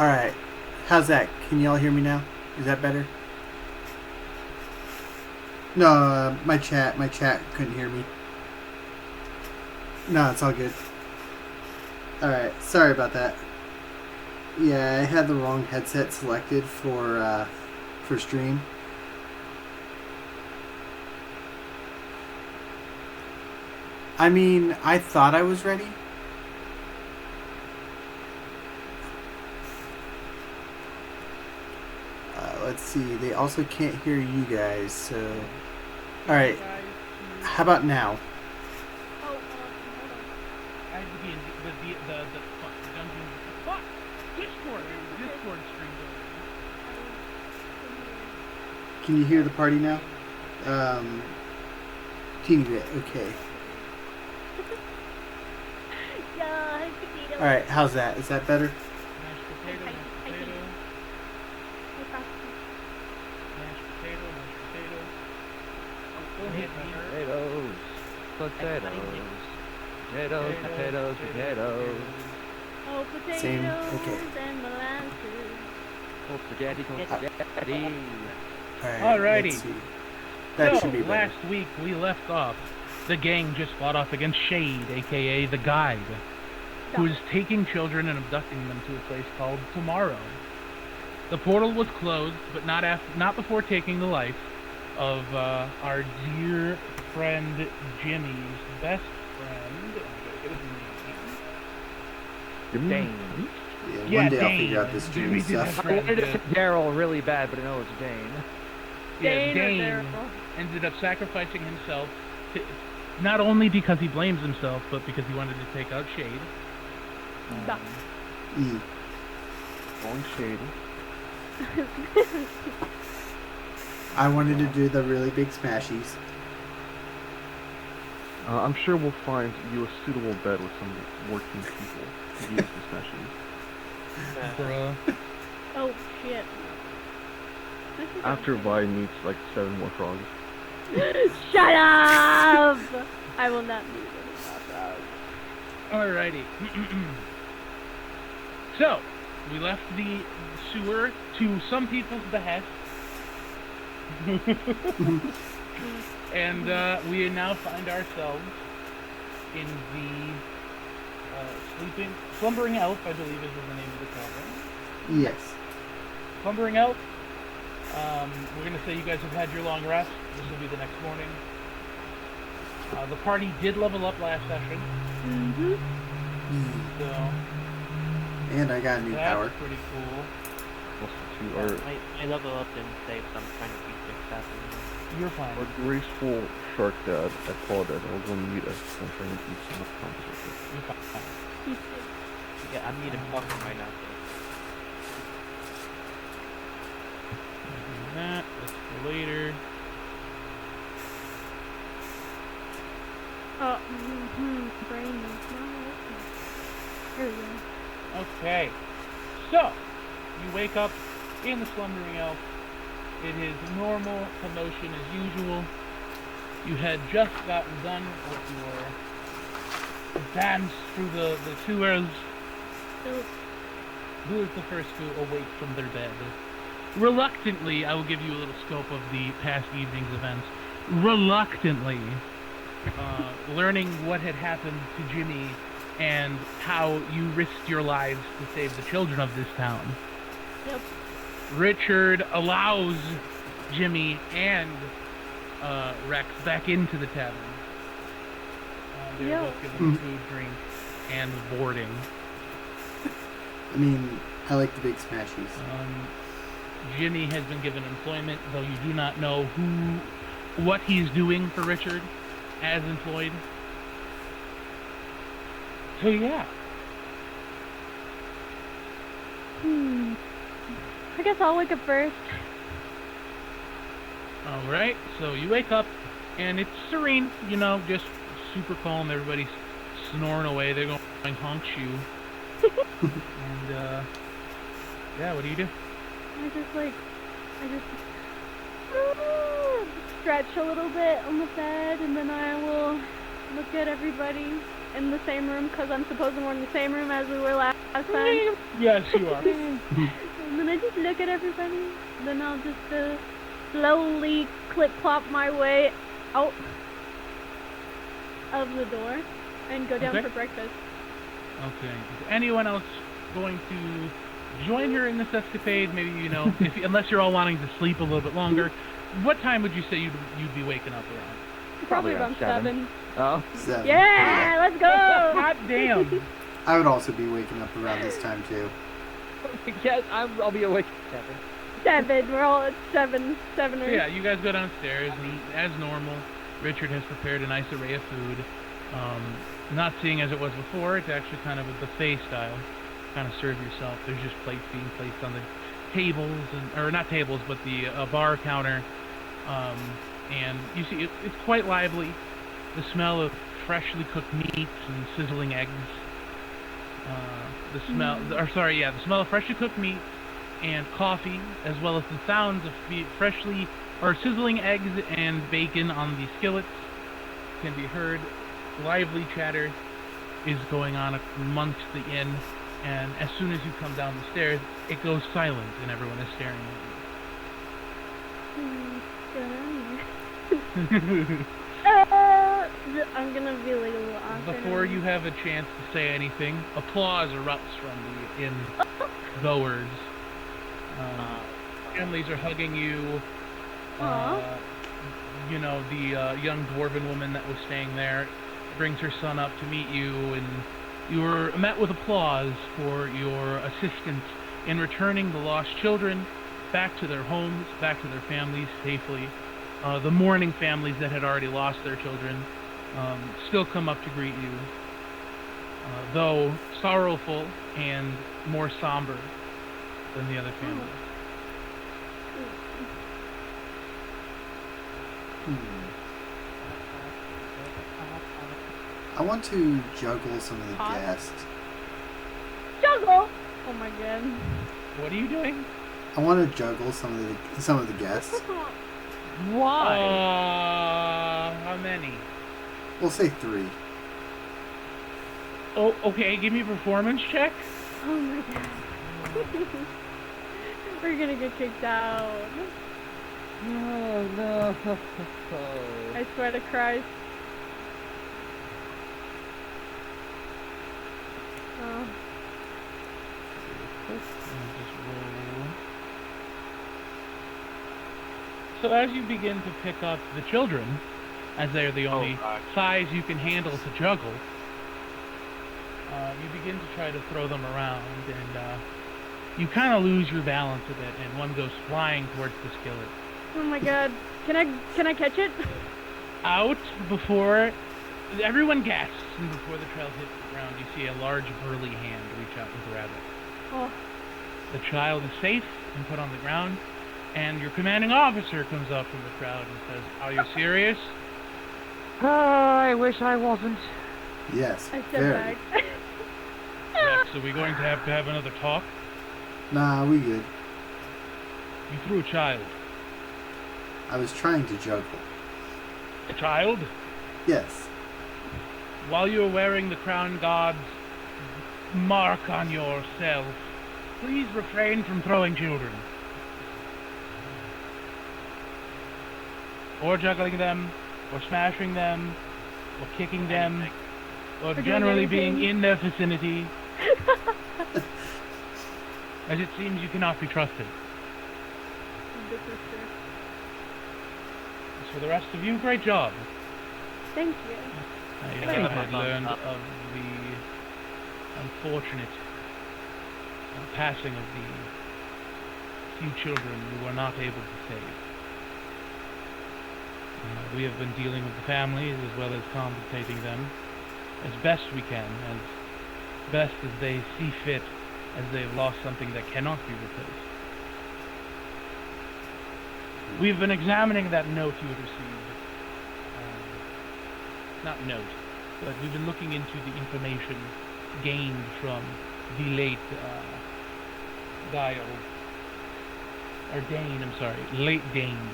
Alright. How's that? Can y'all hear me now? Is that better? No, my chat couldn't hear me. No, it's all good. Alright, sorry about that. Yeah, I had the wrong headset selected for stream. I mean, I thought I was ready. Let's see, they also can't hear you guys, so... Alright, how about now? Oh, hold on. I had to be in the dungeon. Fuck! Discord stream going. Can you hear the party now? Teeny bit, okay. Yeah, potato. Alright, how's that? Is that better? Mashed potato, mashed potato. Mashed potato, mashed potato. Oh, go ahead, Peter. Potatoes. Oh, potatoes Same, okay. and molasses. Oh, spaghetti. Alright, Alrighty. let's see. That So, should be better. last week we left off. The gang just fought off against Shade, aka the Guide, who is taking children and abducting them to a place called Tomorrow. The portal was closed, but not before taking the life of our dear friend Jimmy's best friend. I'm gonna get his name. Dane. Yeah, one day I'll Dane. figure out this Jimmy dream did stuff. have I wanted to friends, say Daryl really bad, but I know it's Dane. Yeah, Dane or Dane Daryl? ended up sacrificing himself, not only because he blames himself, but because he wanted to take out Shade. Duh. Going shady. I wanted to do the really big smashies. I'm sure we'll find you a suitable bed with some working people to use the smashies. Bruh. Oh, shit. After Vi meets like 7 more frogs. Shut up! I will not move any more frogs. Alrighty. So, we left the sewer to some people's behest. And we now find ourselves in the Slumbering Elf, I believe is the name of the tavern. Yes. Slumbering Elf. We're going to say you guys have had your long rest. This will be the next morning. The party did level up last session, Mm-hmm. so And I got a new that's power. pretty cool. Also to I level up and save, so I'm trying to keep things happening. You're fine. our graceful shark dad, I apologize. I was going to meet us. I'm trying to eat some conversation. You're fine. Yeah, I'm eating fucking right now. Do that. That's for later. Oh, brain is not working. There we go. Okay. So, you wake up in the Slumbering Elf. It is normal commotion as usual. You had just gotten done with your dance through the sewers. So, Who is the first to awake from their bed? Reluctantly, I will give you a little scope of the past evening's events. Reluctantly, learning what had happened to Jimmy and how you risked your lives to save the children of this town. yep. Richard allows Jimmy and Rex back into the tavern. They're Yeah. both given food, drink, and boarding. I mean, I like the big smashies. Jimmy has been given employment, though you do not know what he's doing for Richard as employed. So yeah, I guess I'll wake up first. all right. So you wake up, and it's serene. You know, just super calm. Everybody's snoring away. They're going honk shoe. And yeah, what do you do? I just stretch a little bit on the bed, and then I will look at everybody in the same room because I'm supposing we're in the same room as we were last time. Yes, you are. And then I just look at everybody. Then I'll just slowly clip-clop my way out of the door and go down Okay. for breakfast. Okay. Is anyone else going to join her in this escapade? Maybe, unless you're all wanting to sleep a little bit longer. What time would you say you'd be waking up around? Probably around around 7. 7. Oh. 7. Yeah, let's go! Hot damn! I would also be waking up around this time too. Yes, I'll be awake at 7. 7. We're all at 7. 7 So or yeah, you guys go downstairs, and as normal, Richard has prepared a nice array of food. Not seeing as it was before, it's actually kind of a buffet style. Kind of serve yourself. There's just plates being placed on the tables, or not tables, but the bar counter. And you see, it's quite lively. The smell of freshly cooked meats and sizzling eggs. The smell of freshly cooked meat and coffee, as well as the sounds of freshly or sizzling eggs and bacon on the skillets can be heard. Lively chatter is going on amongst the inn, and as soon as you come down the stairs, it goes silent and everyone is staring at you. I'm gonna be like a little awkward. Before you have a chance to say anything, applause erupts from the inn goers. Families are hugging you. The young dwarven woman that was staying there brings her son up to meet you, and you were met with applause for your assistance in returning the lost children back to their homes, back to their families safely. The mourning families that had already lost their children still come up to greet you, though sorrowful and more somber than the other families. I want to juggle some of the guests. Juggle! Oh my god. What are you doing? I want to juggle some of the guests. Why? How many? We'll say 3. Oh, okay. Give me a performance check. Oh my god. We're gonna get kicked out. No. I swear to Christ. Oh. So as you begin to pick up the children, as they are the only size you can handle to juggle, you begin to try to throw them around, and you kind of lose your balance a bit, and one goes flying towards the skillet. Oh my god. Can I catch it? Out before everyone gasps, and before the trail hits the ground, you see a large burly hand reach out and grab it. Oh. The child is safe and put on the ground, and your commanding officer comes up from the crowd and says, "Are you serious?" I wish I wasn't. Yes. I step Very. back. Yes, so we're going to have another talk. Nah, we good. You threw a child. I was trying to juggle. A child? Yes. While you're wearing the crown god's mark on yourself, please refrain from throwing children. Or juggling them, or smashing them, or kicking them, or doing generally being anything. in their vicinity. As it seems you cannot be trusted. This is true. As for the rest of you, great job. Thank you. I had learned of the unfortunate passing of the few children you were not able to save. We have been dealing with the families as well as compensating them as best we can, as best as they see fit, as they have lost something that cannot be replaced. We've been examining that note you had received. Not note, but we've been looking into the information gained from the late late Dane.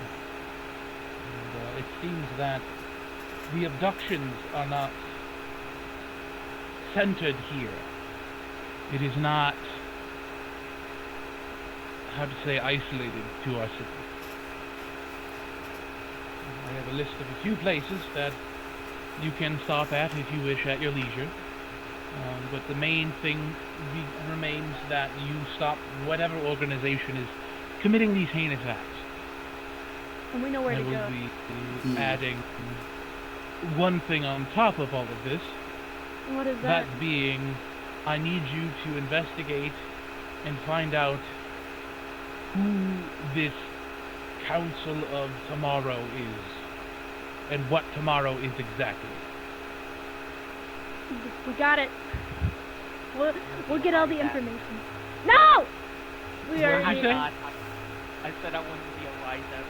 And it seems that the abductions are not centered here. It is not, how to say, isolated to our city. I have a list of a few places that you can stop at if you wish at your leisure. But the main thing remains that you stop whatever organization is committing these heinous acts. And we know where I to will go. be adding one thing on top of all of this. What is that? That being, I need you to investigate and find out who this Council of Tomorrow is, and what tomorrow is exactly. We got it. We'll get all the information. No! We What are. did you say? I said I wanted to be a wise ass.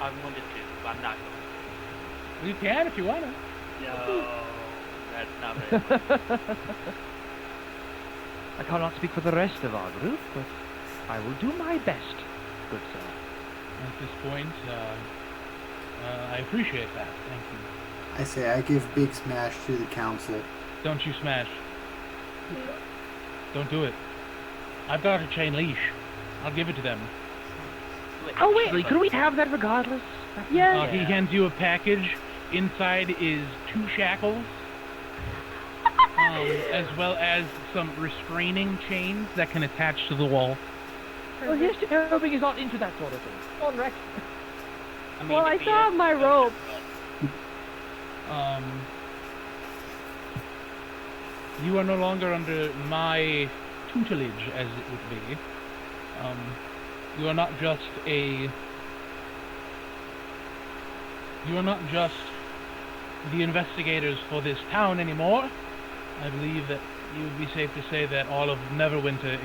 I wanted to, but I'm not going You can if you want to. to. No, that's not very I cannot speak for the rest of our group, but I will do my best, good sir. At this point, I appreciate that. Thank you. I say I give big smash to the council. Don't you smash. Don't do it. I've got a chain leash. I'll give it to them. Oh, wait. Actually, could we have that regardless? Yeah. He hands you a package. Inside is 2 shackles, as well as some restraining chains that can attach to the wall. Well, here's to hoping he's not into that sort of thing. On Rex. I mean, Well, I if he still have is, my rope. You are no longer under my tutelage, as it would be. You are not just the investigators for this town anymore. I believe that you would be safe to say that all of Neverwinter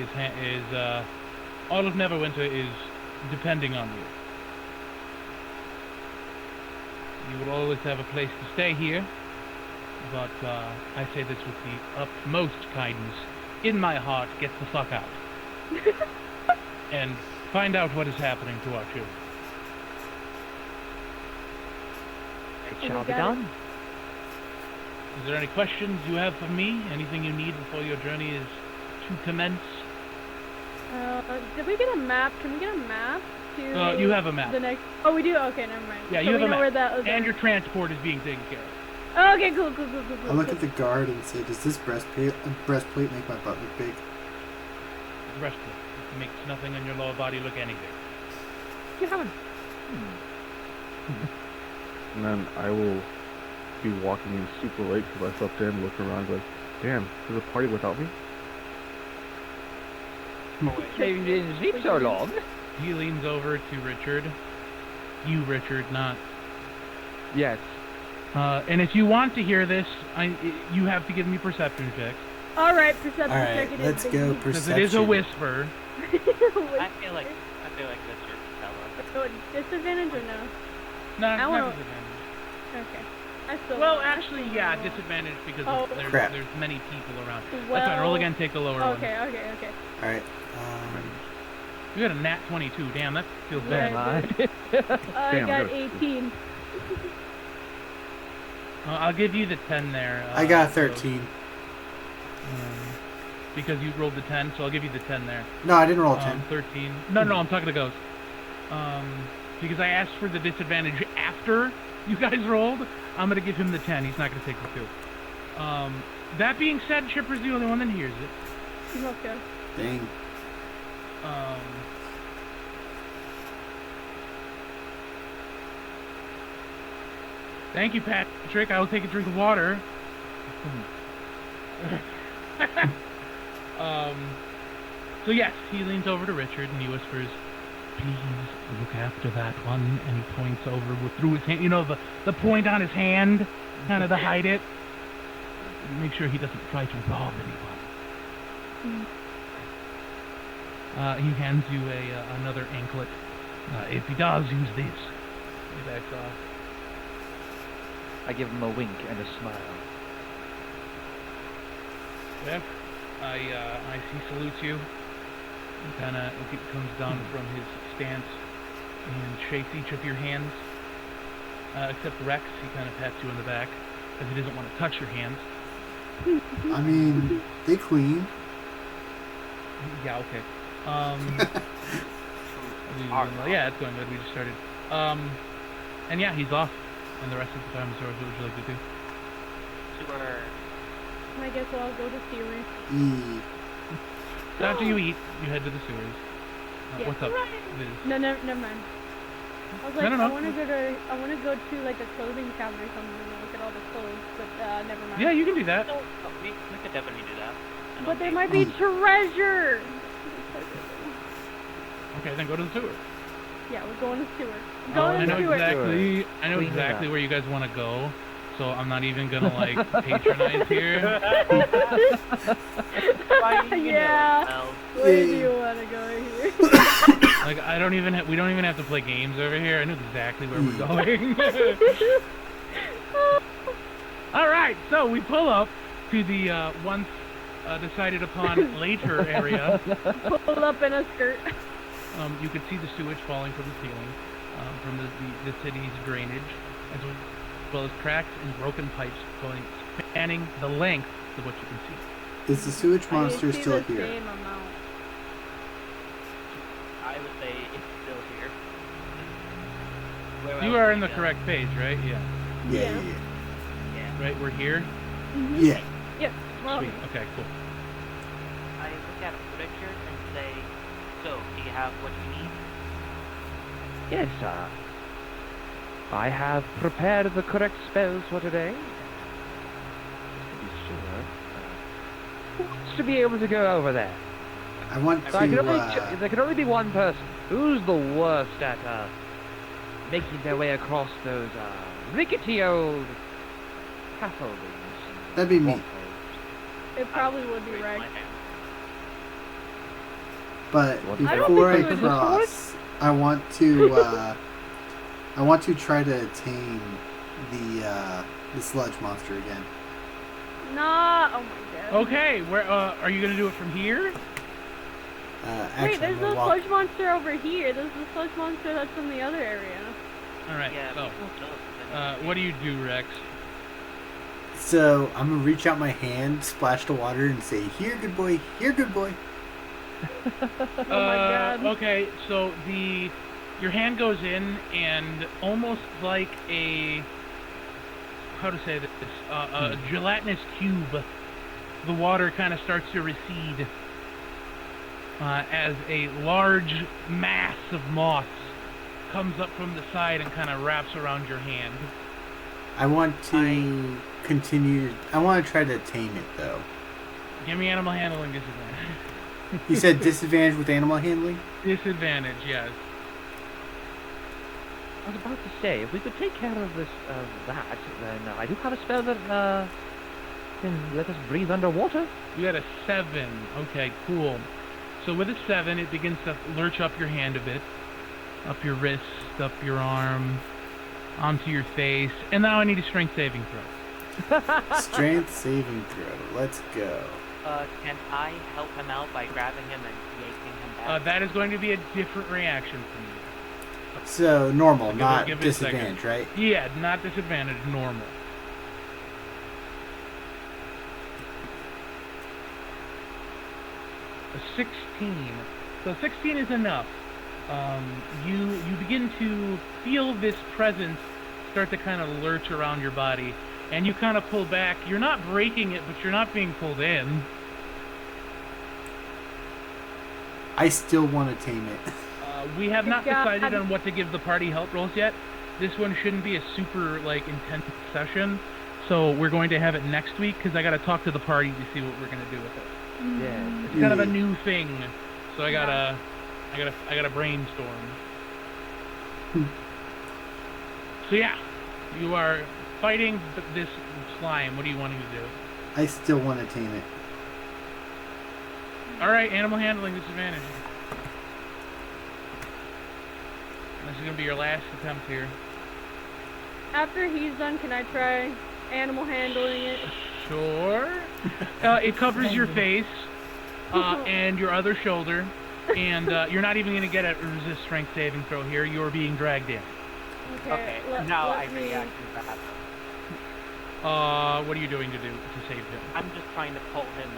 is depending on you. You will always have a place to stay here, but I say this with the utmost kindness. In my heart, get the fuck out. And find out what is happening to our children. It shall we be got done. Is there any questions you have for me? Anything you need before your journey is to commence? Did we get a map? Can we get a map to? You have a map. The next. Oh, we do. Okay, never mind. Yeah, So you have we a know map. where that is. And your transport is being taken care of. Oh, okay, cool. I look at the guard and say, does this breastplate make my butt look big? The rest of it makes nothing on your lower body look any big. You haven't. And then I will be walking in super late because I slept in, looking around, like, damn, there's a party without me? Maybe you didn't sleep so long. He leans over to Richard. You, Richard, not. Yes. And if you want to hear this, you have to give me perception checks. All right, perception All right, check it is. let's go baby. Because it is a whisper. I feel like that's your fella. So, disadvantage or no? Not wanna- disadvantage. Okay. I still. Well, I actually, still yeah, know. disadvantage because Oh. Crap. there's many people around. Well, That's fine. Roll again. Take the lower one. Okay. All right. You got a nat 22. Damn, that feels Yeah. bad. I Damn, got I got a 18. I'll give you the 10 there. I got so, 13. because you rolled the 10, so I'll give you the 10 there. No, I didn't roll a 10. 13. No, I'm talking to Ghost. Because I asked for the disadvantage after you guys rolled, I'm going to give him the 10. He's not going to take the 2. That being said, Chipper's the only one that hears it. Okay. Dang. Thank you, Patrick. I will take a drink of water. So yes, he leans over to Richard and he whispers, "Please look after that one." And he points over through his hand. You know, the point on his hand, kind of to hide it. Make sure he doesn't try to rob anyone. He hands you another anklet. If he does, use this. He backs off. I give him a wink and a smile. Yep. He salutes you. He kind of comes down from his stance and shakes each of your hands. Except Rex, he kind of pats you on the back because he doesn't want to touch your hands. I mean, they clean. Yeah, okay. Yeah, it's going good. We just started. And yeah, he's off. And the rest of the time, so what would you like to do? Sewer. I guess I'll go to Sewers. So after you eat, you head to the sewers. Yeah. What's up? Liz? No, never mind. I was like, No. I want to go to like a clothing cabinet or something and look at all the clothes, but never mind. Yeah, you can do that. No, we could definitely do that. But there might be treasure. Okay, then go to the sewer. Yeah, we're going to sewer. I know Sewer. exactly where you guys want to go, so I'm not even gonna like patronize here. Yeah. Where do you want to go here? Like we don't even have to play games over here. I know exactly where we're going. All right, so we pull up to the once decided upon later area. Pull up in a skirt. You can see the sewage falling from the ceiling, from the city's drainage, as well as cracks and broken pipes spanning the length of what you can see. Is the sewage monster still the here? Same amount. I would say it's still here. Where You else are would in the go? correct page, right? Yeah. Yeah. Yeah. Right, we're here. Mm-hmm. Yeah. Yep. Well, Sweet. Okay, cool. I look at a picture and say, so, do you have what you need? Yes, sir. I have prepared the correct spells for today. Just to be sure. Who wants to be able to go over there? I want So I can only to. there can only be one person. Who's the worst at making their way across those rickety old scaffoldings? That'd be me. it probably would be Raise my right. hand. But What? I don't before I think it was cross, I want to try to tame the sludge monster again. Nah. Oh my god. Okay, where are you gonna do it from here? Actually, Wait, there's I'm no gonna walk- sludge monster over here. There's the sludge monster that's from the other area. All right. Yeah, So, but still, what do you do, Rex? So I'm gonna reach out my hand, splash the water, and say, "Here, good boy. Here, good boy." Oh my god. Okay, so your hand goes in, and almost like how to say this, a gelatinous cube, the water kind of starts to recede as a large mass of moss comes up from the side and kind of wraps around your hand. I want to continue. I want to try to tame it, though. Give me animal handling disadvantage. You said disadvantage with animal handling? Disadvantage, yes. I was about to say, if we could take care of this, that, then I do have a spell that can let us breathe underwater. You got a 7. Okay, cool. So with a 7, it begins to lurch up your hand a bit, up your wrist, up your arm, onto your face, and now I need a strength saving throw. Strength saving throw. Let's go. can I help him out by grabbing him and yanking him back? That is going to be a different reaction from you. So normal, Give it- not give it a second. disadvantage, right? Yeah, not disadvantage, normal. A 16. So 16 is enough. You begin to feel this presence start to kind of lurch around your body, and you kind of pull back. You're not breaking it, but you're not being pulled in. I still want to tame it. We have not Yeah, decided I'm- on what to give the party help rolls yet. This one shouldn't be a super intense session, so we're going to have it next week because I got to talk to the party to see what we're going to do with it. Yeah. It's kind of a new thing, so I gotta brainstorm. So yeah, you are fighting this slime. What do you want to do? I still want to tame it. All right, animal handling disadvantage. This is gonna be your last attempt here. After he's done, can I try animal handling it? Sure. It covers your face and your other shoulder, and you're not even gonna get a resist strength saving throw here. You're being dragged in. Okay, now I react to that. What are you doing to save him? I'm just trying to pull him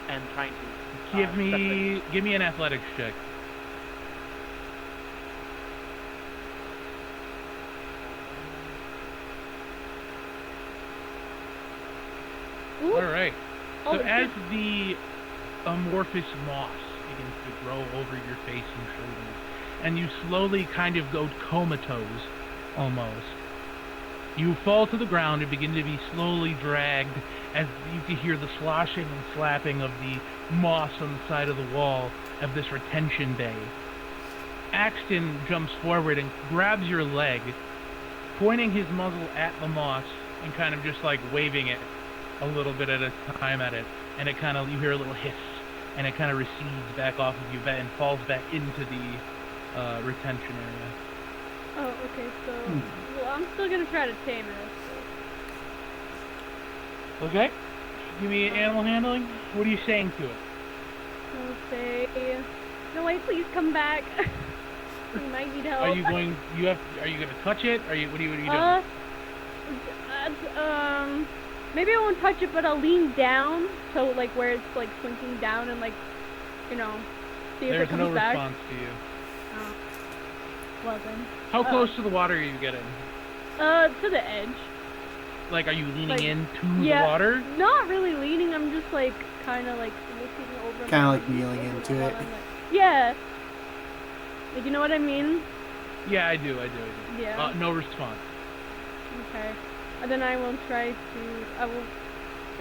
and trying to. Give me an athletics check. Ooh. All right. So Holy as shit. the amorphous moss begins to grow over your face and shoulders, and you slowly kind of go comatose, almost, you fall to the ground and begin to be slowly dragged as you can hear the sloshing and slapping of the moss on the side of the wall of this retention bay. Axton jumps forward and grabs your leg, pointing his muzzle at the moss and kind of just like waving it a little bit at a time at it, and it kind of, you hear a little hiss, and it kind of recedes back off of you and falls back into the retention area. Oh, okay, so... Well, I'm still gonna try to tame it. Okay. Give me animal handling. What are you saying to it? So I'll say... No, wait, please come back. You might need help. Are you going? Are you going to touch it? What are you doing? Maybe I won't touch it, but I'll lean down, so like where it's like slinking down and like, you know, see if There's it comes no back. response to you. Oh. Well then. How close to the water are you getting? To the edge. Like, are you leaning Like, into yeah, the water? Not really leaning. I'm just like kind of like looking over. Kinda my like feet kneeling over into while it. I'm, like, yeah. Like, you know what I mean? Yeah, I do. Yeah. No response. Okay. And then I will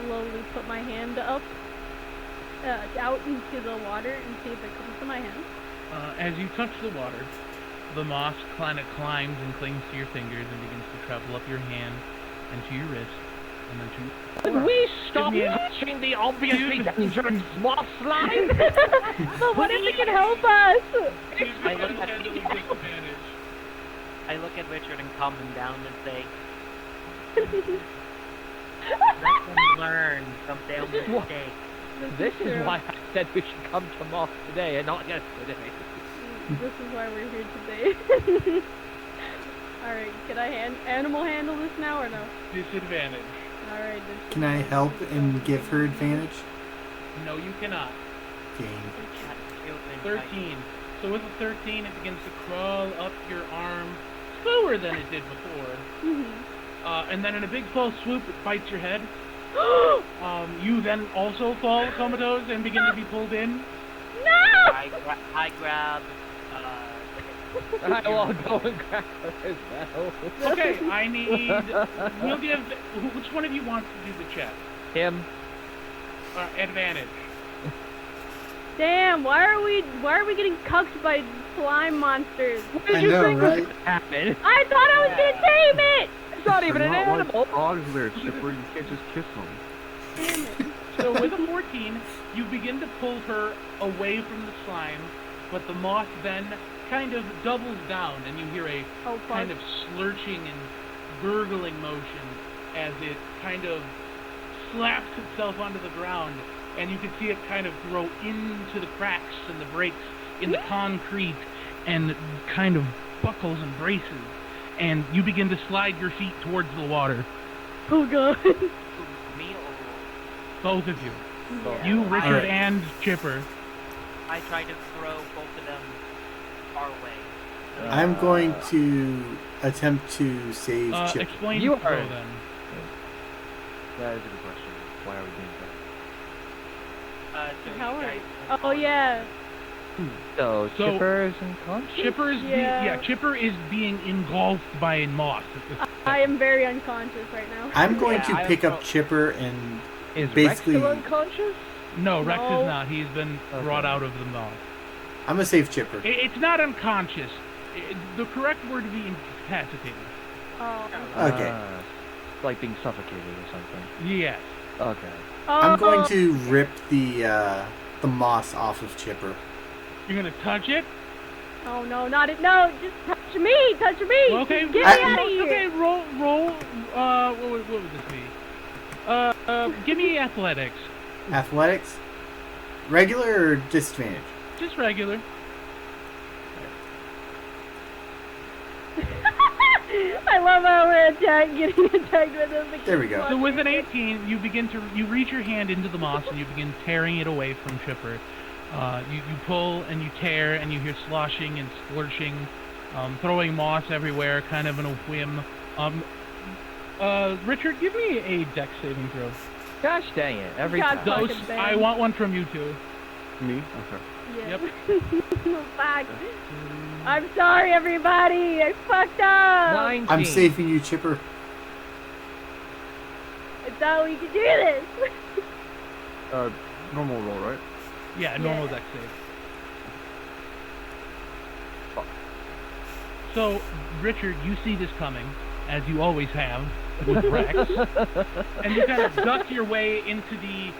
slowly put my hand up, out into the water and see if it comes to my hand. As you touch the water, the moss kind of climbs and clings to your fingers and begins to travel up your hand and to your wrist and then to your Could forearm. we stop Give me a- touching the obviously dangerous moss line? But what if it can help us? I look at I look at Richard and calm him down and say, "Let them learn from their mistakes." This is true. why I said we should come to moss today and not yesterday. This is why we're here today. Alright, can I animal handle this now or no? Disadvantage. Alright, Can I help and give her advantage? No, you cannot. Game. 13. So with a 13, it begins to crawl up your arm slower than it did before. And then in a big full swoop, it bites your head. You then also fall comatose and begin to be pulled in. No! I grab. I will go and grab her as well. Okay, I need. We'll give. Which one of you wants to do the check? Him. Advantage. Damn, why are we getting cucked by slime monsters? What did I you know, think right? was happening? I thought I was gonna tame it! It's not even an They're not animal. like dogs there, Chipper. You can't just kiss them. Damn it. So with a 14, you begin to pull her away from the slime, but the moth then kind of doubles down, and you hear a Oh, fuck. kind of slurching and gurgling motion as it kind of slaps itself onto the ground, and you can see it kind of grow into the cracks and the breaks in the concrete and kind of buckles and braces, and you begin to slide your feet towards the water. Oh, God. Me or Both of you. Yeah. You, Richard, Alright. and Chipper. I try to throw both of them our way. I'm going to attempt to save Chip. Explain You the throw are- then. That is a good question. Why are we doing that? So How you are guys you? Oh, yeah. So, So- Chipper is unconscious? Chipper is Chipper is being engulfed by moss at this I am very unconscious right now. I'm going Yeah, to I pick up also- Chipper and Is basically- Rex still unconscious? No, Rex No. is not. He's been brought out of the moss. I'm gonna save Chipper. It's not unconscious. The correct word would be incapacitated. Oh. Okay. Like being suffocated or something. Yes. Okay. I'm going Oh. to rip the moss off of Chipper. You're gonna touch it? Oh, no, not it. No, just touch me. Touch me. Okay. Get me I- out of here. Okay. Roll. What would this be? Give me athletics. Athletics? Regular or disadvantage? Just regular. I I love how we're getting attacked with this. There we go. So with an 18, you reach your hand into the moss and you begin tearing it away from Chipper. You pull and you tear and you hear sloshing and splurching, throwing moss everywhere, kind of in a whim. Richard, give me a dex saving throw. Gosh dang it! Every God time. fucking Ghost, damn. I want one from you two. Me? Okay. Yeah. Yep. Fuck. I'm sorry, everybody. I fucked up. 19. I'm saving you, Chipper. I thought we could do this. Normal roll, right? Yeah, normal Yeah. dex save. So, Richard, you see this coming, as you always have with Rex, and you kind of duck your way into the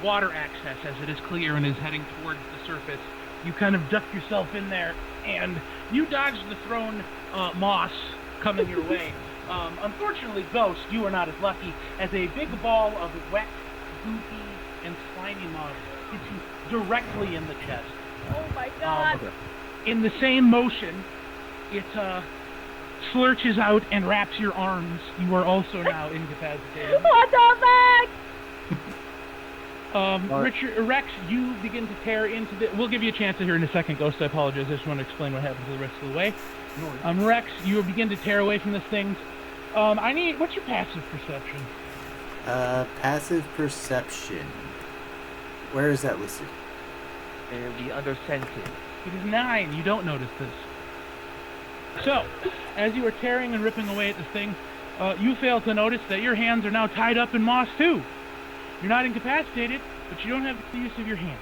water access as it is clear and is heading towards the surface. You kind of duck yourself in there, and you dodge the thrown moss coming your way. Unfortunately, Ghost, you are not as lucky, as a big ball of wet, goopy, and slimy moss hits you directly in the chest. Oh my god. Okay. In the same motion, it slurches out and wraps your arms. You are also now incapacitated. What the fuck? Richard, Rex, you begin to tear into the... We'll give you a chance to hear in a second, Ghost. I apologize. I just want to explain what happens the rest of the way. Rex, you begin to tear away from this thing. What's your passive perception? Passive perception. Where is that listed? It'll be under senses. It is 9. You don't notice this. So, as you are tearing and ripping away at this thing, you fail to notice that your hands are now tied up in moss too. You're not incapacitated, but you don't have the use of your hand.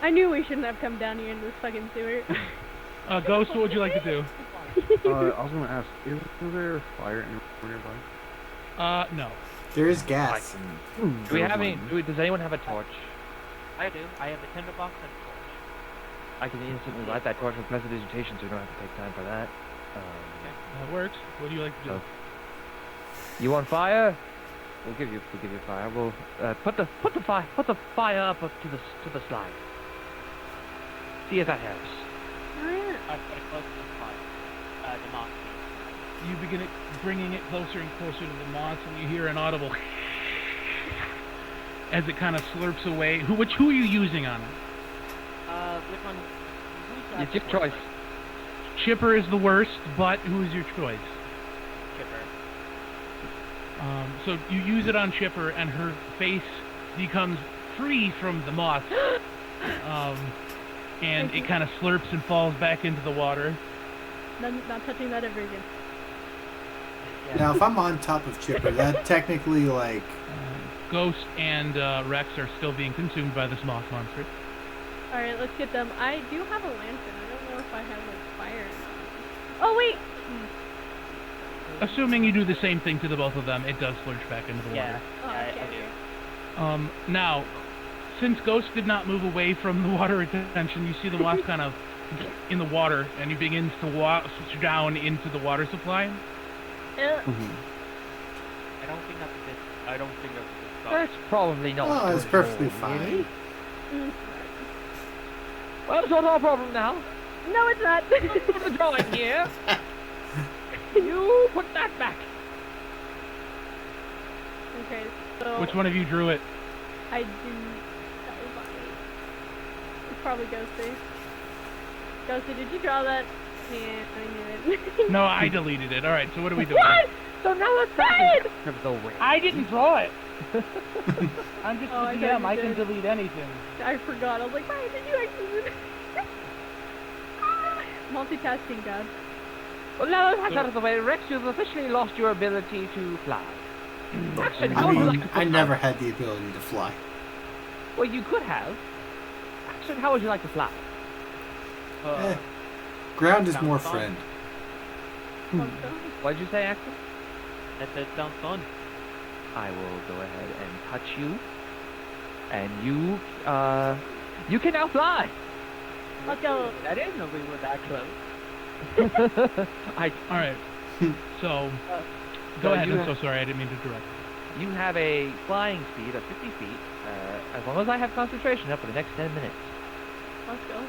I knew we shouldn't have come down here in this fucking sewer. Ghost, what would you like to do? I was gonna ask, is there fire nearby? No. There is gas. Do we have any? Does anyone have a torch? I do. I have a tinderbox and a torch. I can instantly light that torch with prestidigitation, so we don't have to take time for that. That works. What do you like to do? So- You want fire? We'll give you fire. We'll put the fire up to the slide. See if that helps. I put it close to the fire. The moss. You begin bringing it closer and closer to the moss, and you hear an audible as it kind of slurps away. Who are you using on it? Which one? It's your choice. Chipper is the worst, but who's your choice? Chipper. So you use it on Chipper, and her face becomes free from the moss, and it kind of slurps and falls back into the water. Not touching that ever again. Yeah. Now, if I'm on top of Chipper, that technically, like... Ghost and Rex are still being consumed by this moss monster. Alright, let's get them. I do have a lantern. I don't know if I have like fire or not. Oh wait! Assuming you do the same thing to the both of them, it does slurch back into the Yeah. water. Oh, I okay, do. okay. Now, since Ghost did not move away from the water retention, you see the wasp kind of in the water, and he begins to switch down into the water supply. Ugh. I don't think that's a good. I don't think that's a good start. That's probably not. Oh, it's good perfectly roll, fine. really. Mm. Well, it's not our problem now. No, it's not. Put the drawing here. You put that back. Okay, so Which one of you drew it? I do. That was on me. It's probably Ghosty. Ghosty, did you draw that? Yeah, I knew it. No, I deleted it. All right, so what are we doing? What? So now let's Right! of the way. I didn't draw it. I'm just Oh, the I DM. thought I you can did. delete anything. I forgot. I was like, why did you actually? Multitasking, God. Well, now that's out of the way, Rex, you've officially lost your ability to fly. Action, how I would you mean, like to I fly? never had the ability to fly. Well, you could have. Action, how would you like to fly? Ground is Sounds more fun. friend. What did you say, Axel? That sounds fun. I will go ahead and touch you. And you can now fly! Let's go. I didn't know we were that close. I, All right. So, so go ahead. you I'm so sorry. I didn't mean to interrupt. you have a flying speed of 50 feet, as long as I have concentration up for the next 10 minutes. Let's go.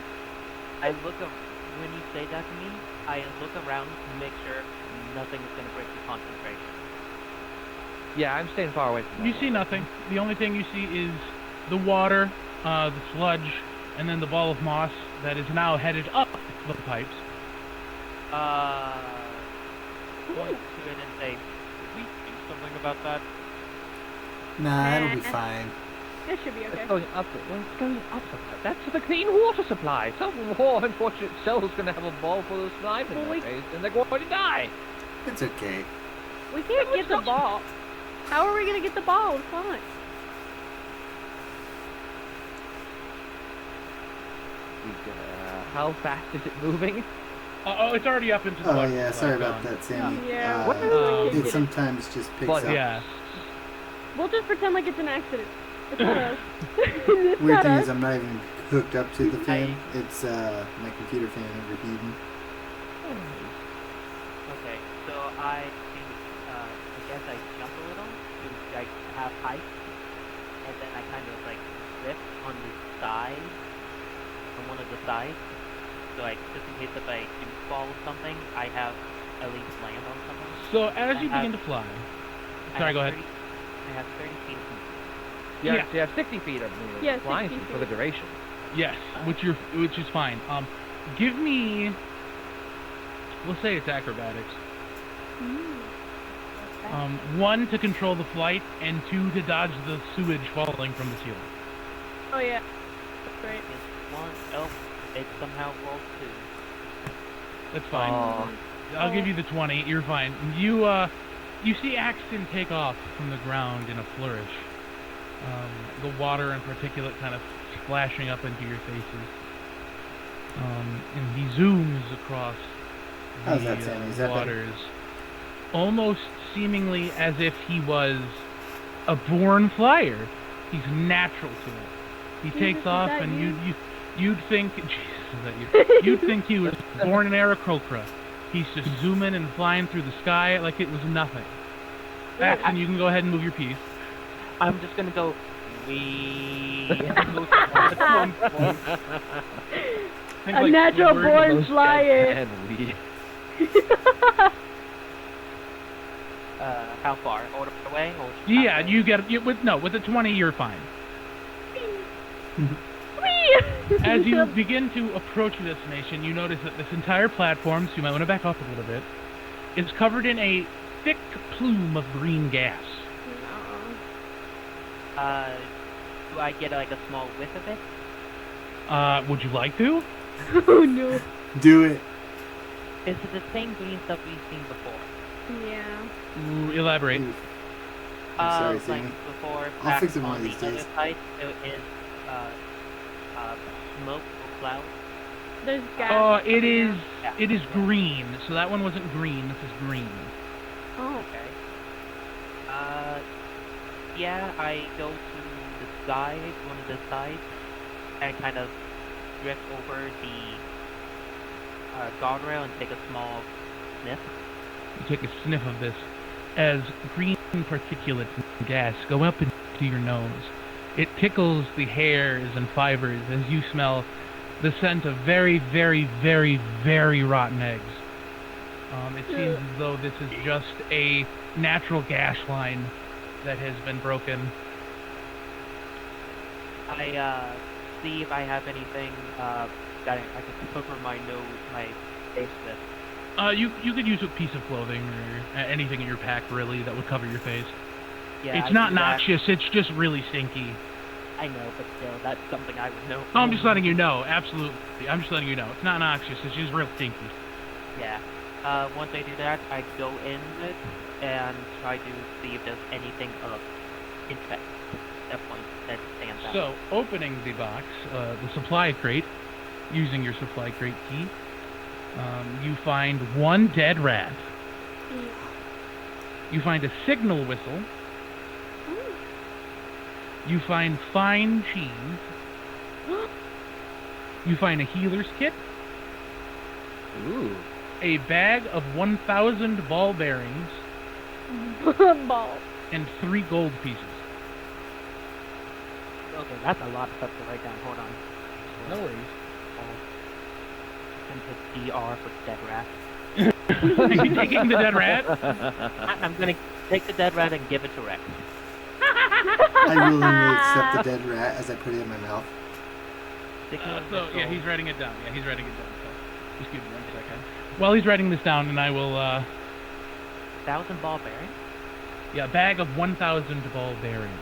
I look up when you say that to me. I look around to make sure nothing's gonna break the concentration. Yeah, I'm staying far away from You that see water. nothing. The only thing you see is the water, the sludge, and then the ball of moss that is now headed up the pipes. Point to it and say, "Did we do something about that?" Nah, it'll be Nah. fine. It should be okay. It's going up. Well, it's going up. That's the clean water supply. Some more unfortunate soul's going to have a ball full of slime in Well, their we- face, and they're going to die. It's okay. We can't get the ball. How are we gonna get the ball? It's fine. How fast is it moving? Oh, it's already up into the Oh water yeah, supply, sorry about gone. that, Sammy. Yeah. What? It sometimes just picks But, up. Yeah. We'll just pretend like it's an accident. It's not us. It's Weird not thing us. is, I'm not even hooked up to the fan. It's my computer fan overheating. Okay, so I guess I jump a little to like have height, and then I kind of like lift on the side, on one of the sides. So like just in case if I do fall or something, I have at least land on something. So as you I have- begin to fly, I sorry, have go ahead. 30 I have 30 feet of movement. Yeah, Yeah. so you have 60 feet of Yeah, flying 60 speed for the feet. duration. Yes, which is fine. Give me. We'll say it's acrobatics. Mm. 1 to control the flight, and 2 to dodge the sewage falling from the ceiling. Oh yeah. That's right. It's one. Oh, it somehow rolled 2. That's fine. Oh. I'll give you the 20. You're fine. You see Axton take off from the ground in a flourish. The water and particulate kind of splashing up into your faces. And he zooms across How's the that, Sammy? Is that better? waters, almost seemingly as if he was a born flyer. He's natural to it. He Jesus, takes is off, that and you? you'd think, Jesus, is that you? You'd think he was born in Aarakocra. He's just zooming and flying through the sky like it was nothing. Axton, you can go ahead and move your piece. I'm just gonna go. We. Think A like natural Squidward. born Most flyer. dead we. How far? Order away? Or Yeah, halfway? you get with the 20, you're fine. Whee! As you begin to approach your destination, you notice that this entire platform, so you might want to back up a little bit, is covered in a thick plume of green gas. Do I get like a small whiff of it? Would you like to? Oh no. Do it. Is it the same green stuff we've seen before? Yeah. Ooh, elaborate. Oof. I'm sorry, like Sammy. before, I'll back fix it one on of the these other days. side, it is smoke or cloud. There's gas. It coming is. out. Yeah. It is green. So that one wasn't green. This is green. Oh. Okay. Yeah, I go to the side, one of the sides, and kind of drift over the guardrail and take a small sniff. You take a sniff of this as green particulate gas go up into your nose. It tickles the hairs and fibers as you smell the scent of very, very, very, very rotten eggs. It seems as though this is just a natural gas line that has been broken. I see if I have anything that I can cover my nose, my face with. You could use a piece of clothing or anything in your pack, really, that would cover your face. Yeah, I It's not do that. noxious, it's just really stinky. I know, but still, that's something I would know. No, I'm just letting you know, absolutely. I'm just letting you know. It's not noxious, it's just real stinky. Yeah. Once I do that, I go in it and try to see if there's anything of interest that stands out. So, opening the box, the supply crate, using your supply crate key, you find one dead rat. You find a signal whistle. You find fine cheese. You find a healer's kit, Ooh. a bag of 1,000 ball bearings, Ball. and 3 gold pieces. Okay, that's a lot of stuff to write down. Hold on. No worries. And hit DR for dead rat. Are you taking the dead rat? I'm gonna take the dead rat and give it to Rex. I willingly accept the dead rat as I put it in my mouth. So yeah, he's writing it down. Yeah, he's writing it down. So just give me 1 second. While he's writing this down, and I will. 1,000 ball bearing. Yeah, bag of 1,000 ball bearings.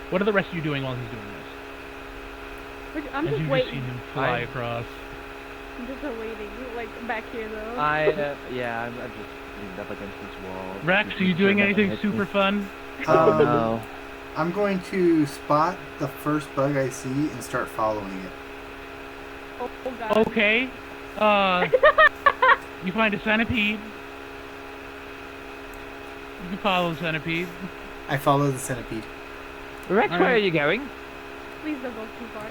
What are the rest of you doing while he's doing this? I'm As just you've waiting. just seen him fly across. I'm just waiting, like back here though. I'm just leaned up against this wall. Rex, are you doing anything super fun? No. I'm going to spot the first bug I see and start following it. Oh god. Okay. You find a centipede. You can follow the centipede. I follow the centipede. Rex, where are you going? Please don't go too far.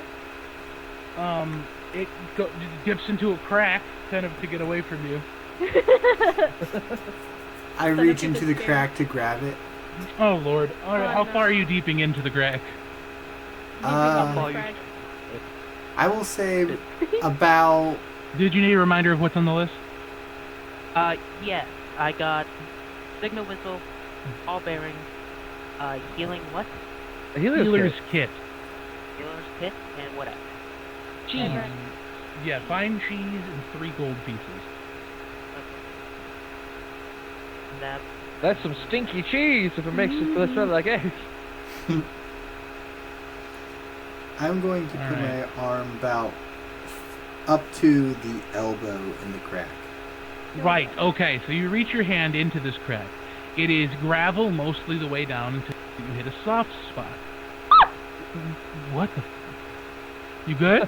It dips into a crack, kind of to get away from you. I reach into the crack to grab it. Oh lord. Alright, how no. far are you deeping into the crack? Crack. I will say about... Did you need a reminder of what's on the list? Yes. I got signal whistle, ball bearing, healing what? A healer's kit. kit. Healer's kit, and what else? Cheese. Yeah, fine cheese and 3 gold pieces. And that That's some stinky cheese if it makes it for the smell like eggs. I'm going to put Alright. my arm about up to the elbow in the crack. Right, okay, so you reach your hand into this crack. It is gravel mostly the way down until you hit a soft spot. What the You good?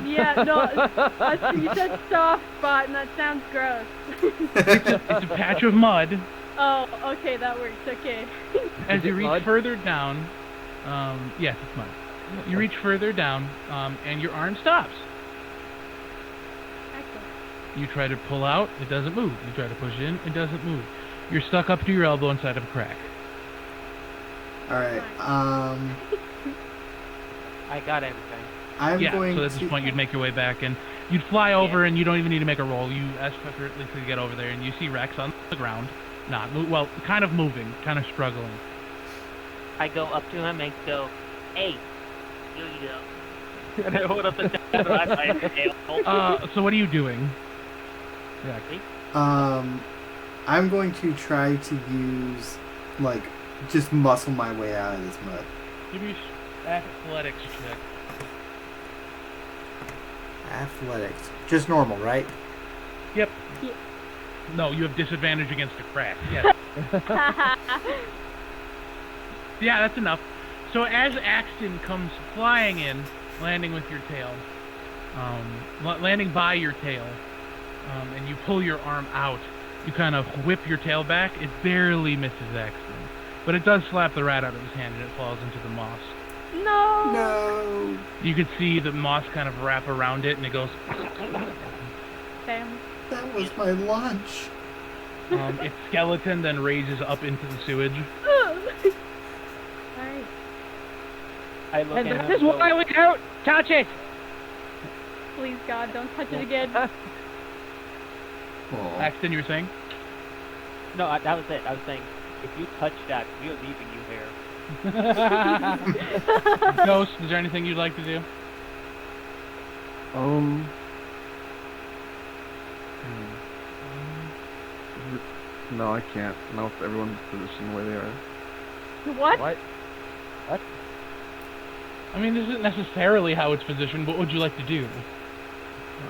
Yeah, no, you said soft spot, and that sounds gross. It's a patch of mud. Oh, okay, that works. Okay. As you it reach mud? further down, yes, it's mud. You reach further down, and your arm stops. Excellent. You try to pull out, it doesn't move. You try to push in, it doesn't move. You're stuck up to your elbow inside of a crack. Alright, I got everything. I'm Yeah, going so at to... this point you'd make your way back, and you'd fly over, and you don't even need to make a roll. You effortlessly get over there, and you see Rex on the ground, well, kind of moving, kind of struggling. I go up to him and go, hey, here you go. And I hold up the dead rat by his tail. So what are you doing? Rex? I'm going to try to use, like, just muscle my way out of this mud. Give me athletics check. Athletics. Just normal, right? Yep. Yeah. No, you have disadvantage against a crack. Yes. Yeah, that's enough. So as Axton comes flying in, landing with your tail, landing by your tail, and you pull your arm out, you kind of whip your tail back. It barely misses Axton, but it does slap the rat out of his hand, and it falls into the moss. No. No. You could see the moss kind of wrap around it, and it goes. Damn. That was my lunch. Its skeleton then raises up into the sewage. Alright. I look And at that him is why we don't touch it! Please, God, don't touch it again. Aw. Axton, you were saying? No, that was it. I was saying, if you touch that, we're leaving you here. Ghost, is there anything you'd like to do? No, I can't. Not with everyone's positioned the way they are. What? What? I mean, this isn't necessarily how it's positioned. What would you like to do? I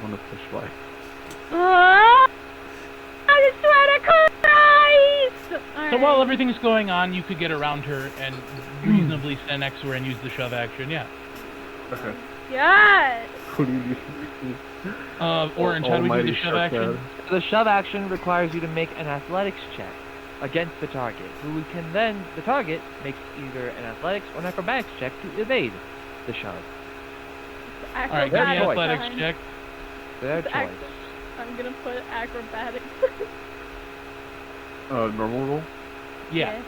want to push by. I swear to Christ! So while everything's going on, you could get around her and reasonably stand next to her and use the shove action, yeah. Okay. Yes! What do you do? Orange, how do we do Almighty the shove shark action? head. The shove action requires you to make an athletics check against the target, who can then, the target, makes either an athletics or an acrobatics check to evade the shove. Alright, give me an Choice. athletics check. Their It's choice. I'm gonna put acrobatics. Normal roll? Yeah,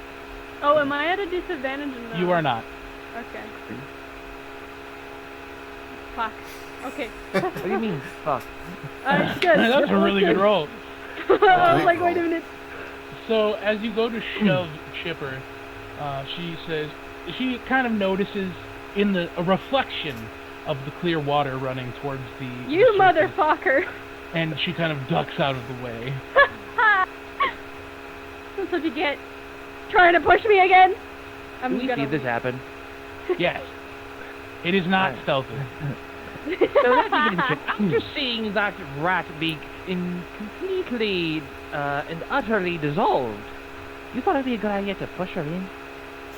Oh, am I at a disadvantage or no? you are not. Okay. Fuck. Okay. What do you mean, fuck? Alright, good. That was a really good roll. I was like, roll. wait a minute. So as you go to shove Chipper, she kind of notices in a reflection of the clear water running towards the You surface, motherfucker. and she kind of ducks out of the way. That's what you get. Trying to push me again. I'm Do we gonna see this happen? Yes, it is not Right. stealthy. So that's even after seeing that rat be completely and utterly dissolved, you thought it'd be a good idea to push her in?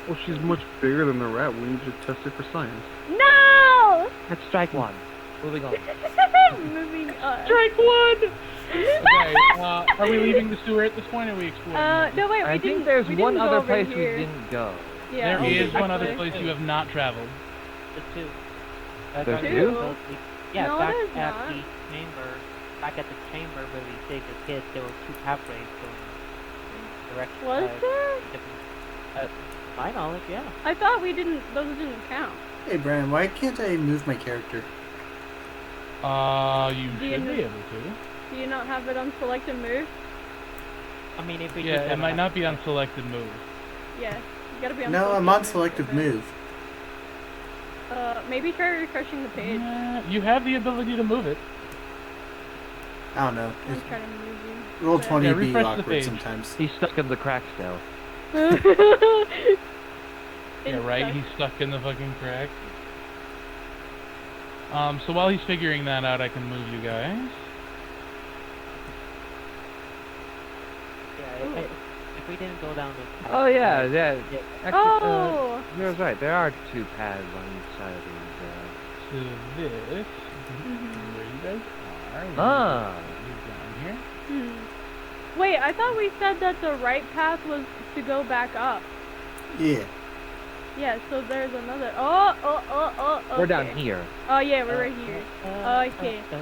Well, she's much bigger than the rat. We need to test it for science. No! That's strike one. Moving on. Moving on. Strike one! Okay, are we leaving the sewer at this point, or are we exploring? No wait, we I didn't. think there's we one didn't go other over place here. we didn't go. Yeah, There over is this one other way. place you have not traveled. The two. There's back two? at the- Yeah, No, back there's at not. the chamber. Back at the chamber where we saved the kids, there were two pathways going in direction. Was there? My knowledge, yeah. I thought we didn't. Those didn't count. Hey, Brian, why can't I move my character? You Do you should know- be able to. Do you not have it on selected move? I mean, if we Yeah, just it have might an not be on selected move. Yeah, you gotta be on. No, I'm on selective move. Maybe try refreshing the page. You have the ability to move it. I don't know. I'm trying to move you. Roll but- 20 Yeah, be refresh the awkward page. sometimes. He's stuck in the crack still. Yeah, right. He's stuck in the fucking crack. So while he's figuring that out, I can move you guys. Yeah, if we didn't go down this path. Oh yeah, yeah. Yeah. Actually, Oh! you're right. There are two paths on each side of these. To this, Mhm. where you guys are. Ah. You're down here. Hmm. Wait, I thought we said that the right path was to go back up. Yeah. Yeah, so there's another. Oh. We're down okay. here. Oh yeah, we're right here. Okay. uh,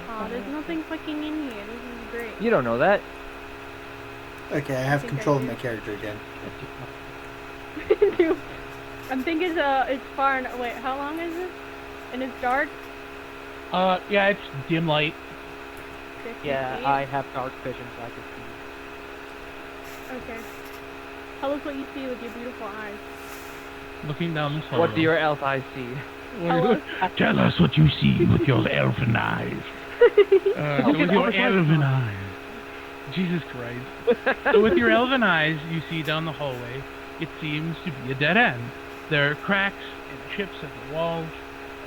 Oh, there's nothing fucking in here. This is great. You don't know that. Okay, I have think I control of do. my character again. Dude, I'm thinking it's far. Wait, how long is it? And it's dark. Yeah, it's dim light. 50 Yeah, feet? I have dark vision, so I can see. Okay. Tell us what you see with your beautiful eyes. Looking down this hallway. What do your elf eyes see? Tell us. Tell us what you see with your elfin eyes. So with your elven eyes. Jesus Christ. So with your elven eyes, you see down the hallway, it seems to be a dead end. There are cracks and chips at the walls,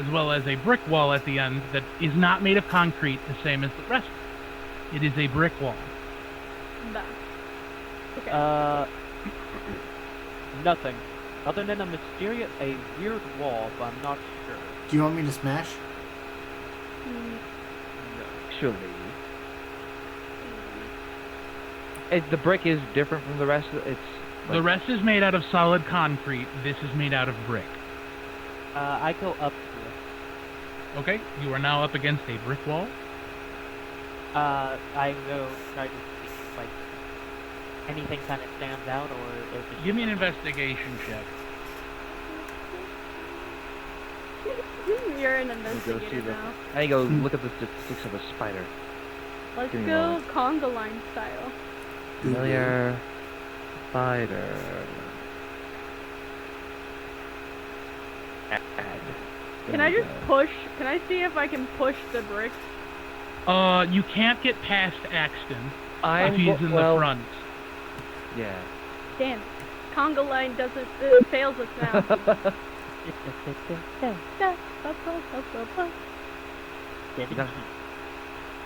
as well as a brick wall at the end that is not made of concrete, the same as the rest. It is a brick wall. Nah. Okay. Nothing. Other than a weird wall, but I'm not sure. Do you want me to smash? Hmm. Actually, the brick is different from the rest. It's The rest is made out of solid concrete. This is made out of brick. I go up to it. Okay, you are now up against a brick wall. I will try to see if, like, anything kind of stands out, or if it's Give me an just, investigation check. You're an go see investigator the- now. I go look at the statistics of a spider. Let's Give me go one. conga line style. Familiar spider. Add. Can I just push? Can I see if I can push the bricks? You can't get past Axton I'm if he's in the front. Yeah. Damn it. Conga line doesn't fails us now.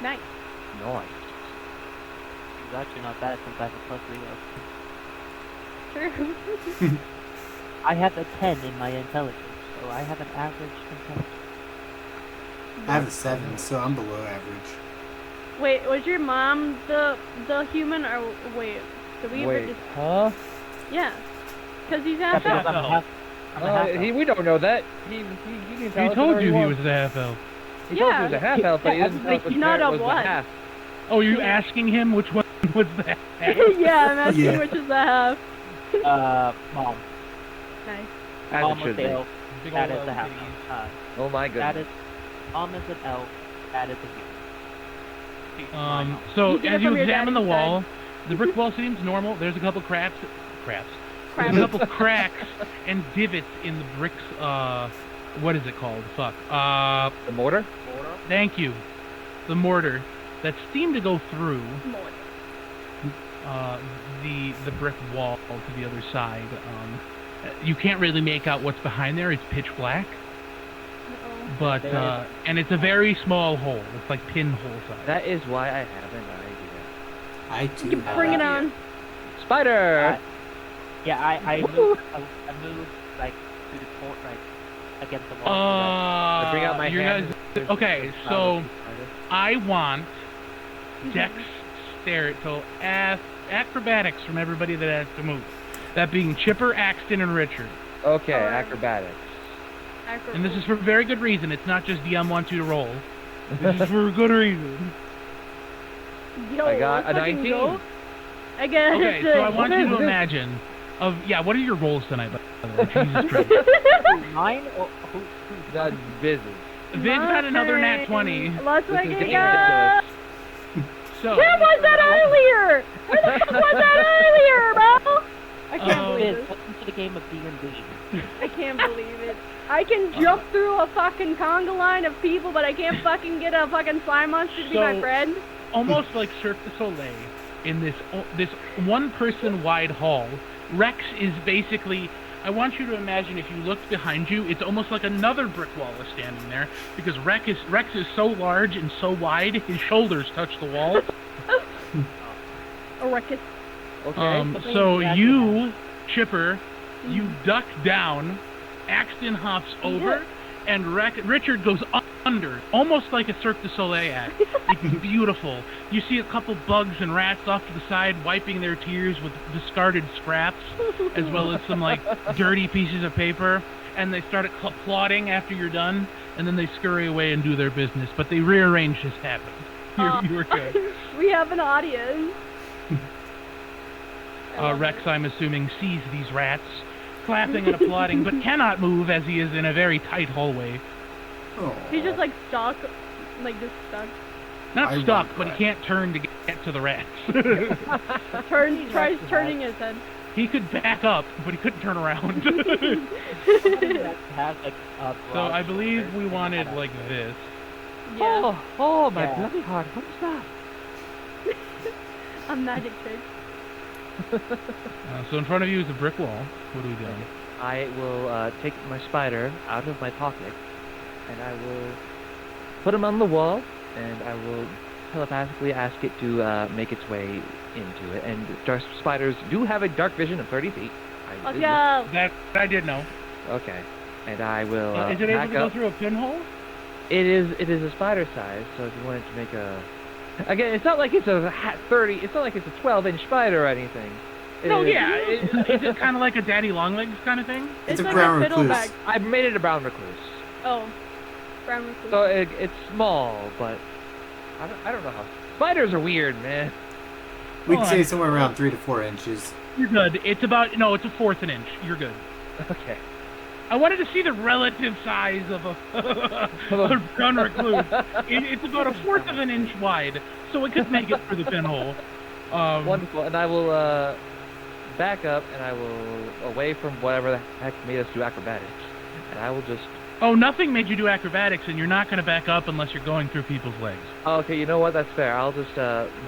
Nice. Nice. It's actually not bad since I have a plus 3. True. I have a 10 in my intelligence, so I have an average intelligence. I have a 7, so I'm below average. Wait, was your mom the human or wait? Did we ever Wait, just huh? yeah? Because he's Yeah, half because elf. I'm a half. I'm a half elf. We don't know that. He can tell He us told whatever you he wants. was a half elf. He told us he was Yeah. a half elf, but he Yeah, didn't tell like, us which not parent a was the what? half. Oh, are you asking him which one was that? Yeah, I'm asking Yeah. which is the half. Mom. Nice. As Mom it was should the be. elf. Big That ol' is the elf half kitties. elf. Oh my That goodness. is. Mom is an elf. That is a human. So You get it as you from your examine the daddy's wall, the brick wall seems normal. There's a couple There's a couple cracks and divots in the bricks. What is it called? Fuck. The mortar? Thank you. The mortar that seem to go through the brick wall to the other side. You can't really make out what's behind there. It's pitch black. But and it's a very small hole. It's like pinhole size. That is why I have an idea. I too. You have bring it an on. idea. Spider! Yeah, I moved like to the court, like against the wall. I bring out my you hand. guys, okay, so I want acrobatics from everybody that has to move. That being Chipper, Axton, and Richard. Okay, acrobatics. And this is for very good reason. It's not just DM wants you to roll. This is for a good reason. Yo, I got a let's fucking 19. go. I guess. Okay, so I want you to imagine what are your rolls tonight, by the way? Jesus Christ. Mine or who? That's busy. Viz got another nat 20. Let's This is fucking getting go. So Where was that earlier? Where the fuck was that earlier, bro? I can't believe Biz, it. welcome to the game of D&D. I can't believe it. I can jump through a fucking conga line of people, but I can't fucking get a fucking slime monster to be my So- friend. almost like Cirque du Soleil in this one-person wide hall. Rex is basically. I want you to imagine if you looked behind you, it's almost like another brick wall is standing there because Rex is so large and so wide, his shoulders touch the wall. A ruckus. Okay. So you, Chipper, you duck down, Axton hops over, and Richard goes under, almost like a Cirque du Soleil act. It's beautiful. You see a couple bugs and rats off to the side wiping their tears with discarded scraps, as well as some like dirty pieces of paper, and they start applauding after you're done, and then they scurry away and do their business. But they rearranged this happened. You were good. We have an audience. Rex, I'm assuming, sees these rats clapping and applauding, but cannot move as he is in a very tight hallway. Oh. He's just like stuck. Like just stuck. Not I stuck, want but he that. can't turn to get to the rats. Tries turning his head. He could back up, but he couldn't turn around. Has like So I believe we wanted like this. Yeah. Oh, my Yeah. bloody heart. What is that? A magic trick. So in front of you is a brick wall. What are we doing? I will take my spider out of my pocket, and I will put him on the wall, and I will telepathically ask it to make its way into it. And dark spiders do have a dark vision of 30 feet. Let's did- go. That I did know. Okay. And I will Is it able back to go up. through a pinhole? It is a spider size, so if you wanted to make a... Again, it's not like it's a 30... It's not like it's a 12-inch spider or anything. No, yeah. Is it kind of like a daddy longlegs kind of thing? It's a like brown a fiddleback. recluse. I made it a brown recluse. Oh. Brown recluse. So it's small, but... I don't know how... Spiders are weird, man. We'd Hold say on. somewhere around 3 to 4 inches. You're good. It's about it's a fourth an inch. You're good. Okay. I wanted to see the relative size of a brown recluse. It's about a fourth of an inch wide, so it could make it through the pinhole. Wonderful. And I will back up, and I will away from whatever the heck made us do acrobatics. And I will just... Oh, nothing made you do acrobatics, and you're not going to back up unless you're going through people's legs. Okay, you know what? That's fair. I'll just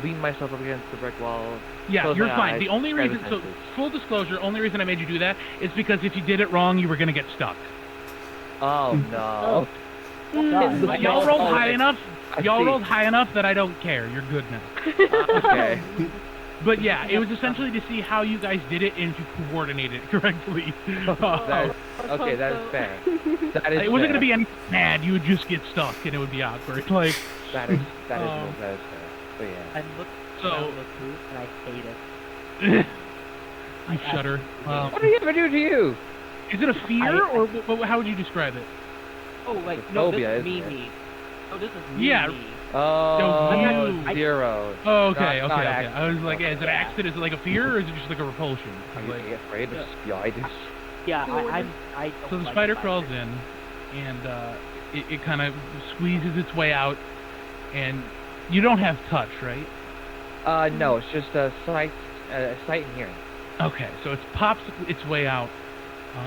lean myself up against the brick wall. Yeah, Close you're my fine. eyes, The only try the reason, so senses. full disclosure, only reason I made you do that is because if you did it wrong, you were going to get stuck. Oh, no. Mm. Y'all rolled high enough. I Y'all see. rolled high enough that I don't care. You're good now. Okay. But yeah, it was essentially to see how you guys did it and if you coordinated it correctly. That is, okay, that is fair. That is It wasn't going to fair. be any mad. You would just get stuck and it would be awkward. Like, That is fair. But yeah. I looked So- around the booth and I hate it. you shudder. Wow. What did he ever do to you? Is it a fear or how would you describe it? Oh, like, It's a no, phobia, this is isn't me. it? Oh, this is me. Yeah. me. Oh, you- 0. Oh, okay, Not okay. accident. I was like, is it Yeah. accident? Is it like a fear or is it just like a repulsion? Are you Like, afraid of spiders? Yeah, I don't so the like spider spiders. crawls in and it kind of squeezes its way out and You don't have touch, right? No, it's just sight and hearing. Okay, so it pops its way out.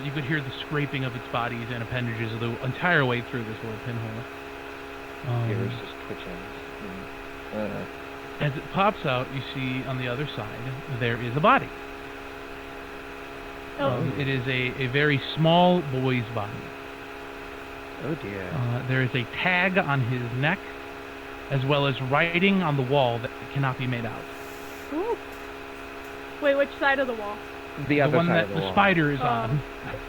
You could hear the scraping of its bodies and appendages the entire way through this little pinhole. Ears just twitching. As it pops out, you see on the other side there is a body. Oh. It is a very small boy's body. Oh dear. There is a tag on his neck, as well as writing on the wall that cannot be made out. Ooh. Wait, which side of the wall? The other one side that of the the wall. spider is on.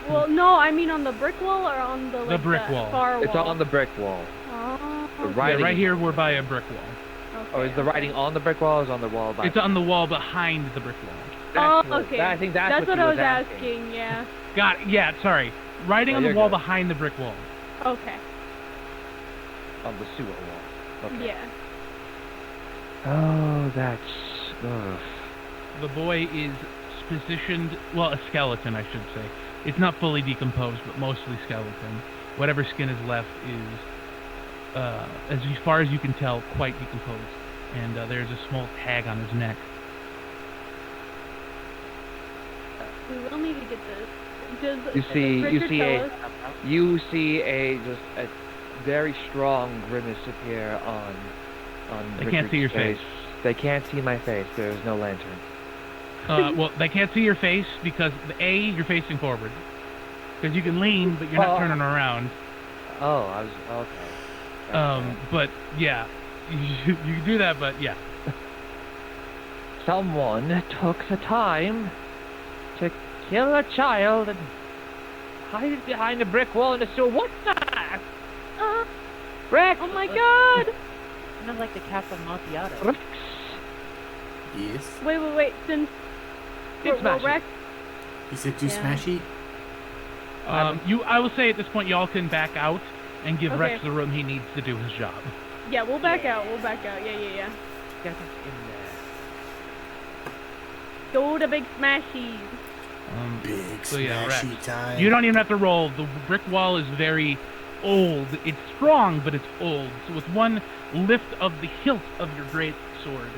Well, no, I mean on the brick wall or on the like, brick wall. far wall. It's on the brick wall. Oh. The okay. writing- Yeah, right here, we're by a brick wall. Okay, Oh, is the writing on the brick wall or is it on the wall by? It's on the wall behind the brick wall. Oh, That's okay. I think that's what he I was asking. asking. Yeah. Got it. Yeah, sorry. Writing Oh, on the you're wall good. behind the brick wall. Okay. On the sewer wall. Okay. Yeah. Oh, that's. Ugh. The boy is positioned, well, a skeleton, I should say. It's not fully decomposed, but mostly skeleton. Whatever skin is left is, as far as you can tell, quite decomposed. And there's a small tag on his neck. We will need to get this. Does You see Richard tell a us? you see a very strong grimace appear on They can't see your Richard's face. They can't see my face. There's no lantern. Well, they can't see your face because, A, you're facing forward. Because you can lean, but you're not Oh. turning around. Oh, I was okay. But, yeah. You can do that, but, yeah. Someone took the time to kill a child and hide it behind a brick wall in the sewer. What the? Rex! Oh my God! Kind of like the Castle Amontillado. Rex! Yes. Wait. Since It's smashy. Rex, You said do Yeah. smashy? I will say at this point, y'all can back out and give Rex Okay. the room he needs to do his job. yeah, we'll back out. We'll back out. Yeah. Get it in there. Go to big smashies. Big So yeah, smashy Rex. time. You don't even have to roll. The brick wall is very old. It's strong, but it's old. So with one lift of the hilt of your great sword,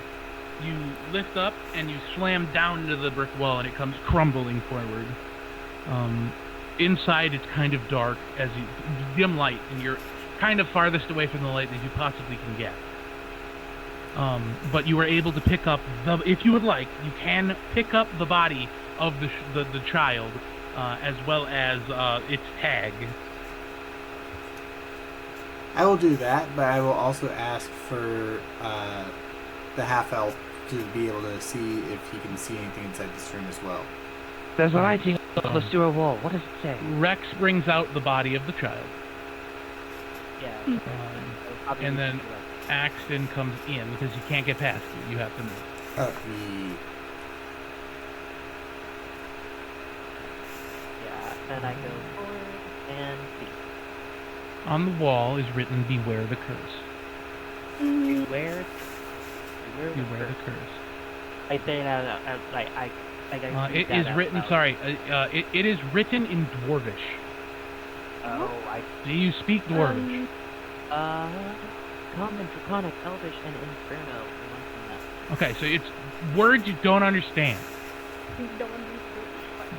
you lift up and you slam down into the brick wall, and it comes crumbling forward. Inside, it's kind of dark as you dim light, and you're kind of farthest away from the light that you possibly can get. But you were able to pick up if you would like, you can pick up the body of the child, as well as its tag. I will do that, but I will also ask for the half-elf to be able to see if he can see anything inside this room as well. There's writing on the sewer wall. What does it say? Rex brings out the body of the child, Yeah. Probably and need to then do that. Axton comes in because he can't get past you. You have to move. Yeah. Then I go forward and see. On the wall is written, "Beware the curse." Mm, Beware Beware the curse. I say that like I read It that is out written. loud. Sorry, it is written in Dwarvish. Oh, Do you speak Dwarvish? Common, Draconic, Elvish, and Inferno. We went from that. Okay, so it's words you don't understand. don't understand.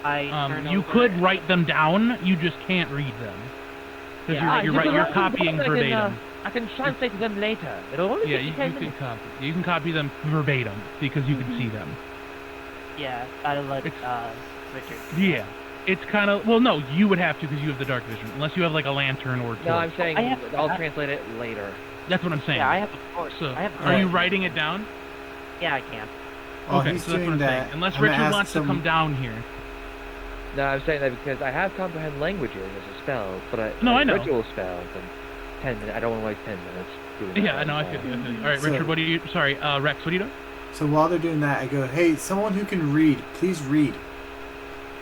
I turn You over could and- write them down. You just can't read them because Yeah. you're copying verbatim. I can translate them later. It'll only Yeah, take you me 10 can minutes. copy. You can copy them verbatim because you can see them. Yeah, I let It's- Richard. Yeah, it's kind of no. You would have to because you have the dark vision, unless you have like a lantern or a torch. No, I'm saying I have- I'll translate it later. That's what I'm saying. Yeah, I have a torch. So, I have a are you torch. writing it down? Yeah, I can. While Okay, he's so that's what doing I'm that, saying. Unless I'm gonna Richard ask wants to come down here. No, I'm saying that because I have comprehend languages as a spell, but No, I know. ritual spells and 10 minutes. I don't want to waste 10 minutes doing that. Yeah, I know. I feel you. I feel you. All right, So- Richard. What are you? Sorry, Rex. What are you doing? So while they're doing that, I go, "Hey, someone who can read, please read."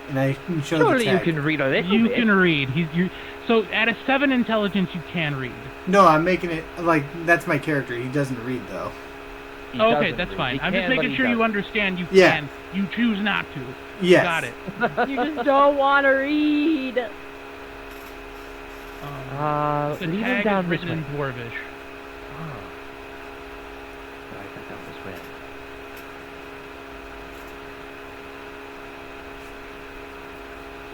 And I can show Surely the you tag. can read a little You bit. can read. So at a 7 intelligence, you can read. No, I'm making it like that's my character. He doesn't read though. He Oh, okay, doesn't that's read. fine. He I'm just can, but making he sure you doesn't. understand. You Yeah. can. You choose not to. Yes. Got it. You just don't want to read. The Lead him tag down is this written way. in Dwarvish. back out this way.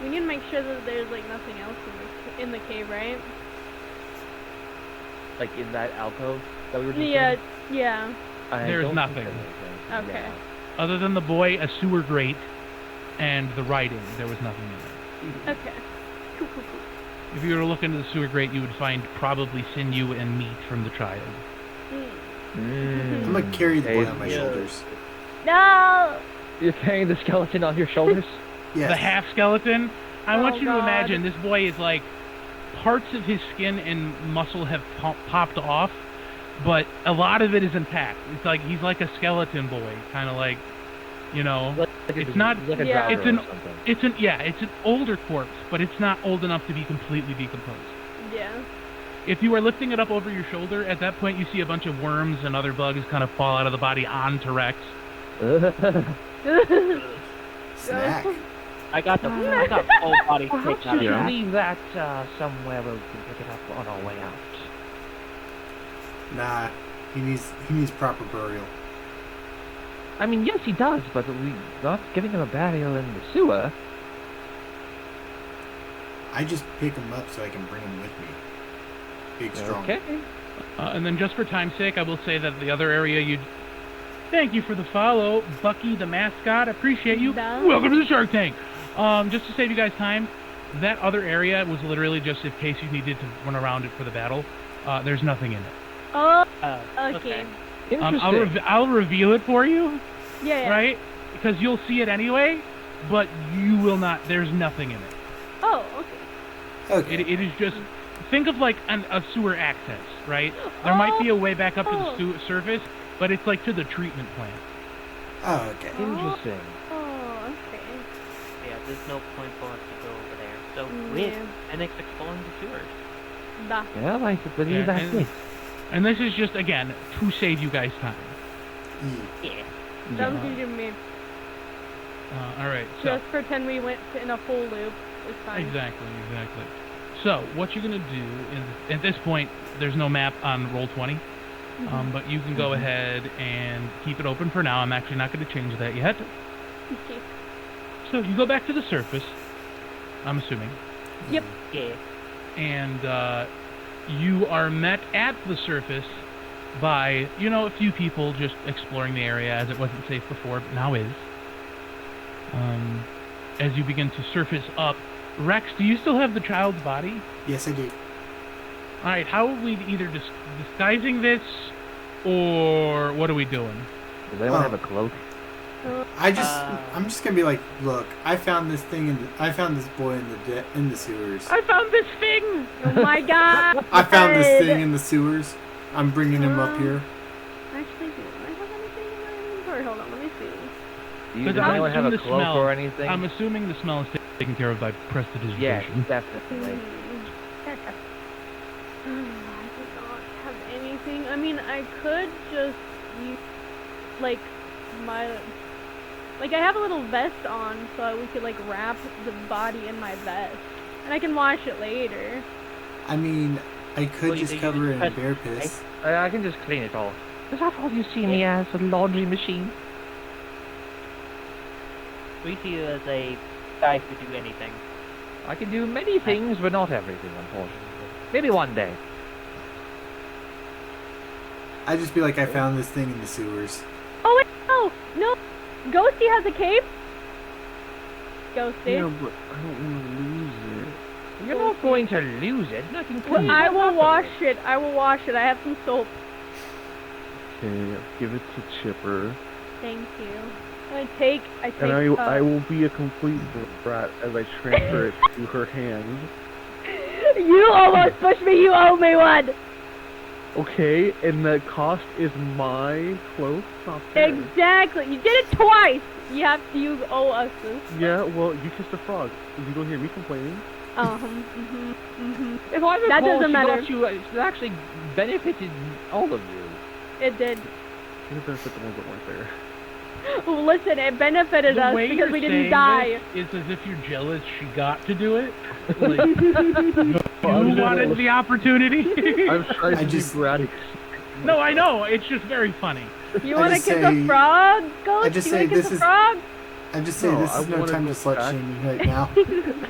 We need to make sure that there's like nothing else in the cave, right? Like in that alcove that we were just Yeah, in? yeah. I There's don't think nothing. there is anything, Okay. yeah. Other than the boy, a sewer grate, and the writing, there was nothing in there. Okay. Cool, cool, cool. If you were to look into the sewer grate, you would find probably sinew and meat from the child. Mm. I'm gonna carry the boy on my Yeah. shoulders. No! You're carrying the skeleton on your shoulders? Yes. The half skeleton. I Oh, want you to God. imagine this boy is like parts of his skin and muscle have popped off, but a lot of it is intact. It's like he's like a skeleton boy, kind of like, you know. Like It's not- like a Yeah. Draugr It's an- or something. It's an older corpse, but it's not old enough to be completely decomposed. Yeah. If you are lifting it up over your shoulder, at that point you see a bunch of worms and other bugs kind of fall out of the body onto Rex. Snack. I got full body Perhaps taken out of you Yeah. that. leave that somewhere where we can pick it up on our way out. Nah, he needs proper burial. I mean, yes, he does, but we're not giving him a burial in the sewer. I just pick him up so I can bring him with me. Big strong. Okay. And then just for time's sake, I will say that the other area you... Thank you for the follow, Bucky the mascot. Appreciate you. Duh. Welcome to the Shark Tank. Just to save you guys time, that other area was literally just in case you needed to run around it for the battle. There's nothing in it. Oh, Okay. okay. Interesting. I'll reveal it for you, Yeah, yeah. right? Because you'll see it anyway, but you will not. There's nothing in it. Oh, okay. Okay. It is just... Think of like a sewer access, right? There might be a way back up to the surface, but it's like to the treatment plant. Oh, okay. Interesting. Oh, okay. Yeah, there's no point for us to go over there. So Mm, with yeah. Phoenix exploring the sewers. Bah. Yeah, I believe Yeah, that's and- it. And this is just, again, to save you guys time. Yeah. Yeah. Sounds good to me. All right, so... Just pretend we went in a full loop. It's fine. Exactly. So, what you're going to do is, at this point, there's no map on Roll20, but you can go ahead and keep it open for now. I'm actually not going to change that yet. Okay. So, you go back to the surface, I'm assuming, Yep. Yeah. and you are met at the surface by, a few people just exploring the area as it wasn't safe before, but now is. As you begin to surface up, Rex, do you still have the child's body? Yes, I do. All right, how are we either disguising this, or what are we doing? Does anyone Oh. have a cloak? I'm just gonna be like, look, I found this boy in the sewers. I found this thing! Oh my god! I found this thing in the sewers. I'm bringing him up here. Actually, do I have anything in my inventory? Hold on, let me see. Does I'm anyone have a assuming the cloak smell- or anything? I'm assuming the smell is taken care of by prestidigitation. Yes, definitely. I do not have anything. I mean, I could just use, like, I have a little vest on, so we could, like, wrap the body in my vest. And I can wash it later. I mean, I could Well, you just think cover you it in just bear piss. I can just clean it off. Is that all you see me as, a laundry machine? We see you as a guy who could do anything. I can do many things, but not everything, unfortunately. Maybe one day. I'd just be like, I found this thing in the sewers. Oh, wait, no! Ghosty has a cape? Ghosty? Yeah, but I don't want to lose it. You're not going to lose it. Nothing Well, clean. I will wash it. I have some soap. Okay, give it to Chipper. Thank you. I take, And I will be a complete brat as I transfer it to her hand. You almost pushed me, you owe me one! Okay, and the cost is my cloak? Not fair. Exactly. You did it twice. You owe us this. Yeah, well, you kissed a frog. You don't hear me complaining. If I recall, That doesn't she matter. got you, it actually benefited all of you. It did. You're the ones that weren't there. Well, listen, it benefited The us way because you're we didn't saying die. this is as if you're jealous she got to do it. Like, you wanted the opportunity. I'm trying I to just- be bratty. No, I know. It's just very funny. You I want to just kiss say- a frog, Ghost? I just you say want to kiss this a is- frog? I'm just saying No, this I is no wanna time go to slut back. shaming right now.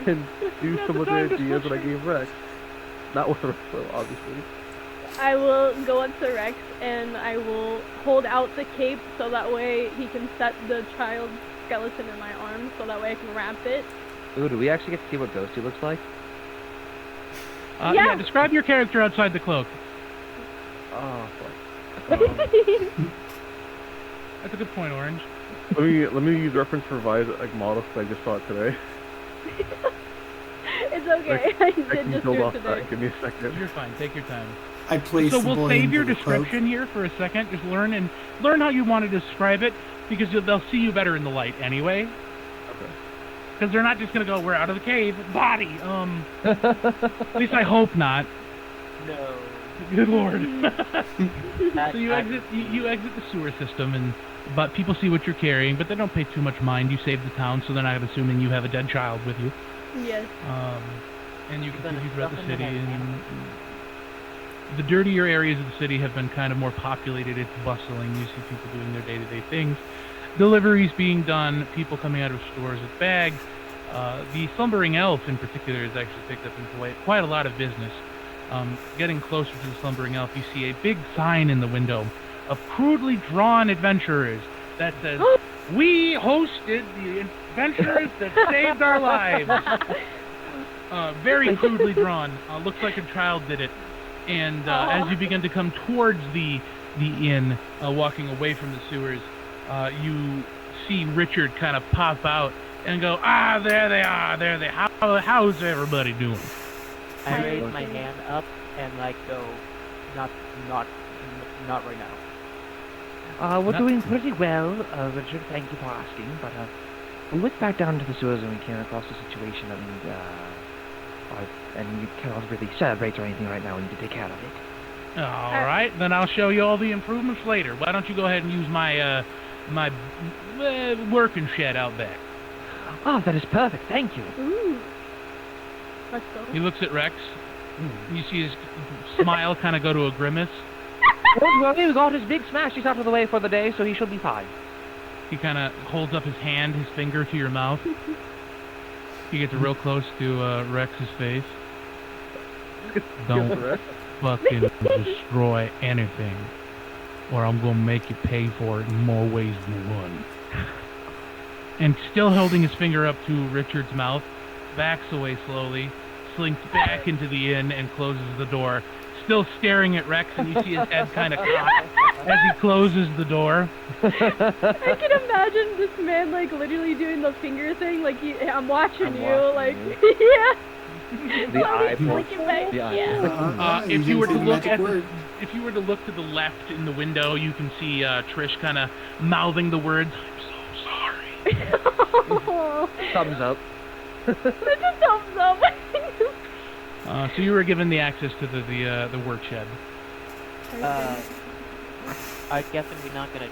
And do Not some the of the time to ideas that I slut gave Rex. Not with the rest of them, obviously. I will go up to Rex and I will hold out the cape so that way he can set the child's skeleton in my arms so that way I can wrap it. Ooh, do we actually get to see what Ghosty looks like? Yeah. Yeah, describe your character outside the cloak. Oh, fuck. That's a good point, Orange. Let me use reference for Vi's like model because I just saw it today. It's okay. I I did can just build do it off today. that. Give me a second. You're fine. Take your time. I placed So the we'll boy save into your the cloak. description here for a second. Just learn how you want to describe it because they'll see you better in the light anyway. Okay. Because they're not just gonna go, we're out of the cave. Body. At least I hope not. No. Good lord. That- So you I- exit the sewer system, but people see what you're carrying, but they don't pay too much mind. You save the town, so they're not assuming you have a dead child with you. Yes. And you You're continue gonna throughout the stuff them city. in a And the dirtier areas of the city have been kind of more populated. It's bustling. You see people doing their day-to-day things. Deliveries being done, people coming out of stores with bags. The slumbering elf in particular has actually picked up quite a lot of business. Getting closer to the slumbering elf, you see a big sign in the window of crudely drawn adventurers that says, "We hosted the adventurers that saved our lives." Very crudely drawn. Looks like a child did it. And as you begin to come towards the inn, walking away from the sewers, you see Richard kind of pop out and go, there they are, there they how's everybody doing? I raise my hand up and like go, not right now. We're No. doing pretty well, Richard. Thank you for asking. But we went back down to the sewers and we came across a situation and we cannot really celebrate or anything right now. We need to take care of it. All right, then I'll show you all the improvements later. Why don't you go ahead and use my working shed out back? Oh, that is perfect. Thank you. Ooh. Let's go. He looks at Rex. You see his smile kind of go to a grimace. Don't worry, we got his big smash. He's out of the way for the day, so he should be fine. He kind of holds up his finger to your mouth. He gets real close to Rex's face. Don't Rex. fucking destroy anything, or I'm gonna make you pay for it in more ways than one. And still holding his finger up to Richard's mouth, backs away slowly, slinks back into the inn and closes the door. Still staring at Rex, and you see his head kind of cock as he closes the door. I can imagine this man like literally doing the finger thing, like I'm watching I'm you, watching like you. yeah. The eye Looking back, The eye yeah. If you were to look magic at word. if you were to look to the left in the window, you can see Trish kind of mouthing the words, "I'm so sorry." Thumbs up. That's a thumbs up. So you were given the access to the work shed. I guessing we're not gonna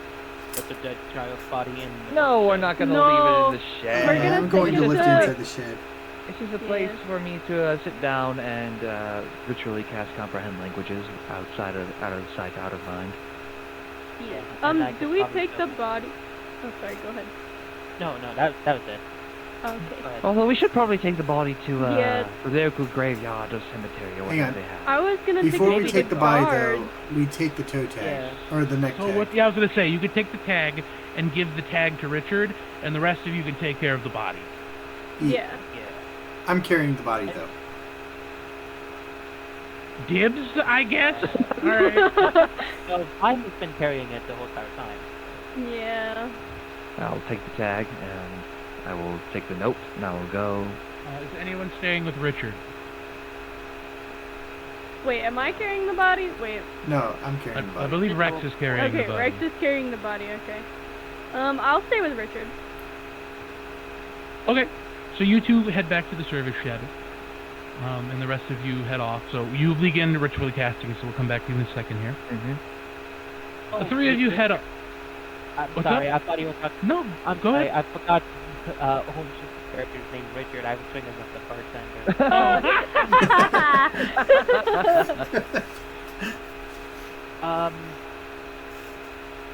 put the dead child's body in. The No, we're shed. not gonna No. leave it in the We're shed. gonna I'm going to take lift it inside the shed. This is a place for me to sit down and ritually cast comprehend languages out of sight, out of mind. Yeah. and I Do could we probably take the double- body? Oh, sorry. Go ahead. No, that was it. Okay. Go ahead. Although we should probably take the body to Yeah. the local graveyard or cemetery or Hang whatever on. they have. I was gonna Before we maybe take the body, guard. though, we take the toe tag Yeah. or the neck So tag. what? Yeah, I was gonna say you could take the tag and give the tag to Richard, and the rest of you can take care of the body. Yeah. Yeah. I'm carrying the body though. Dibs, I guess. All right. No, I've been carrying it the whole entire time. Yeah. I'll take the tag and I will take the note and I will go. Is anyone staying with Richard? Wait, am I carrying the body? Wait. No, I'm carrying the I body. believe Rex is carrying the Okay, body. Rex is carrying the body. Okay. I'll stay with Richard. Okay, so you two head back to the service shed, and the rest of you head off. So you begin ritually casting, so we'll come back to you in a second here. Mm-hmm. The three of you head up. I'm What's sorry, up? I thought you were talking. No, I'm go sorry, ahead. I forgot Holmes' character's name, Richard. I was thinking of the bartender.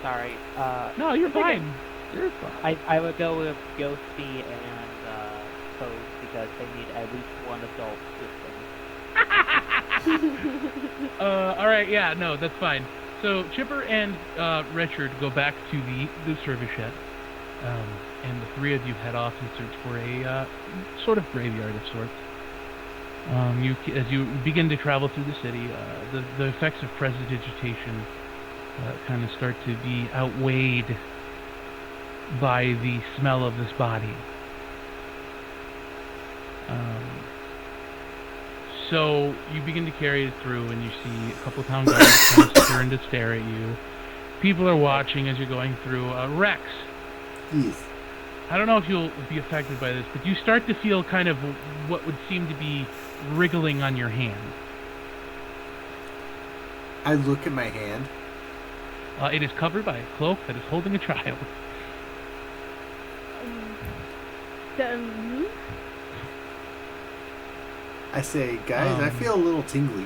Sorry. No, you're It's okay. fine. You're fine. I would go with Ghosty and Toad because they need at least one adult system. All right, yeah, no, that's fine. So Chipper and Richard go back to the service shed, and the three of you head off in search for a sort of graveyard of sorts. As you begin to travel through the city, the effects of prestidigitation kind of start to be outweighed by the smell of this body. So you begin to carry it through, and you see a couple town guards kind of turn to stare at you. People are watching as you're going through. Rex, Yes. I don't know if you'll be affected by this, but you start to feel kind of what would seem to be wriggling on your hand. I look at my hand. It is covered by a cloak that is holding a child. Hmm? I say, guys, I feel a little tingly.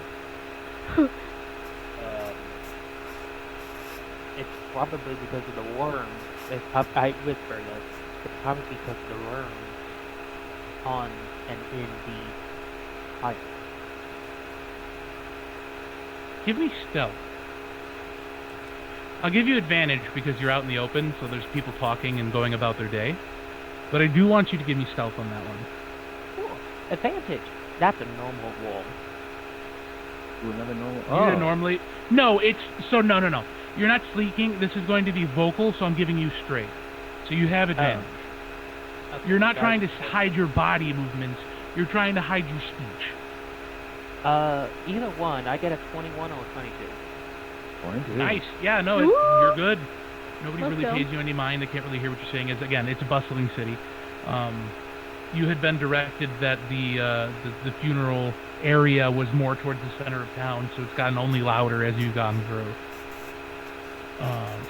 It's probably because of the worm. I whisper this. It's probably because of the worm on and in the pipe. Give me stealth. I'll give you advantage because you're out in the open, so there's people talking and going about their day. But I do want you to give me stealth on that one. Cool. Advantage. That's a normal roll. Do another normal. You did normally. No, it's so no. You're not sleeking. This is going to be vocal, so I'm giving you straight. So you have advantage. Okay, You're not so trying to hide your body movements. You're trying to hide your speech. Either one. I get a 21 or a 22. 22. Nice. Yeah, no, Woo! you're good. Nobody Let's really go. pays you any mind. They can't really hear what you're saying. It's a bustling city. You had been directed that the funeral area was more towards the center of town, so it's gotten only louder as you've gone through.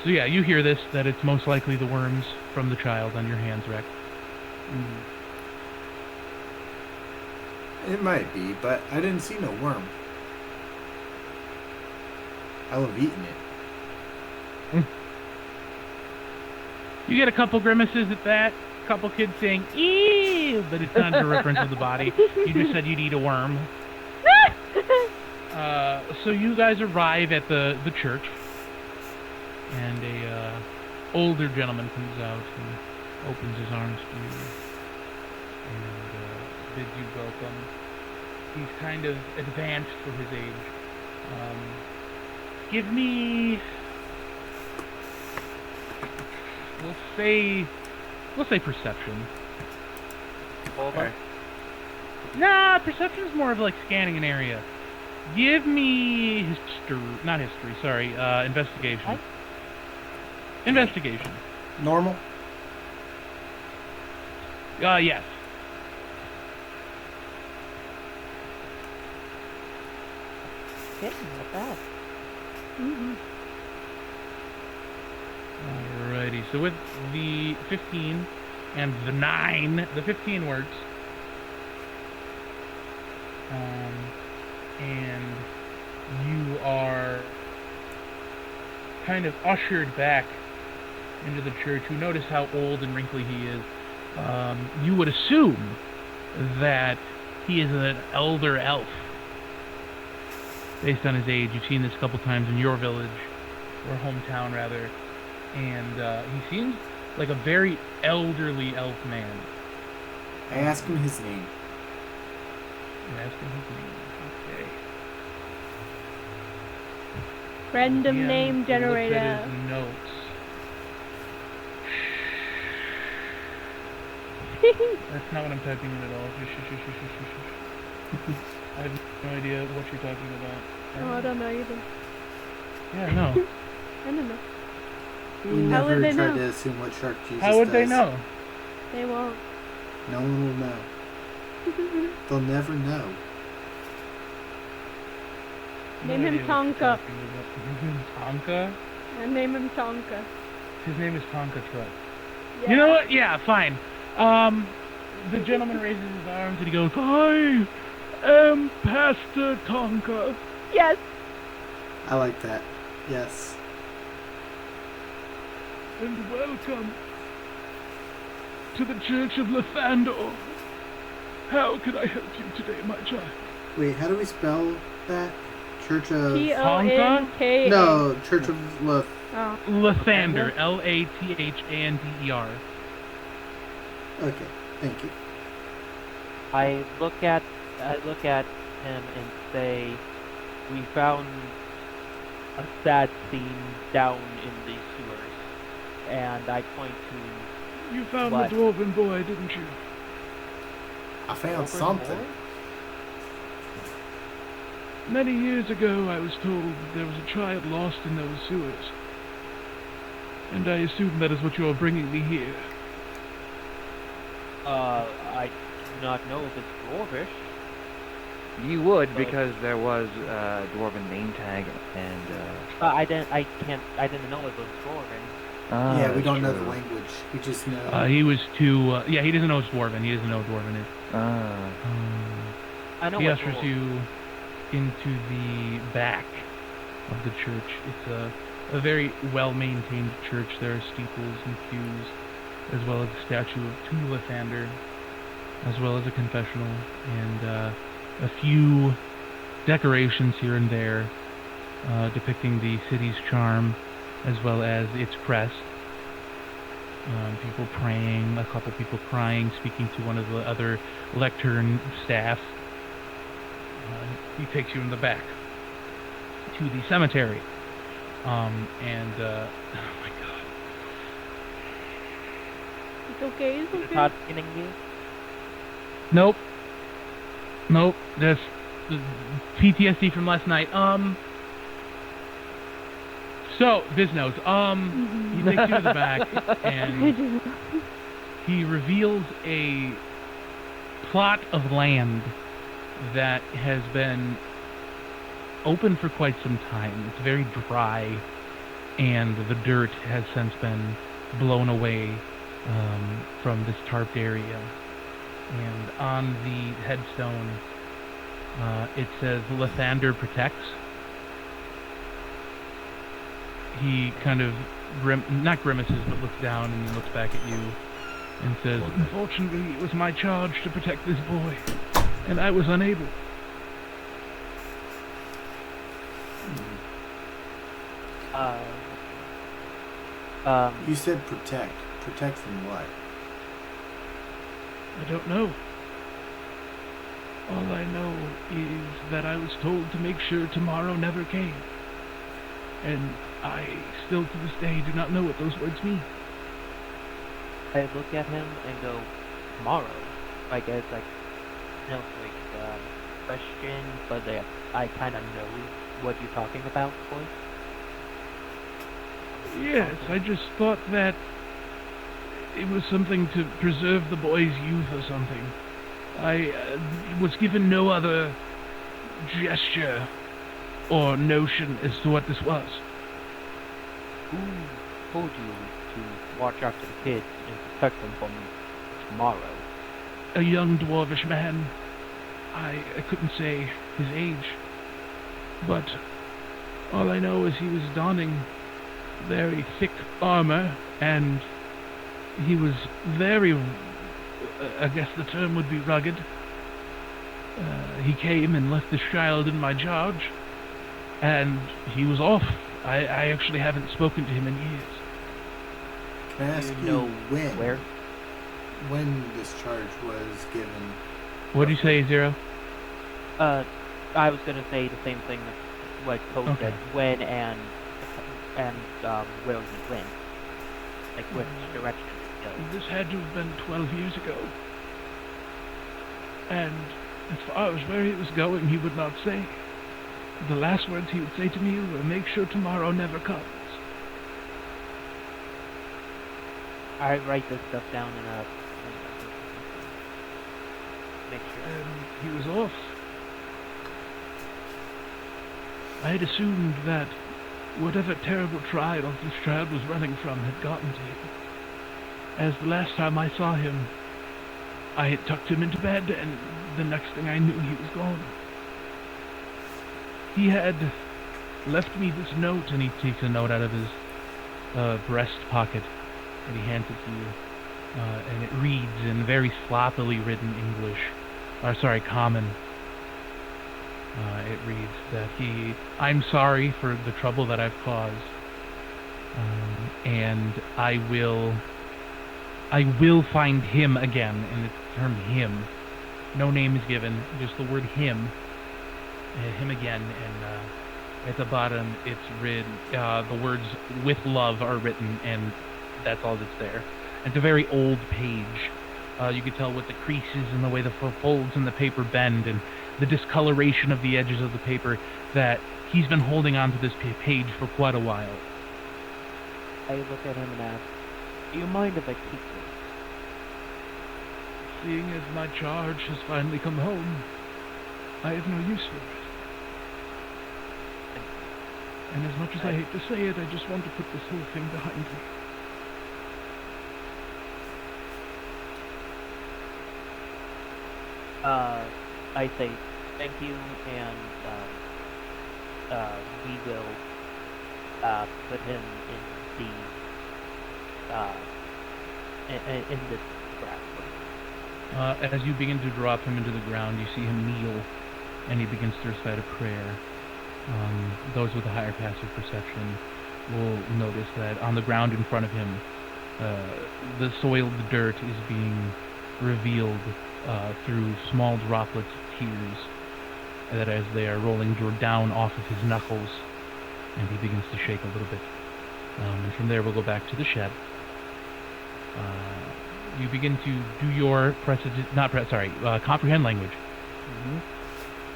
So yeah, you hear this, that it's most likely the worms from the child on your hands, Rex. It might be, but I didn't see no worm. I would have eaten it. You get a couple grimaces at that, a couple kids saying, ew, but it's not a reference of the body. You just said you'd eat a worm. So you guys arrive at the church, and a older gentleman comes out and opens his arms to you and bids you welcome. He's kind of advanced for his age. Give me, we'll say perception. Over. Nah, perception's more of like scanning an area. Give me investigation. What? Investigation. Normal? Yes. Okay, not bad. Alrighty, so with the 15 and the 9, the 15 works. And you are kind of ushered back into the church. You notice how old and wrinkly he is. You would assume that he is an elder elf. Based on his age, you've seen this a couple times in your village, or hometown rather, and he seems like a very elderly elf man. I asked him his name. You ask him his name. Okay. Random Again, name look at generator. his notes. That's not what I'm typing in at all. I have no idea what you're talking about. Oh, I don't know either. Yeah, no. I don't know. We How would never they tried know? to assume what Shark Jesus How would does. they know? They won't. No one will know. They'll never know. Name No him idea what you're Tonka. talking about. His name's Tonka? I name him Tonka. His name is Tonka Truck. Yeah. You know what? Yeah, fine. The gentleman raises his arms and he goes, I am Pastor Tonka. Yes. I like that. Yes. And welcome to the Church of Lathandor. How can I help you today, my child? Wait, how do we spell that? Church of... Tonka? No, Church of Love. Oh. Lathander, Lathander. Okay, thank you. I look at him and say, "We found a sad scene down in the sewers," and I point to. You found What? the dwarven boy, didn't you? I found Dwarven something. boy? Many years ago, I was told that there was a child lost in those sewers. And I assume that is what you are bringing me here. I do not know if it's dwarvish. You would, But- because there was a dwarven name tag and. I didn't know it was dwarven. Yeah, we that's don't know the true. language. We just know... He was too... yeah, he doesn't know it's dwarven. He doesn't know what dwarven is. I know He what ushers dwarf. you into the back of the church. It's a very well-maintained church. There are steeples and pews, as well as a statue of Lathander, as well as a confessional, and a few decorations here and there depicting the city's charm, as well as its crest. People praying, a couple people crying, speaking to one of the other lectern staff. He takes you in the back to the cemetery. Oh my god. It's okay, it's Is it okay. not getting you? Nope. Just PTSD from last night. So, Biznos, he takes you to the back and he reveals a plot of land that has been open for quite some time. It's very dry, and the dirt has since been blown away from this tarped area. And on the headstone, it says Lathander protects. He kind of not grimaces, but looks down and then looks back at you and says, "Unfortunately, it was my charge to protect this boy, and I was unable." You said protect. Protect from what? I don't know. All I know is that I was told to make sure tomorrow never came. And I still to this day do not know what those words mean. I look at him and go, "Tomorrow." I guess like, no, like question, but I kind of know what you're talking about, boy. Yes, I just thought that it was something to preserve the boy's youth or something. I was given no other gesture or notion as to what this was. Who told you to watch after the kids and protect them from tomorrow? A young dwarvish man. I couldn't say his age, but all I know is he was donning very thick armor, and he was very, I guess the term would be rugged. He came and left this child in my charge, and he was off. I actually haven't spoken to him in years. Can I ask You you know when? where? When this charge was given? What do you say, Zero? I was gonna say the same thing that what Code Okay. said. When and where he went, like which direction he goes. This had to have been 12 years ago. And as far as where he was going, he would not say. The last words he would say to me were, "Make sure tomorrow never comes." I write this stuff down in a make sure. And he was off. I had assumed that whatever terrible trial this child was running from had gotten to him. As the last time I saw him, I had tucked him into bed, and the next thing I knew, he was gone. He had left me this note, and he takes a note out of his breast pocket, and he hands it to you. And it reads in very sloppily written English, common. It reads that I'm sorry for the trouble that I've caused, and I will find him again, and it's the term him. No name is given, just the word him again, and at the bottom it's written, the words "with love" are written, and that's all that's there. It's a very old page. You can tell with the creases and the way the folds in the paper bend and the discoloration of the edges of the paper that he's been holding on to this page for quite a while. I look at him and ask, do you mind if I keep this? Seeing as my charge has finally come home, I have no use for it. And as much as I hate to say it, I just want to put this whole thing behind me. I say thank you, and we will put him in the grass. As you begin to drop him into the ground, you see him kneel, and he begins to recite a prayer. Those with a higher passive perception will notice that on the ground in front of him, the soiled dirt is being revealed through small droplets of tears that as they are rolling down off of his knuckles, and he begins to shake a little bit. And from there we'll go back to the shed. You begin to do your comprehend language. Mm-hmm.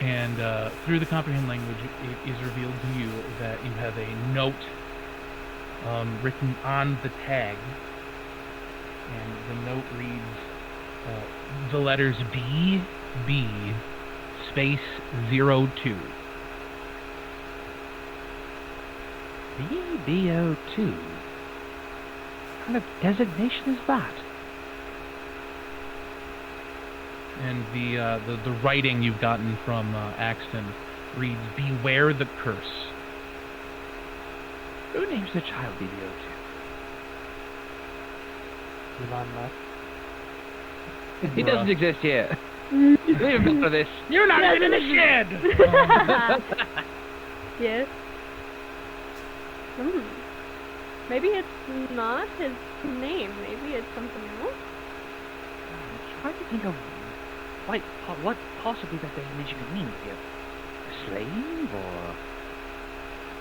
And through the comprehend language, it is revealed to you that you have a note written on the tag, and the note reads the letters BB space 02. BB02? What kind of designation is that? And the writing you've gotten from Axton reads, "Beware the curse." Who names the child BB02? Elon Musk. He doesn't exist yet. Leave him for this. You're not even in the shed! Yes. Maybe it's not his name. Maybe it's something else. I'm trying to think of what possibly that designation could mean. A slave, or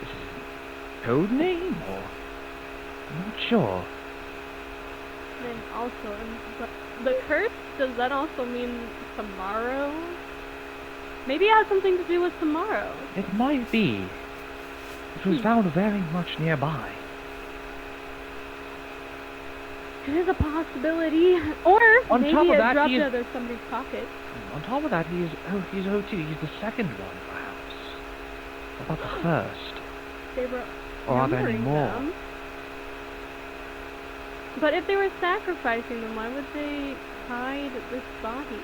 is it a code name, or I'm not sure. And also, the curse, does that also mean tomorrow? Maybe it has something to do with tomorrow. It might be. It was found very much nearby. It is a possibility. Or On maybe top of it that, dropped he is- out of somebody's pocket. On top of that, he's OT. He's the second one, perhaps. What about the first? They were Or are there any numbering more? them. But if they were sacrificing them, why would they hide this body?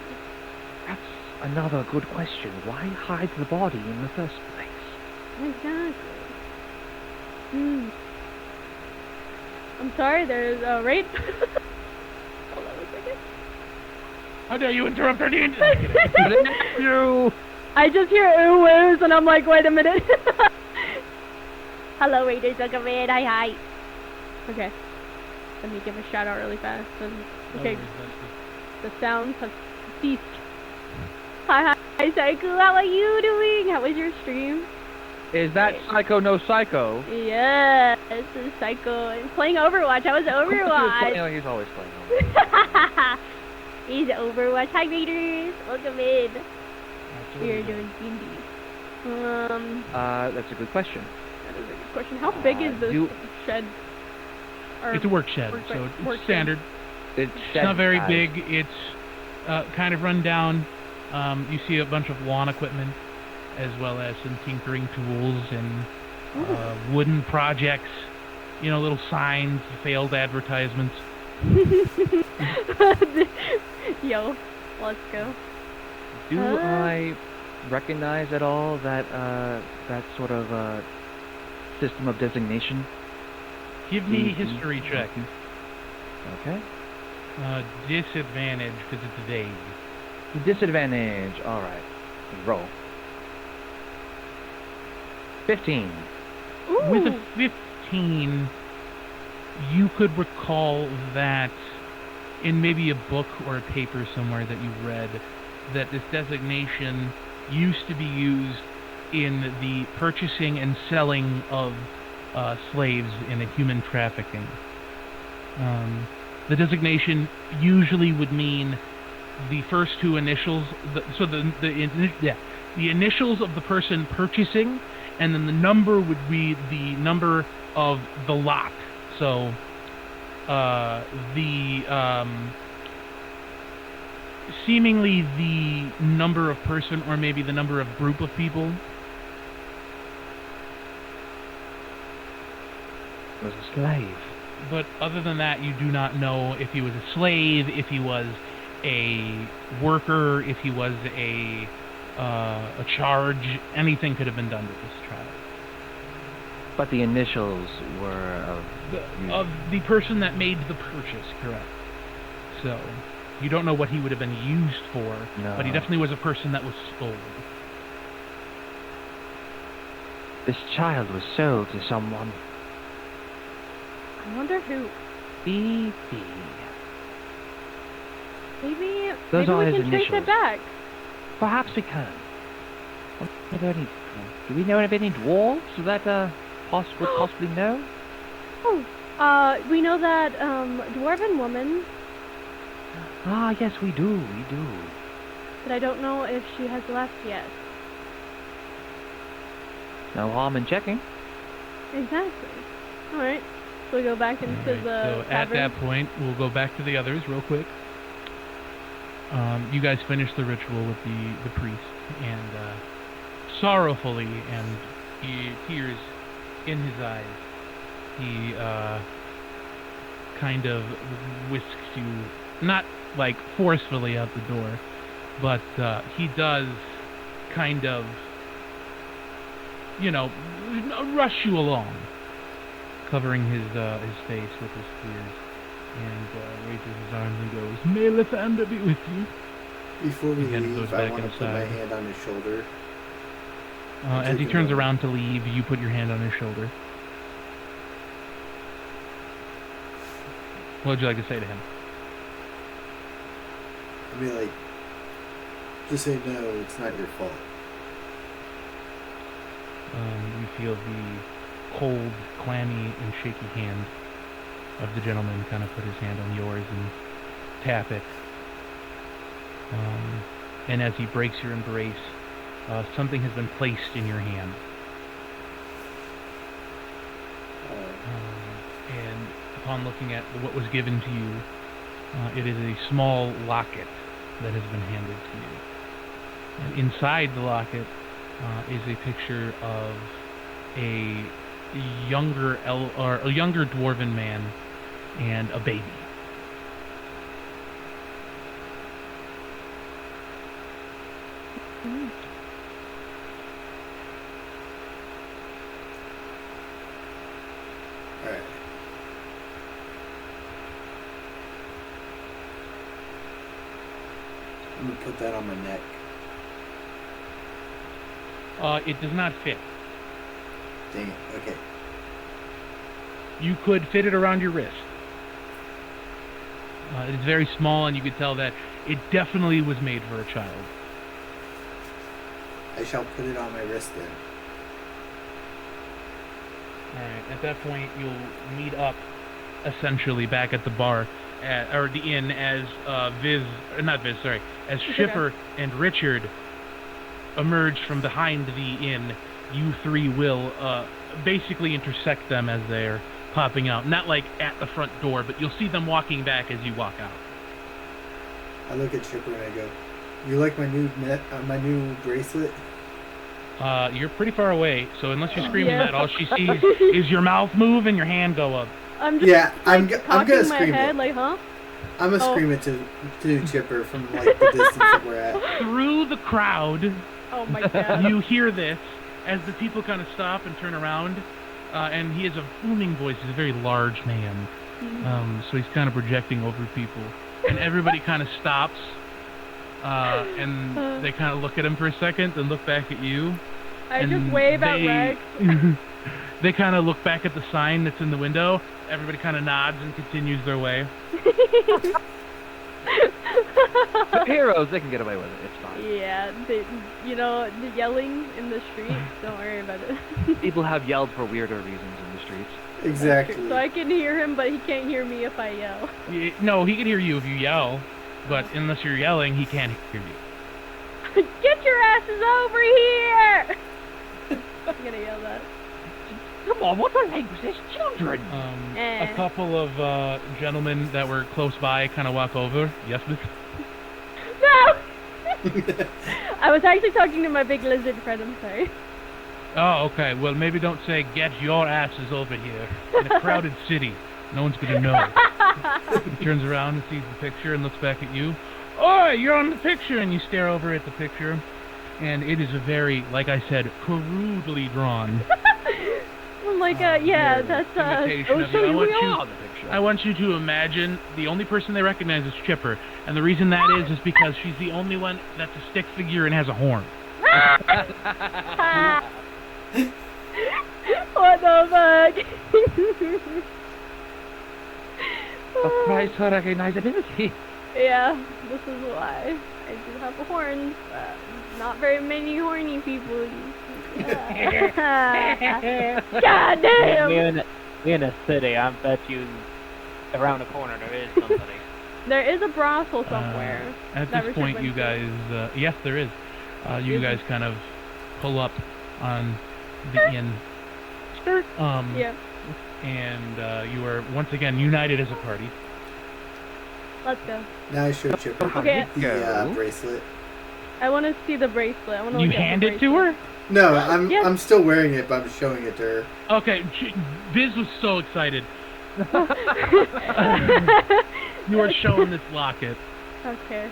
That's another good question. Why hide the body in the first place? Exactly. I'm sorry, there's a rape. Hold on a second. How dare you interrupt our D&D? You! I just hear ooh-woos and I'm like, wait a minute. Hello, Raiders, welcome in. Hi. Okay. Let me give a shout out really fast. Okay, the sounds have ceased. Hi, Psycho. How are you doing? How was your stream? Is that Psycho No Psycho? Yes, this is Psycho. I'm playing Overwatch. How was Overwatch? He's always playing Overwatch. He's Overwatch. Hi, Raiders. Welcome in. We're doing D&D. That's a good question. That is a good question. How big is this shed? Or It's a work shed, so it's work standard. It's not very size. big. It's kind of run down. You see a bunch of lawn equipment, as well as some tinkering tools and wooden projects. You know, little signs, failed advertisements. Yo, let's go. Do I recognize at all that that sort of system of designation? Give me Mhm. history check. Okay. Disadvantage because it's vague. Disadvantage. All right. Roll. 15. Ooh. With a 15, you could recall that in maybe a book or a paper somewhere that you read that this designation used to be used in the purchasing and selling of slaves in a human trafficking. The designation usually would mean the first two initials, the initials of the person purchasing, and then the number would be the number of the lot. So seemingly the number of person, or maybe the number of group of people. Was a slave. But other than that, you do not know if he was a slave, if he was a worker, if he was a charge. Anything could have been done to this child. But the initials were Of the person that made the purchase, correct. So, you don't know what he would have been used for, No. but he definitely was a person that was stolen. This child was sold to someone. I wonder who. B.B. Maybe Those are we his can trace initials. it back. Perhaps we can. Do we know of any dwarves that would possibly know? Oh, we know that dwarven woman, Ah, yes, we do. but I don't know if she has left yet. No harm in checking. Exactly. All right. So we go back into Alright, the so at tavern. that point, we'll go back to the others real quick. You guys finish the ritual with the priest, and sorrowfully, and tears in his eyes, he kind of whisks you, not like forcefully out the door, but he does kind of, rush you along, covering his face with his tears, and raises his arms and goes, "May Lathander be with you." Before we He kind of leave, goes I back want to put my inside. hand on his shoulder. As he Taking turns a- around to leave, you put your hand on his shoulder. What would you like to say to him? I mean, like, just say no, it's not your fault. You feel the cold, clammy, and shaky hand of the gentleman kind of put his hand on yours and tap it. And as he breaks your embrace, something has been placed in your hand. And upon looking at what was given to you, it is a small locket that has been handed to you. And inside the locket is a picture of a younger dwarven man and a baby. Alright. I'm gonna put that on my neck. It does not fit. Dang it. Okay. You could fit it around your wrist. It's very small, and you could tell that it definitely was made for a child. I shall put it on my wrist then. Alright, at that point, you'll meet up, essentially, back at the bar, or the inn, as as Schiffer and Richard emerge from behind the inn. You three will basically intersect them as they're popping out. Not like at the front door, but you'll see them walking back as you walk out. I look at Chipper and I go, "You like my new bracelet?" You're pretty far away, so unless you're screaming Yeah. that, all she sees is your mouth move and your hand go up. I'm just Yeah, I'm cocking gonna my scream head it. like, huh? I'm gonna Oh. scream it to Chipper from like the distance that we're at. Through the crowd, Oh my god. you hear this as the people kind of stop and turn around. and he has a booming voice. He's a very large man, so he's kind of projecting over people, and everybody kind of stops, and they kind of look at him for a second, and look back at you. I and just wave at Rex. They kind of look back at the sign that's in the window. Everybody kind of nods and continues their way. The heroes, they can get away with it. It's fine. Yeah, the yelling in the streets. Don't worry about it. People have yelled for weirder reasons in the streets. Exactly. So I can hear him, but he can't hear me if I yell. No, he can hear you if you yell, but unless you're yelling, he can't hear you. Get your asses over here! I'm gonna yell that. Come on, what the language? There's children. A couple of gentlemen that were close by kind of walk over. Yes, miss? No! I was actually talking to my big lizard friend, I'm sorry. Oh, okay. Well, maybe don't say, get your asses over here. In a crowded city. No one's going to know. He turns around and sees the picture and looks back at you. Oi, you're on the picture! And you stare over at the picture. And it is a very, like I said, crudely drawn. Oh my god, yeah, that's imitation of you. I want you to imagine the only person they recognize is Chipper. And the reason that is because she's the only one that's a stick figure and has a horn. What the fuck? A price for recognizability. Yeah, this is why. I do have a horn. Not very many horny people use. God damn! We're in a city. I bet you around the corner there is somebody. There is a brothel somewhere. At this point, you guys, yes, there is. You guys kind of pull up on the inn skirt. Yeah. And you are once again united as a party. Let's go. Now I show Chipper Okay. the bracelet. I want to see the bracelet. I want to. You hand it to her? No, I'm Yes. I'm still wearing it, but I'm showing it to her. Okay, Biz was so excited. You are showing this locket. Okay.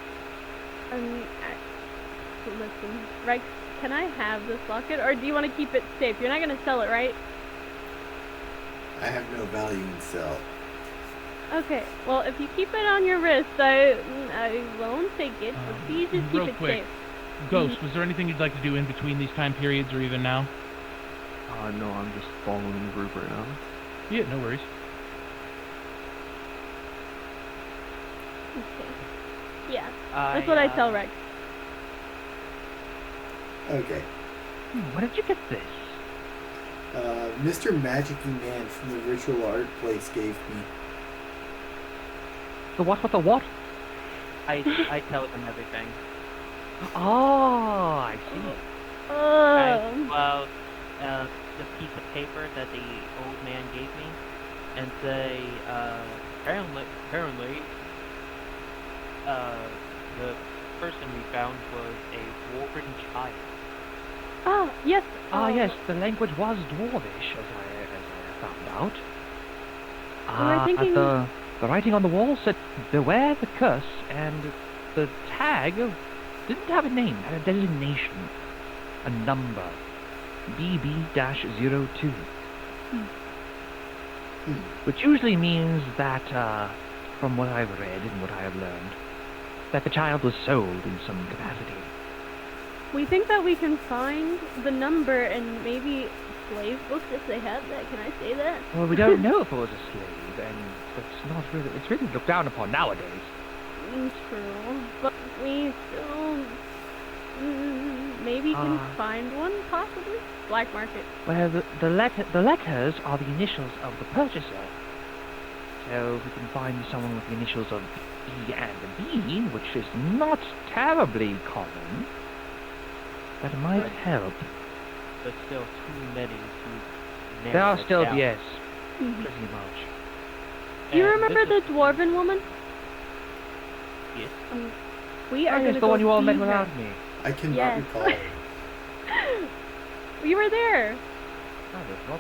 Listen, Rex, can I have this locket, or do you want to keep it safe? You're not gonna sell it, right? I have no value in sell. Okay. Well, if you keep it on your wrist, I won't take it. But please just keep real it quick. safe. Ghost, was there anything you'd like to do in between these time periods or even now? No, I'm just following the group right now. Yeah, no worries. Okay. Yeah. That's what I tell Rex. Okay. Where did you get this? Mr. Magic-y Man from the Ritual Art Place gave me. The what with the what? I tell him everything. Oh, I see. Oh. The piece of paper that the old man gave me, and say, apparently, the person we found was a dwarven child. Oh, yes. Ah, yes, the language was dwarvish, as I found out. were thinking- The writing on the wall said, "Beware the curse," and the tag didn't have a name, had a designation, a number, BB-02. Which usually means that, from what I've read and what I have learned, that the child was sold in some capacity. We think that we can find the number and maybe slave books if they have that. Can I say that? Well, we don't know if it was a slave, and it's really looked down upon nowadays. True. But we still maybe can find one, possibly? Black market. Well, the letters are the initials of the purchaser. So if we can find someone with the initials of B and B, which is not terribly common, that might help. But still too many to There are narrow it still, down. yes, Mhm. pretty much. Do you And remember this the dwarven woman? Yes. We are Oh, yes, gonna the go one you all see met her. without me. I cannot Yes. recall. We were there.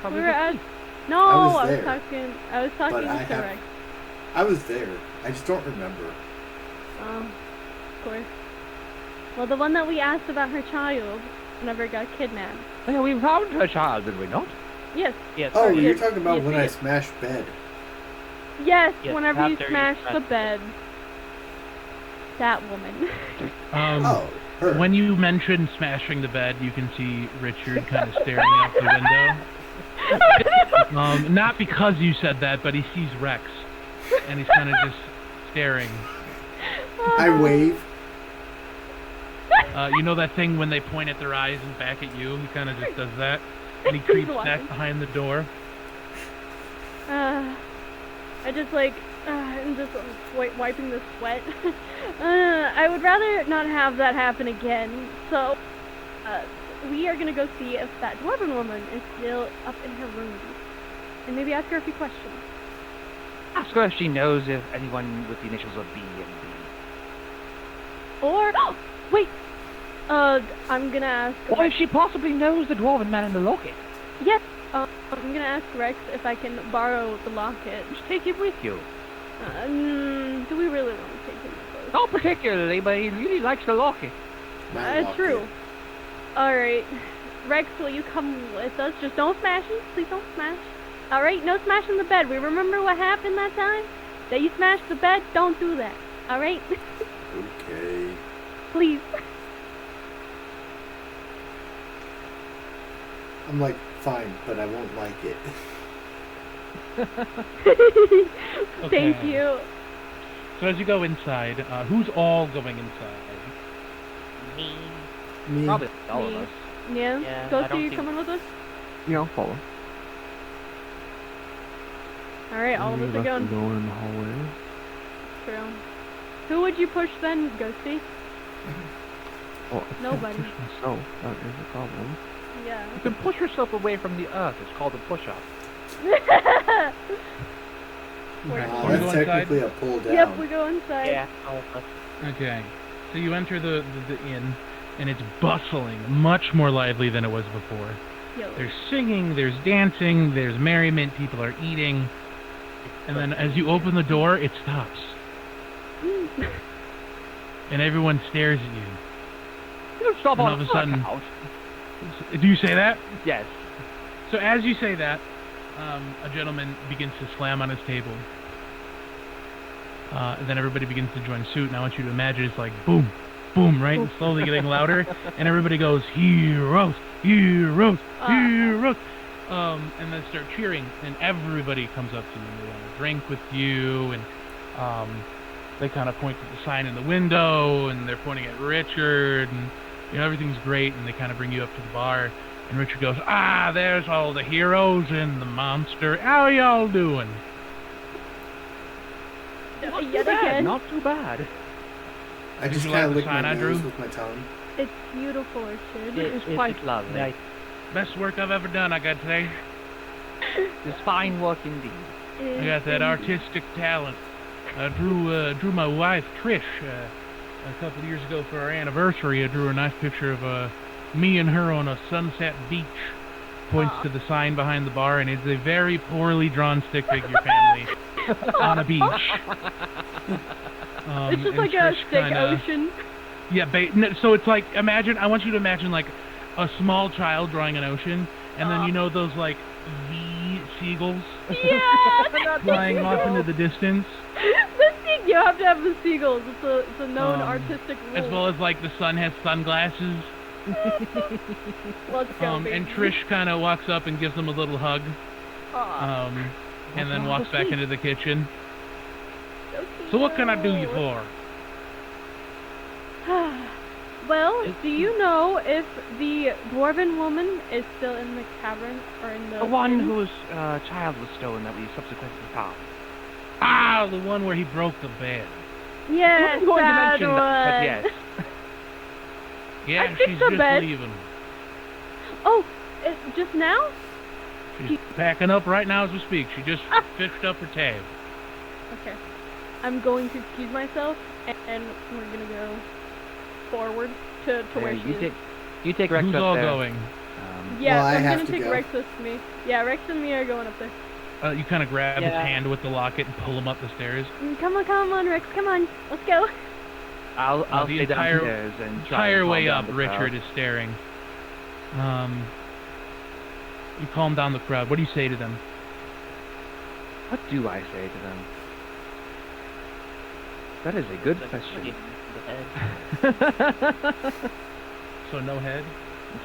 Probably We were at. this No, I was I was there, talking but to I have- Rex. I was there. I just don't remember. Oh, of course. Well, the one that we asked about her child whenever it got kidnapped. week. Yeah, we found her child, did we not? Yes. Yes. Oh, Yes, you're talking about yes, when yes. I smashed bed. Yes, Yes, whenever you after you smash smash the the bed. That woman. Oh, her. When you mentioned smashing the bed, you can see Richard kind of staring out the window. Not because you said that, but he sees Rex, and he's kind of just staring. I wave. You know that thing when they point at their eyes and back at you? He kind of just does that, and he creeps back behind the door. I just I'm just wiping the sweat. I would rather not have that happen again. So, we are gonna go see if that dwarven woman is still up in her room, and maybe ask her a few questions. Ask her if she knows if anyone with the initials of B and B. Or wait, I'm gonna ask. Or if she possibly knows the dwarven man in the locket. Yes. I'm gonna ask Rex if I can borrow the locket. Just take it with you. Do we really want to take him with us? Not particularly, but he really likes the locket. True. Alright. Rex, will you come with us? Just don't smash it. Please don't smash. Alright, no smashing the bed. We remember what happened that time? That you smashed the bed? Don't do that. Alright? Okay. Please. I'm like, fine, but I won't like it. Thank Okay. you. So as you go inside, who's all going inside? Me. Me. Probably all Me. of us. Yeah? Yeah, I Ghosty, don't you think- coming with us? Yeah, I'll follow. Alright, all of us are going. Going in the hallway. True. Who would you push then, Ghosty? Well, I Nobody. can't push myself. That is a problem. Yeah. You can push yourself away from the earth. It's called a push-up. We're Are you That's going technically a pull down. Yep, we go inside. Yeah. All of us. Okay. So you enter the inn, and it's bustling, much more lively than it was before. Yo. There's singing, there's dancing, there's merriment, people are eating. And then as you open the door, it stops. And everyone stares at you. You don't stop And on all of a her sudden- couch. Do you say that? Yes. So as you say that, a gentleman begins to slam on his table. And then everybody begins to join suit, and I want you to imagine it's like boom, boom, right? And slowly getting louder, and everybody goes, heroes, heroes, heroes. And then start cheering, and everybody comes up to you, and they want to drink with you, and they kind of point to the sign in the window, and they're pointing at Richard, and everything's great, and they kind of bring you up to the bar, and Richard goes, there's all the heroes and the monster. How y'all doing? Yet again. Not too bad. I just you kind like of the lick sign my I drew? nose with my tongue. It's beautiful, Richard. It's quite lovely. Nice. Best work I've ever done, I got today. It's fine work indeed. I got that artistic talent. I drew my wife, Trish, a couple of years ago for our anniversary. I drew a nice picture of me and her on a sunset beach. Points to the sign behind the bar, and it's a very poorly drawn stick figure family on a beach. It's just and like a Trish sick kinda- ocean. Yeah, so it's like, I want you to imagine like a small child drawing an ocean, and then those like V seagulls Yeah! flying off into the distance, You have to have the seagulls. It's a known artistic rule. as well as like the sun has sunglasses. Let's go, baby. And Trish kind of walks up and gives them a little hug, Aw, and then walks back into the kitchen. so So what can I do you cute. for? Well, do you know if the dwarven woman is still in the cavern or in the... The one inn? whose child was stolen that we subsequently found. The one where he broke the bed. Yes, I'm going to that mention one. that, but yes. Yeah, fixed she's the just bed. leaving. Oh, just now? She's packing up right now as we speak. She just fished up her tab. Okay. I'm going to excuse myself, and we're gonna go forward to where she is. You take Rex Who's up all there. going? Yeah, Well, I I'm have gonna to take go. Rex with me. Yeah, Rex and me are going up there. You kind of grab his Yeah. hand with the locket and pull him up the stairs. Come on, Rex, come on. Let's go. I'll the stay entire- downstairs and try Entire and way calm up, down the Richard crowd. is staring. You calm down the crowd. What do you say to them? What do I say to them? That is a good question. So no head?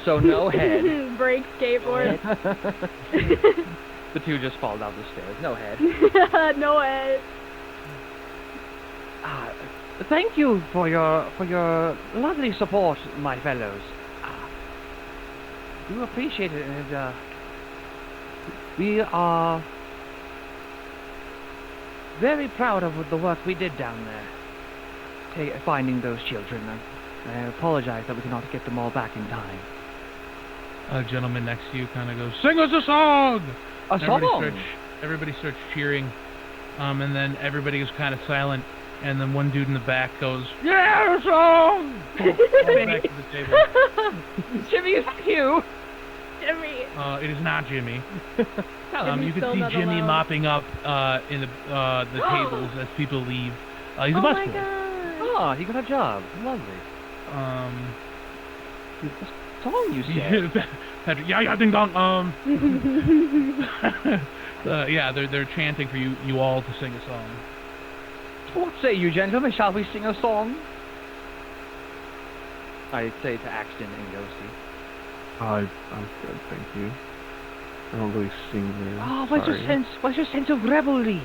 So no head. Break skateboard. The two just fall down the stairs. No head. No head. Thank you for your lovely support, my fellows. Do appreciate it, and we are very proud of the work we did down there, finding those children. I apologize that we cannot get them all back in time. A gentleman next to you kind of goes, "Sing us a song!" A song? Everybody starts cheering, and then everybody is kind of silent, and then one dude in the back goes, "Yeah, a song!" Back to the table. Jimmy, is that you? Jimmy. It is not Jimmy. Jimmy's You can still see not Jimmy allowed. mopping up in the tables as people leave. He's a Oh my busboy. god. Oh, he got a job. Lovely. The song you said. Patrick, yeah, ding dong. Yeah, they're chanting for you all to sing a song. What say you, gentlemen? Shall we sing a song? I say to Axton and Ghosty. I'm good, thank you. I don't really sing very. Oh, sorry. what's your sense of revelry?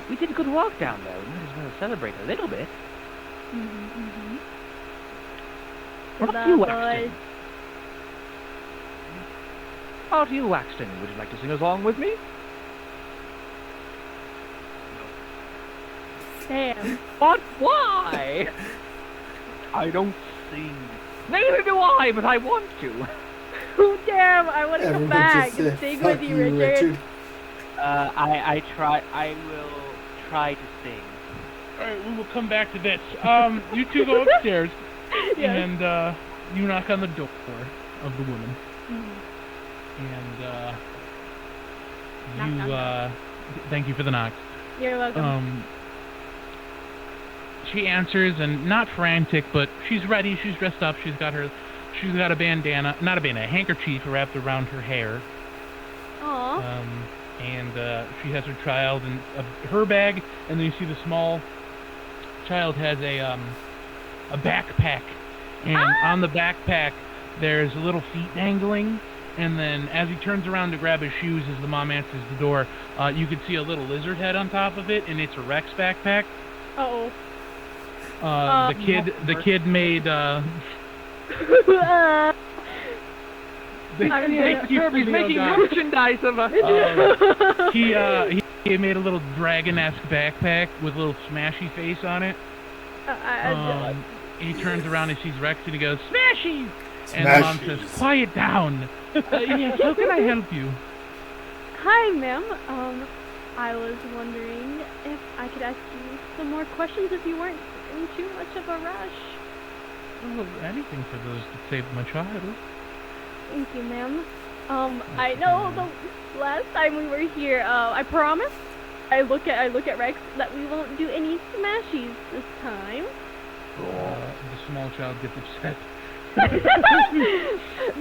We did good work down there. We might as well celebrate a little bit. What about you, Axton? How about you, Axton? Would you like to sing a song with me? Damn. But why? I don't sing. Neither do I, but I want to. Damn, I want to come Everyone back just and said, sing "Fuck with you, you, Richard. I will try to sing. Alright, we will come back to this. You two go upstairs, Yes. and you knock on the door of the woman. And Knock, knock, thank you for the knock. You're welcome. She answers, and not frantic, but she's ready. She's dressed up. She's got a bandana, not a bandana, a handkerchief wrapped around her hair. Aw. And she has her child in her bag, and then you see the small child has a backpack, and on the backpack there's little feet dangling. And then as he turns around to grab his shoes, as the mom answers the door, you can see a little lizard head on top of it, and it's a Rex backpack. Uh-oh. The kid made He's making merchandise of us. He made a little dragon-esque backpack with a little smashy face on it. He turns around and sees Rex, and he goes, "Smashy!" And the mom says, "Quiet down." Yes, how can I help you? Hi, ma'am. I was wondering if I could ask you some more questions if you weren't in too much of a rush. Oh, anything for those that saved my child. Thank you, ma'am. I know the last time we were here, I promise. I look at Rex that we won't do any smashies this time. The small child gets upset.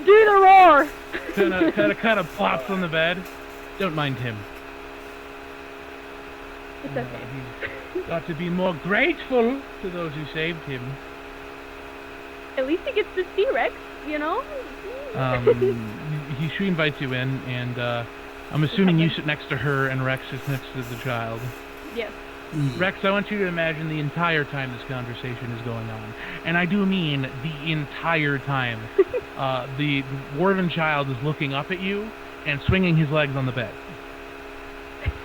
Do the roar. Kind of plops on the bed. Don't mind him. It's okay. He's got to be more grateful to those who saved him. At least he gets to see Rex, you know? She invites you in, and I'm assuming you sit next to her and Rex is next to the child. Yes. Rex, I want you to imagine the entire time this conversation is going on. And I do mean the entire time. The dwarven child is looking up at you and swinging his legs on the bed.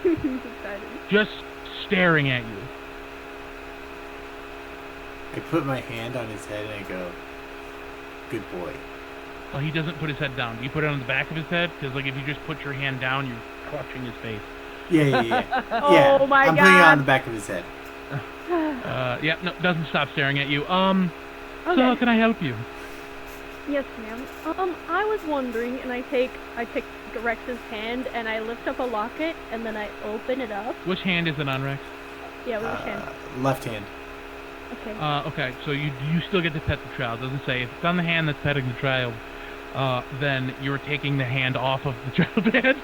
He's excited. Just staring at you. I put my hand on his head and I go, "Good boy." Well, he doesn't put his head down. Do you put it on the back of his head? Because, like, if you just put your hand down, you're clutching his face. Yeah. Oh Yeah, my I'm putting it on god. the back of his head. Yeah, no, doesn't stop staring at you. So Okay. how can I help you? Yes, ma'am. I was wondering, and I take Rex's hand and I lift up a locket and then I open it up. Which hand is it on, Rex? Yeah, with which hand? Left hand. Okay. Okay, so you still get to pet the child. Doesn't say. If it's on the hand that's petting the child, then you're taking the hand off of the child's head.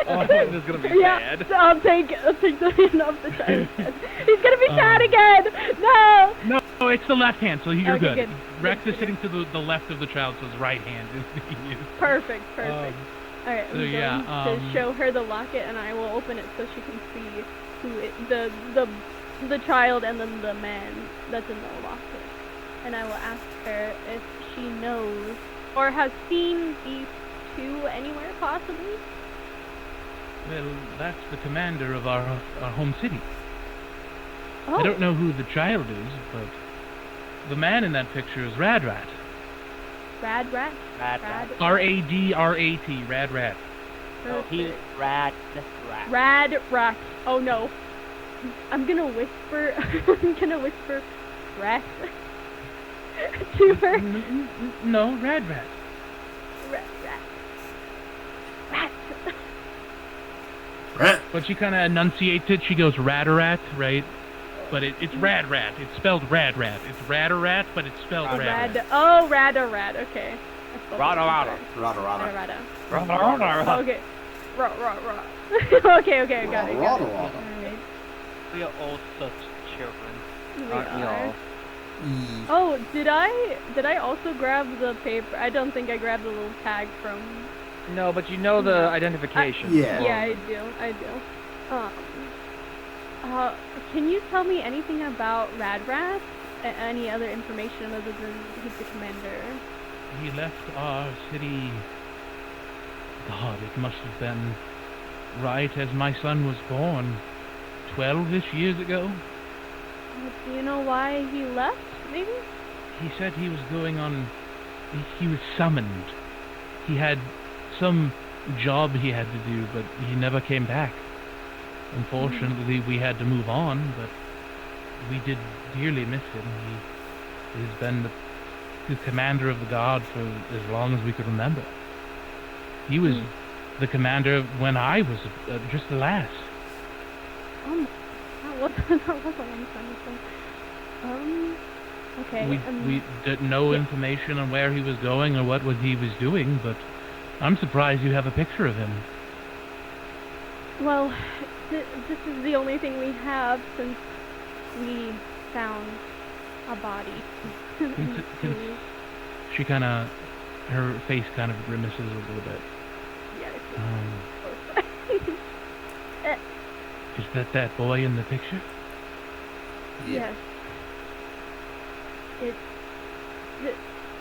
Oh, this is gonna be Yeah, bad. so I'll take the hand off the child's head. He's gonna be sad again! No! No, it's the left hand, so you're Okay, good. good. Rex Good, is sitting to the left of the child, so his right hand is being used. Perfect. Alright, So, I'm going yeah, to show her the locket, and I will open it so she can see the child and then the man that's in the locket. And I will ask her if she knows or has seen these two anywhere, possibly. Well, that's the commander of our home city. Oh, I don't know who the child is, but the man in that picture is Rad Rat. Rad Rat? Rad Rat. R-A-D-R-A-T, Rad Rat. Oh, he's Rad Rat. Rad Rat. Oh no. I'm gonna whisper Rat to her. No, Rad Rat. Rat. Rat. Rat. But she kind of enunciates it. She goes Radarat, right? But it's Rad Rat. It's spelled Rad Rat. It's Radarat, but it's spelled Rad Rat. Oh, Radarat. Okay. Rada. Rada. Rada. Okay. Ra. Okay, I got it. Alright. We are all such children. We Aren't we are. all? Oh, did I also grab the paper? I don't think I grabbed the little tag from. No, but you know the identification. Yeah. Yeah, I do. Can you tell me anything about Rad Rat? Any other information other than he's the commander? He left our city. God, it must have been right as my son was born, 12-ish years ago. Do you know why he left? Maybe. He said he was going on. He was summoned. He had some job he had to do, but he never came back. Unfortunately, we had to move on, but we did dearly miss him. He has been the commander of the guard for as long as we could remember. He was the commander when I was just the last. That was a long time ago. Okay. We did no information on where he was going or what he was doing, but I'm surprised you have a picture of him. Well, this is the only thing we have since we found a body. She kind of, her face kind of grimaces a little bit. Yeah. Is that boy in the picture? Yes.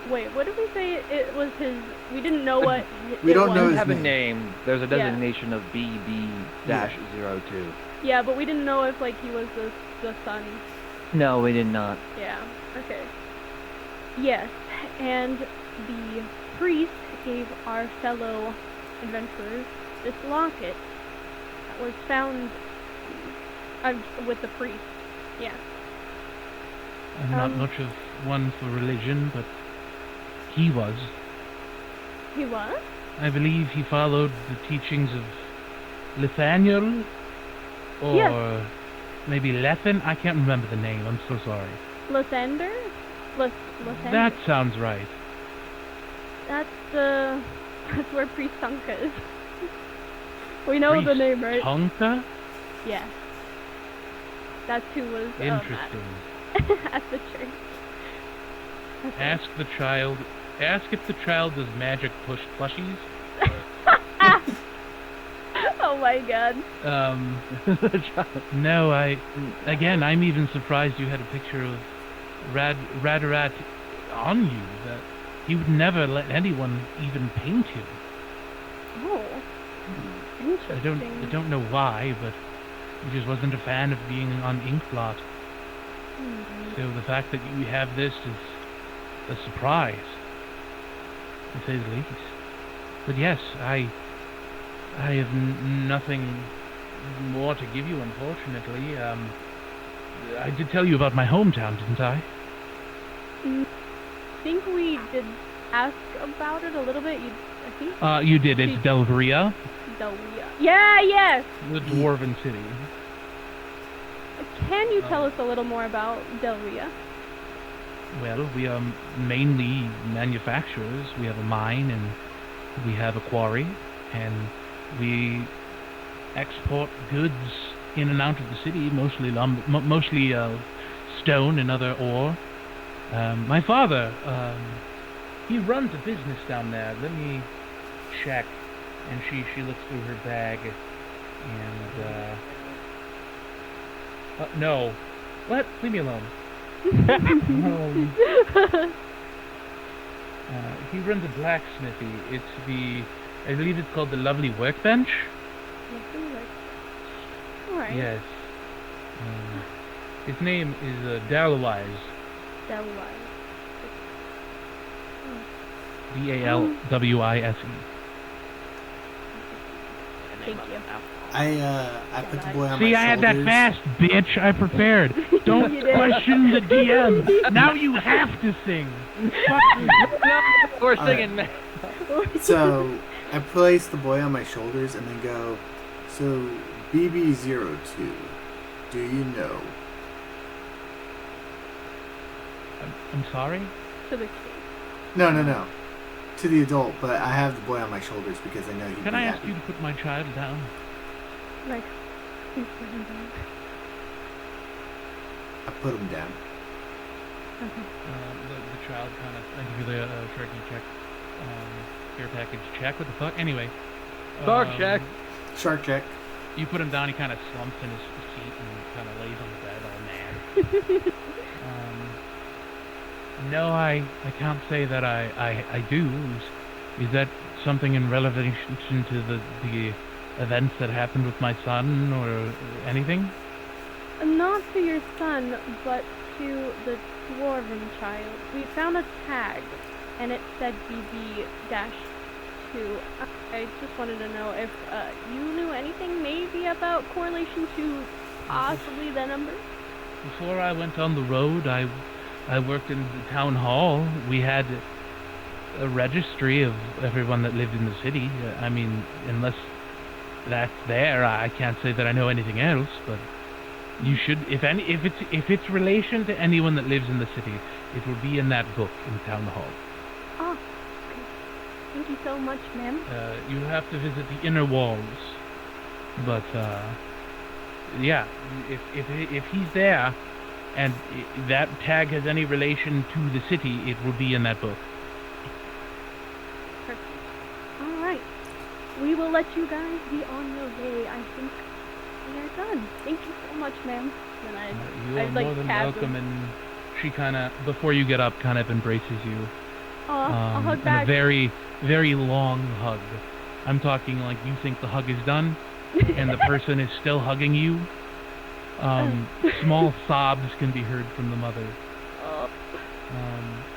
Wait, what did we say? It was his. We didn't know what. We don't know was. his Have a name. name. There's a designation of BB-02. Yeah, but we didn't know if like he was the son. No, we did not. Yeah. Okay. Yes, and the priest gave our fellow adventurers this locket that was found with the priest. Yeah. I'm not much of one for religion, but he was. He was? I believe he followed the teachings of Nathaniel, or maybe Lethan. I can't remember the name. I'm so sorry. Lathander? Lathander. That sounds right. That's where Priest Tonka is. We know the name, right? Tonka? Yeah. That's who was Interesting. at the church. Okay. Ask if the child does magic plushies. Oh my god. No, I'm even surprised you had a picture of Radarat on you. That he would never let anyone even paint him. Oh. Interesting. I don't know why, but he just wasn't a fan of being on Inkblot. So the fact that you have this is a surprise, to say the least. But yes, I have nothing more to give you, unfortunately. I did tell you about my hometown, didn't I? I think we did ask about it a little bit. I think. You did. It's Delveria. Delria. Yeah, yes. The dwarven city. Can you tell us a little more about Delria? Well, we are mainly manufacturers. We have a mine, and We have a quarry, and we export goods in and out of the city, mostly stone and other ore. My father, he runs a business down there. Let me check. And she looks through her bag, and no, what? Leave me alone. He runs a blacksmithy. I believe it's called the Lovely Workbench. Alright. Yes. His name is Dalwise. Dalwise. Dalwise. Thank you. I put the boy on See, my I had that shoulders. fast, bitch. I prepared. Don't You did. question the DM. Now you have to sing. Fuck you. We're All singing, man. So I place the boy on my shoulders and then go, so BB02, do you know? I'm sorry? To the kid. No. To the adult, but I have the boy on my shoulders because I know he'd Can be I ask happy. you to put my child down? Like, please put him down. I put him down. The child kind of, I give you the turkey check, care package check. What the fuck? Anyway. Dog check. Shark check. You put him down. He kind of slumps in his seat and kind of lays on the bed all mad. No, I can't say that I do. Is that something in relation to the events that happened with my son or anything? Not to your son, but to the dwarven child. We found a tag, and it said BB-2. I just wanted to know if you knew anything maybe about correlation to possibly the number? Before I went on the road, I worked in the town hall. We had a registry of everyone that lived in the city. I mean, unless that's there, I can't say that I know anything else. But you should, if it's relation to anyone that lives in the city, it will be in that book in town hall. Oh, okay. Thank you so much, ma'am. You have to visit the inner walls. But yeah, if he's there, and that tag has any relation to the city, it will be in that book. Perfect. All right. We will let you guys be on your way. I think we are done. Thank you so much, ma'am. And You are more than welcome, and she kind of, before you get up, kind of embraces you. I'll hug And back. a very, very long hug. I'm talking like you think the hug is done, and the person is still hugging you. Small sobs can be heard from the mother.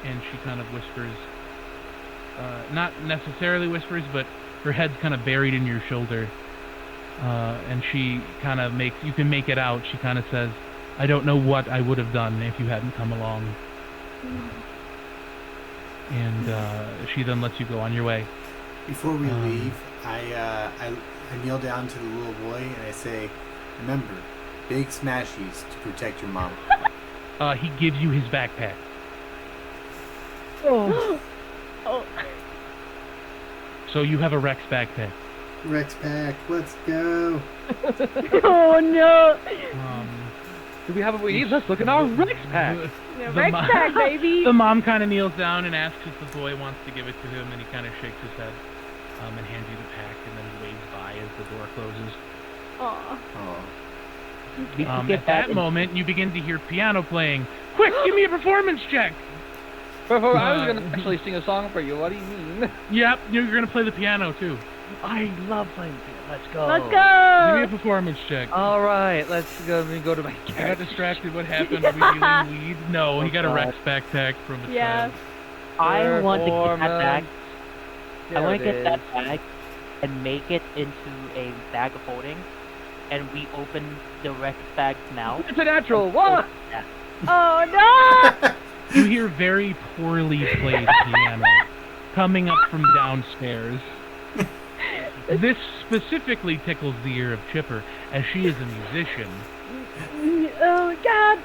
And she kind of whispers, not necessarily whispers, but her head's kind of buried in your shoulder. And she kind of you can make it out. She kind of says, I don't know what I would have done if you hadn't come along. And she then lets you go on your way. Before we leave, I kneel down to the little boy and I say, remember, big smashies to protect your mom. He gives you his backpack. Oh. So you have a Rex backpack. Rex pack, let's go. Oh no. Do we have what we need? Let's look at our Rex pack. Yeah, The Rex mo- pack, baby. The mom kind of kneels down and asks if the boy wants to give it to him, and he kind of shakes his head and hands you the pack, and then he waves by as the door closes. Aw. Oh. At that moment, you begin to hear piano playing. Quick, give me a performance check! I was going to actually sing a song for you. What do you mean? Yep, you're going to play the piano, too. I love playing piano. Let's go. Let's Give me a go. performance check. All right, let's go. Let me go to my I got character. distracted. What happened? Are we dealing weed? No, he got a Rex backpack from a Yeah. child. I want to get that bag. There I want to it get that is. bag and make it into a bag of holding, and we open the Rex bag's mouth. It's a natural. What? Oh no. You hear very poorly played piano coming up from downstairs. This specifically tickles the ear of Chipper, as she is a musician. Oh God.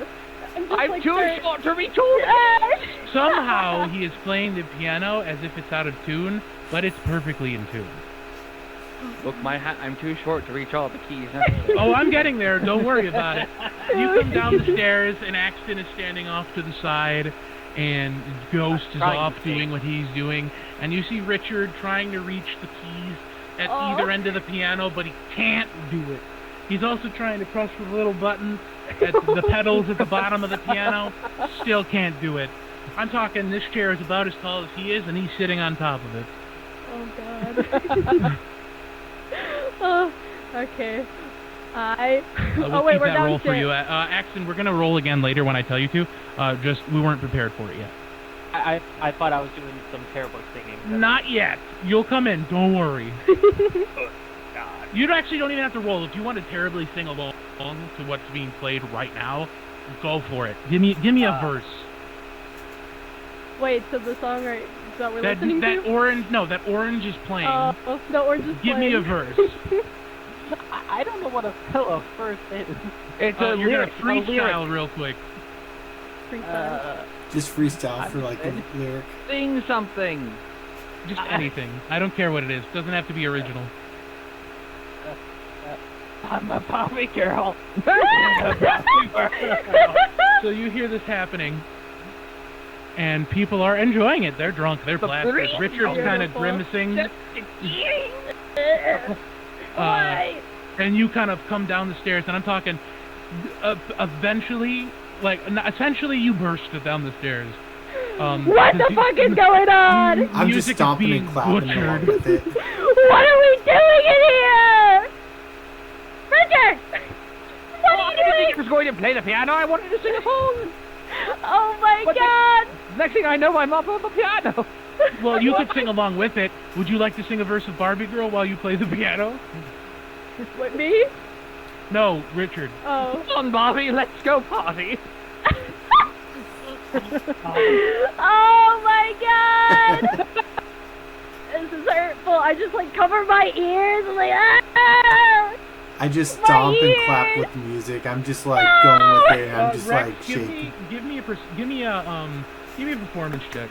I'm, just, I'm like, too very- short to reach all Somehow he is playing the piano as if it's out of tune, but it's perfectly in tune. Look, I'm too short to reach all the keys. Oh, I'm getting there. Don't worry about it. You come down the stairs, and Axton is standing off to the side, and Ghost is Trying off to doing what he's doing, and you see Richard trying to reach the keys at Oh. either end of the piano, but he can't do it. He's also trying to press the little button at the pedals at the bottom of the piano. Still can't do it. I'm talking this chair is about as tall as he is, and he's sitting on top of it. Oh god. Oh, okay. We'll wait, keep we're that roll for downstairs. you. Axton, we're going to roll again later when I tell you to. We weren't prepared for it yet. I thought I was doing some terrible singing. but- Not yet. You'll come in. Don't worry. Oh, God. You actually don't even have to roll. If you want to terribly sing along to what's being played right now, go for it. Give me a verse. Wait, so the song that we're That listening to? orange is playing. Oh, the orange is Give me playing. a verse. I don't know what a pillow first is. It's You're lyric. gonna It's a lyric. freestyle real quick. Freestyle. Just freestyle for like a lyric. Sing something. Just anything. I don't care what it is. Doesn't have to be original. I'm a Barbie girl. So you hear this happening, and people are enjoying it. They're drunk. They're blasted. Richard's kind of Beautiful. grimacing. Why? And you kind of come down the stairs, and I'm talking, eventually, essentially you burst down the stairs. What the fuck is going on? I'm just Music is stomping being and clapping along butchered. with it. What are we doing in here? Richard! What are you I doing? was going to play the piano. I wanted to sing a song. Oh my What the- god! Next thing I know, I'm up on the piano. Well, you could sing along with it. Would you like to sing a verse of Barbie Girl while you play the piano? What, me? No, Richard. Oh. Come on, Barbie, let's go party. Oh my god! This is hurtful. I just like cover my ears and like ah! I just My stomp and ears! clap with music. I'm just like going with it. I'm just Rex, like give shaking. me a performance check.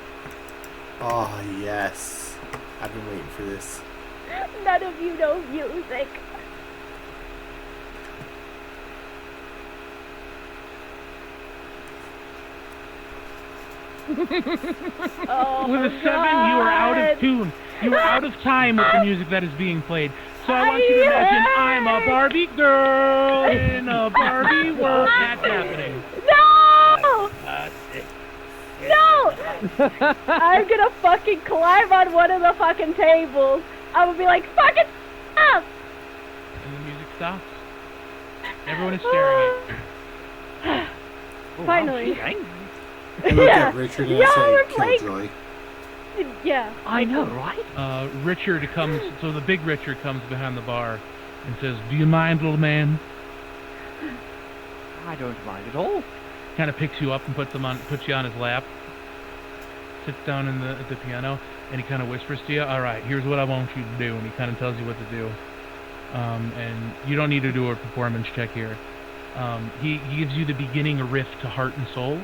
Oh yes, I've been waiting for this. None of you know music. Oh With a 7, you are out of tune. You are out of time with the music that is being played. So I want you to imagine I'm a Barbie girl in a Barbie world. That's happening. No! No! I'm gonna fucking climb on one of the fucking tables. I would be like, fucking stop! And the music stops. Everyone is staring at you. Finally. I look at Richard and Yeah, I we're say, playing- Killjoy. Yeah. I know, right? Richard comes, so the big Richard comes behind the bar and says, "Do you mind, little man?" I don't mind at all. Kind of picks you up and puts you on his lap. Sits down at the piano, and he kind of whispers to you, "All right, here's what I want you to do," and he kind of tells you what to do. And you don't need to do a performance check here. He gives you the beginning riff to Heart and Soul.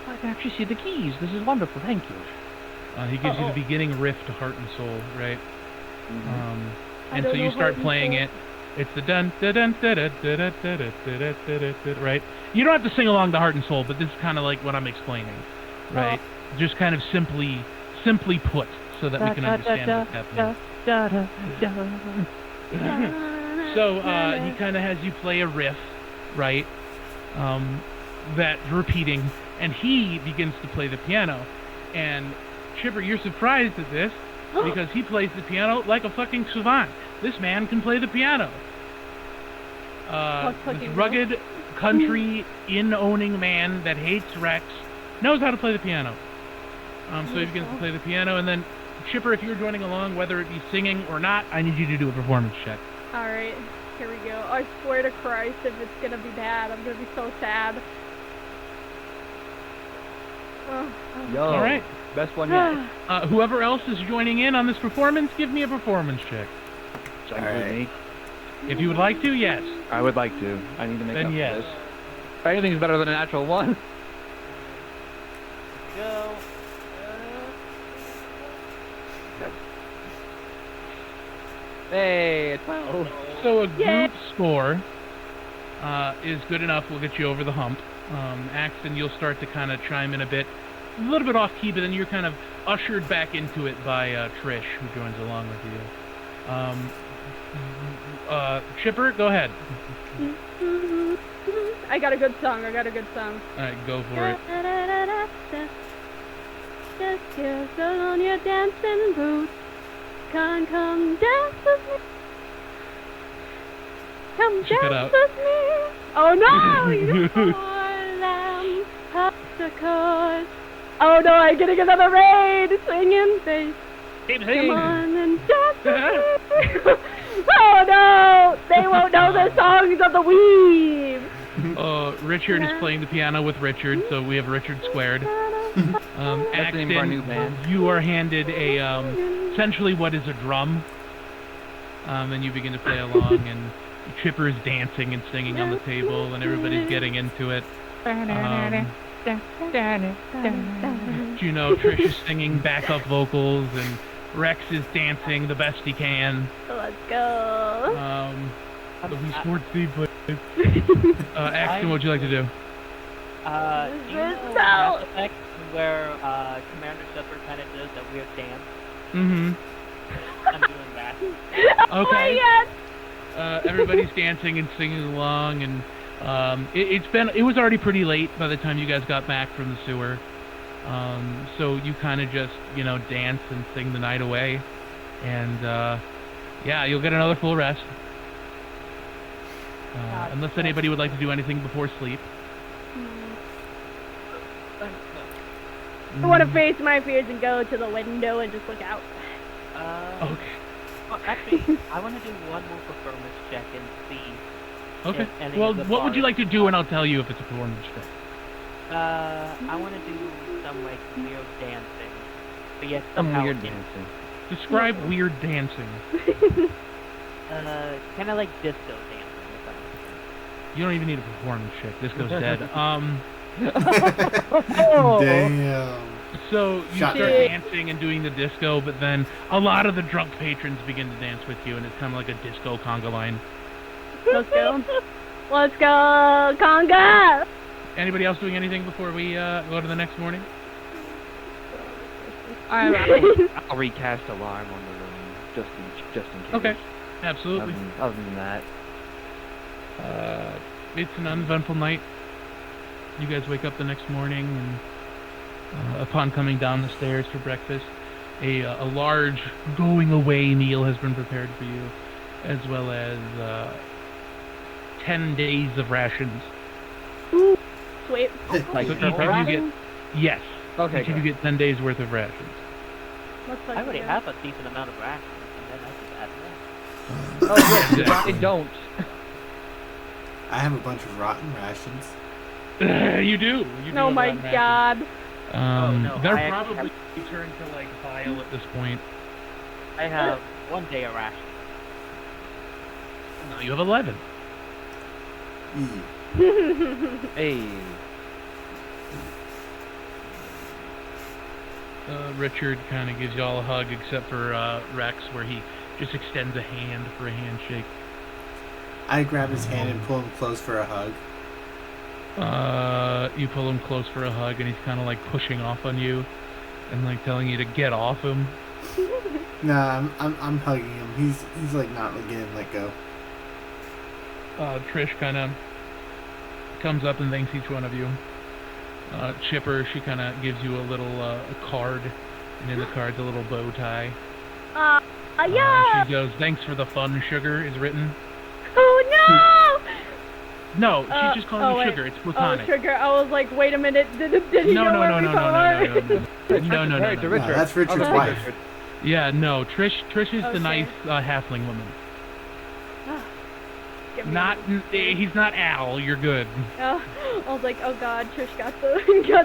I can actually see the keys. This is wonderful. Thank you. He gives you the beginning riff to Heart and Soul, right? I And don't so you know start Heart and playing Soul. it. It's the dun da dun da da da da da da da da da, right? You don't have to sing along to Heart and Soul, but this is kind of like what I'm explaining, right? Just kind of simply put, so that we can understand what's happening. So he kind of has you play a riff, right? That's repeating, and he begins to play the piano. And Chipper, you're surprised at this because he plays the piano like a fucking savant. This man can play the piano. This fucking rugged, country, inn-owning man that hates Rex knows how to play the piano. So he begins to play the piano, and then Chipper, if you're joining along, whether it be singing or not, I need you to do a performance check. Alright, here we go. I swear to Christ, if it's gonna be bad, I'm gonna be so sad. Yo, All right. best one yet. Whoever else is joining in on this performance, give me a performance check. Sounds All good to right. me. If you would like to, yes. I would like to. I need to make Then up yes. for this. If anything's better than a natural one. Hey, 12. So a Yay. group score is good enough. We'll get you over the hump. Axton, you'll start to kind of chime in a little bit off key, but then you're kind of ushered back into it by Trish, who joins along with you. Chipper, go ahead. I got a good song. All right, go for it. Just your soul on your dancing boots. Come dance with me. Come She cut dance out. with me. Oh no! You lamb obstacles. Oh no! I'm getting another raid. Singing bass. Keep Come singing. on and dance with me. Oh no! They won't know the songs of the weave. Richard is playing the piano with Richard, so we have Richard squared. That's the name of our new band. You are handed a essentially what is a drum, and you begin to play along, and Chipper is dancing and singing on the table, and everybody's getting into it. You know, Trish is singing backup vocals, and Rex is dancing the best he can. Let's go. So we scored 3 points. Axton, what'd you like to do? Do you know Mass Effect where Commander Shepard kind of does that weird dance? Mm-hmm. I'm doing that. Oh Okay. my God. Everybody's dancing and singing along, and it was already pretty late by the time you guys got back from the sewer. So you kind of just, dance and sing the night away, and yeah, you'll get another full rest. Unless anybody would like to do anything before sleep. I want to face my fears and go to the window and just look out. Okay. Well, actually, I want to do one more performance check and see. Okay. if any Well, of the what would you bars- like to do, and I'll tell you if it's a performance check. I want to do some like weird dancing, but yet Some somehow weird it's, dancing. Describe weird dancing. kind of like disco dancing. If that makes sense. You don't even need a performance check. This goes dead. Damn. So you Shot start down. dancing and doing the disco, but then a lot of the drunk patrons begin to dance with you, and it's kind of like a disco conga line. Let's go. Let's go, Conga. Anybody else doing anything before we go to the next morning? I'll recast alarm on the room just in case. Okay. Absolutely. Other than that, It's an uneventful night. You guys wake up the next morning, and upon coming down the stairs for breakfast, a large going-away meal has been prepared for you, as well as 10 days of rations. Ooh, sweet. like So each of you get, yes, Okay, each of you good. get 10 days worth of rations. Let's I fucking already go. have a decent amount of rations, and then I can add more. Oh, good. I don't. I have a bunch of rotten rations. You do. You do Oh have my rotten rations. God. no, They're I actually probably turned to like bile at this point. I have 1 day of rations. Now you have 11. Eee. Hey. Richard kind of gives you all a hug, except for Rex, where he just extends a hand for a handshake. I grab his hand and pull him close for a hug. You pull him close for a hug, and he's kind of like pushing off on you, and like telling you to get off him. Nah, I'm hugging him. He's like not getting let go. Trish kind of comes up and thanks each one of you. Chipper, she kind of gives you a little a card, and in the card's a little bow tie. Yeah. She goes, "Thanks for the fun, sugar," is written. Oh No, no. she's just calling you wait. sugar. It's Oh, platonic. sugar. I was like, wait a minute. Did he No, know no, where no, we no, no, are? no, no. Married to No, Richard. that's Richard's Oh, wife. Richard. Yeah, no. Trish is the Okay. nice halfling woman. Give me Not, he's not Al. You're good. I was like, oh God, Trish got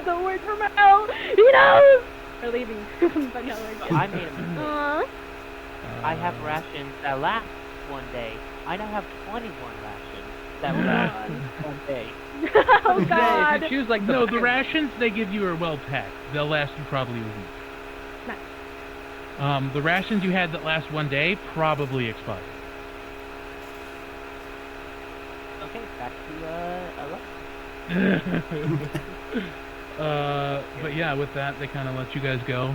the word from Al. He knows. We're leaving, but no, we're So good. I made a mistake. Aw. I have rations that last 1 day. I now have 21 rations that will last 1 day. Oh If God. you choose like No, the rations they give you are well packed. They'll last you probably a week. The rations you had that last one day probably expired. Okay, back to 11. But yeah, with that, they kind of let you guys go.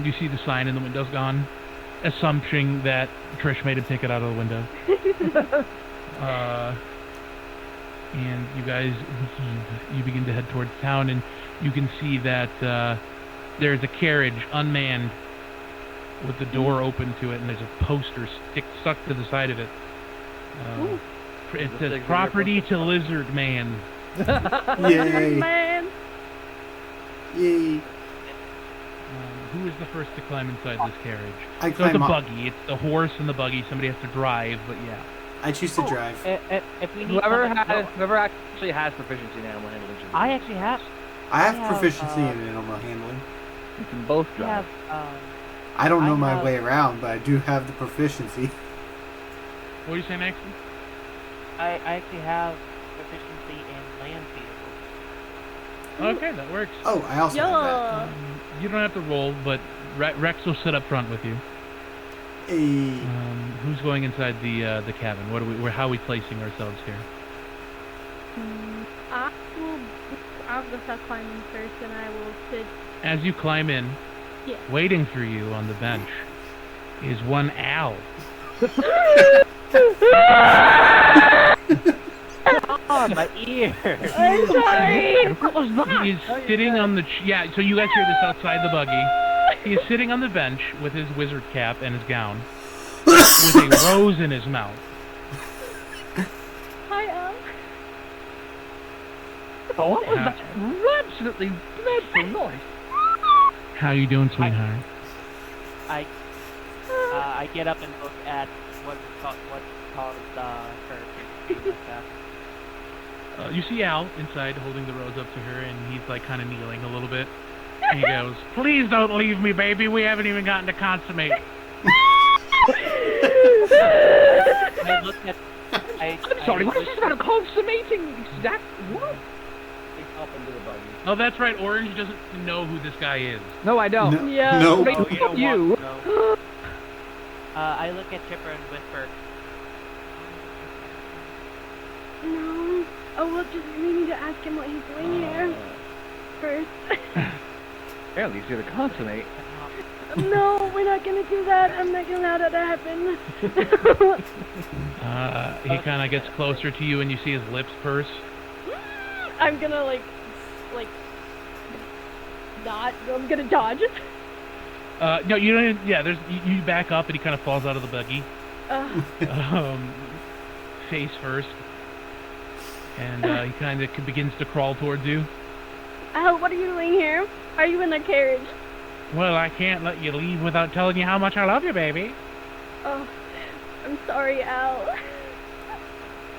You see the sign in the window's gone, assuming that Trish made him take it out of the window. And you guys leave. You begin to head towards town, and you can see that there's a carriage unmanned with the door open to it, and there's a poster stuck to the side of it. It says "Property to Lizard Man." Yay! Man. Yay! Who is the first to climb inside this carriage? I So it's a climb up. buggy. It's the horse and the buggy. Somebody has to drive, but yeah. I choose to drive. If we need Whoever something- whoever actually has proficiency in animal handling. should I do actually have. I have I have, proficiency in animal handling. it. You can both We drive. have. I don't know I my have- way around, but I do have the proficiency. What do you say, Maxie? I actually have proficiency in land vehicles. Okay, that works. Oh, I also have Yeah. You don't have to roll, but Rex will sit up front with you. that. A Who's going inside the cabin? How are we placing ourselves here? I'll go start climbing first, and I will sit. As you climb in, Yeah. waiting for you on the bench is one owl. Oh, my ear! I'm sorry. What was that? He is sitting on the so you guys hear this outside the buggy. He is sitting on the bench with his wizard cap and his gown, with a rose in his mouth. Hi, Al. Oh, what was Yeah. that? Absolutely dreadful noise. How you doing, sweetheart? I get up and look at what's caused her. things like that. You see Al inside holding the rose up to her, and he's like kind of kneeling a little bit. And he goes, "Please don't leave me, baby. We haven't even gotten to consummate." I look at. I'm sorry, what is this about a consummating exact what? Up into the buggy. Oh, that's right. Orange doesn't know who this guy is. No, I don't. no, Yeah. no. Wait, Oh, you don't you. want to know. I look at Chipper and whisper. No. Oh, well, we need to ask him what he's doing here first. At least you're the consummate. No, we're not gonna do that. I'm not gonna allow that to happen. He kind of gets closer to you, and you see his lips purse. I'm gonna like, not. I'm gonna dodge. No, you don't. Yeah, you back up, and he kind of falls out of the buggy, face first, and he kind of begins to crawl towards you. Al, what are you doing here? Are you in the carriage? Well, I can't let you leave without telling you how much I love you, baby. Oh, I'm sorry, Al.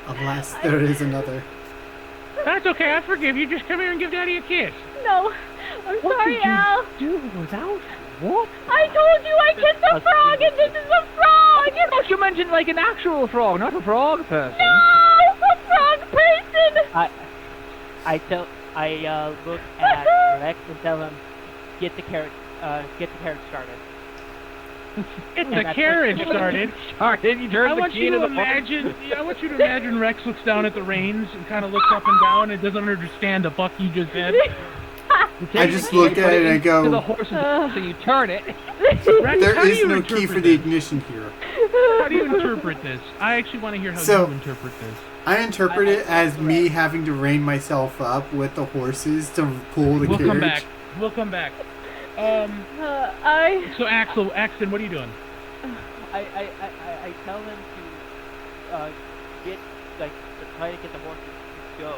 Alas, there is another. That's okay. I forgive you. Just come here and give Daddy a kiss. No, I'm sorry, Al. Do without what? I told you I kissed a frog, and this is a frog. Not you mentioned like an actual frog, not a frog person. No, a frog person. I look at Rex and tell him, get the carrot started. Get the carriage started. Started. You turned I the want key you to to the imagine. I want you to imagine Rex looks down at the reins and kind of looks up and down and doesn't understand the fuck you just said. I just look at it and I To the go, horse's so you turn it. Rex, there how do is you no key interpret for the this? ignition here. How do you interpret this? I actually want to hear how So- you interpret this. I interpret it as me having to rein myself up with the horses to pull the We'll carriage. come back. We'll come back. So Axton, what are you doing? I tell them to get to try to get the horses to go.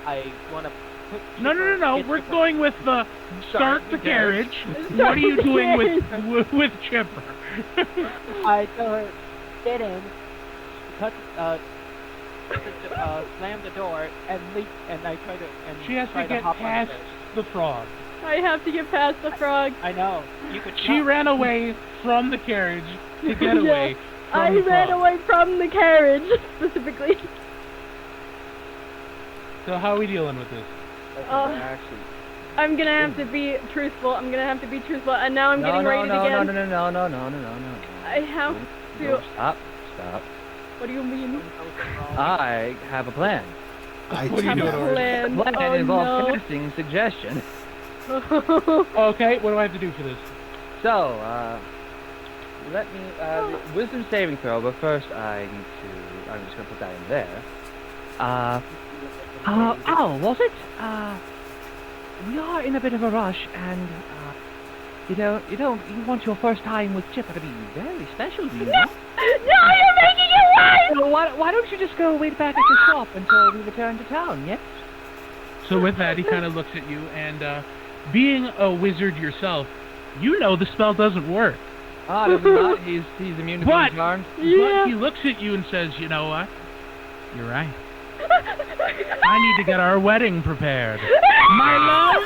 I want to put. No. get We're Chipper- going with the start the carriage. What are you doing with Chipper? I tell her get in, slam the door and leap, and I try to. And She has try to get hop past under the frog. I have to get past the frog. I know. You could. She ran away from the carriage to get away from I the ran frog. away from the carriage, specifically. So how are we dealing with this? Okay, Uh. actually, I'm gonna have to be truthful. And now I'm getting rated again. No. I have No, to. stop. What do you mean? I have a plan. I What do do you do? not. The plan Oh, involves no. casting suggestion. Okay, what do I have to do for this? So, let me, wisdom saving throw, but first I'm just gonna put that in there. Was it? We are in a bit of a rush, and, you want your first time with Chipper to be very special, do you know? No, you're making it worse! So why don't you just go wait back at your shop until we return to town, yes? So with that, he kind of looks at you, and being a wizard yourself, you know the spell doesn't work. Ah, does he not? He's immune to being charmed? Yeah. But he looks at you and says, you know what? You're right. I need to get our wedding prepared. My love,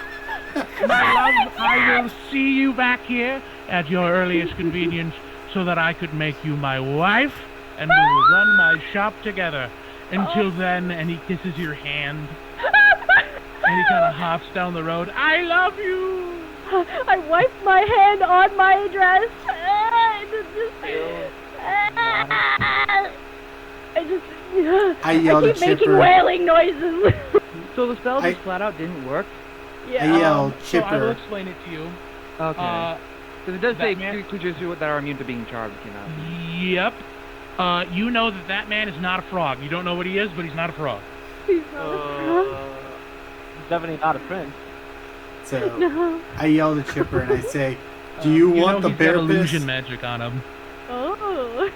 I will see you back here at your earliest convenience so that I could make you my wife and we will run my shop together. Until then, and he kisses your hand and he kind of hops down the road. I love you! I wiped my hand on my dress. I yelled keep at making Chipper. wailing noises. So the spell I- just flat out didn't work? Yeah. I yelled, So I will Chipper. explain it to you. Okay. Because it does say that man- creatures that are immune to being charmed cannot. Yep. You know that man is not a frog. You don't know what he is, but he's not a frog. He's not a He's definitely not a prince. So No. I yelled at Chipper and I say, "Do you want know the he's bear got illusion piss?" magic on him. Oh.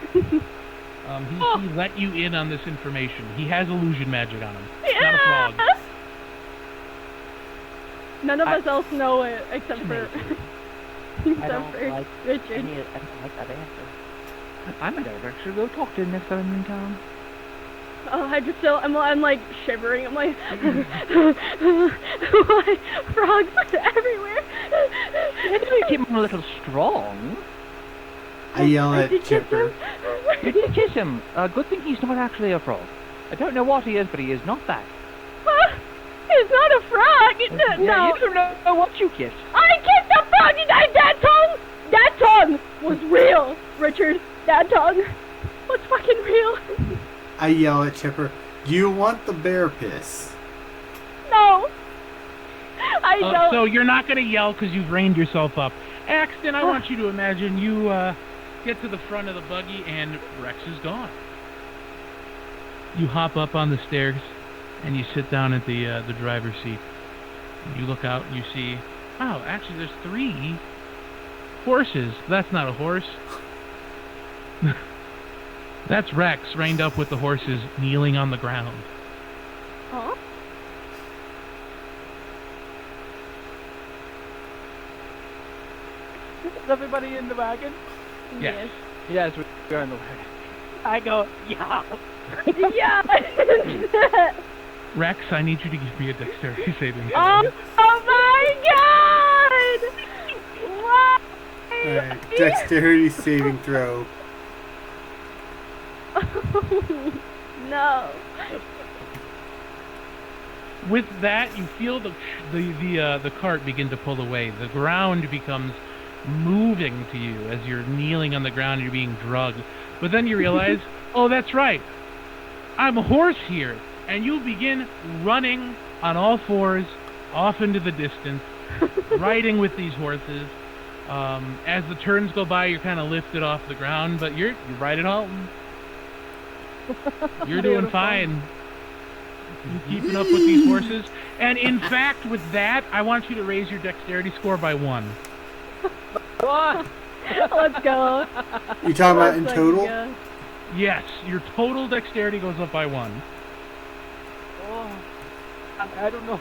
He let you in on this information. He has illusion magic on him. He's not a frog. None of us else know it except for I don't like Richard. I don't like that answer. I might actually go talk to him next time I'm in town. Oh, I'm like shivering. I'm like, why? Frogs everywhere. Keep him a little strong. I yell I at did kiss Chipper. him. You did kiss him. Good thing he's not actually a frog. I don't know what he is, but he is not that. Huh? It's not a frog. Yeah, No. you don't know what you kissed. I kissed a frog. That tongue. That tongue was real, Richard. That tongue was fucking real. I yell at Chipper. Do you want the bear piss? No. I don't. So you're not going to yell because you've reined yourself up. Axton, I want you to imagine you get to the front of the buggy and Rex is gone. You hop up on the stairs and you sit down at the driver's seat. You look out and you see, oh, actually there's 3 horses. That's not a horse. That's Rex reined up with the horses kneeling on the ground. Huh? Is everybody in the wagon? Yes. Yes, we're in the way. I go, yeah. Yeah. Rex, I need you to give me a dexterity saving throw. Oh my God! Why? Alright, dexterity saving throw. No. With that, you feel the cart begin to pull away. The ground becomes moving to you as you're kneeling on the ground and you're being drugged. But then you realize, oh, that's right. I'm a horse here. And you begin running on all 4s off into the distance, riding with these horses. As the turns go by, you're kind of lifted off the ground, but you're right at home. You're doing fine. You're keeping up with these horses. And in fact, with that, I want you to raise your dexterity score by 1. What? Let's go. You talking about in Let's total? go. Yes, your total dexterity goes up by 1. Oh, I don't know.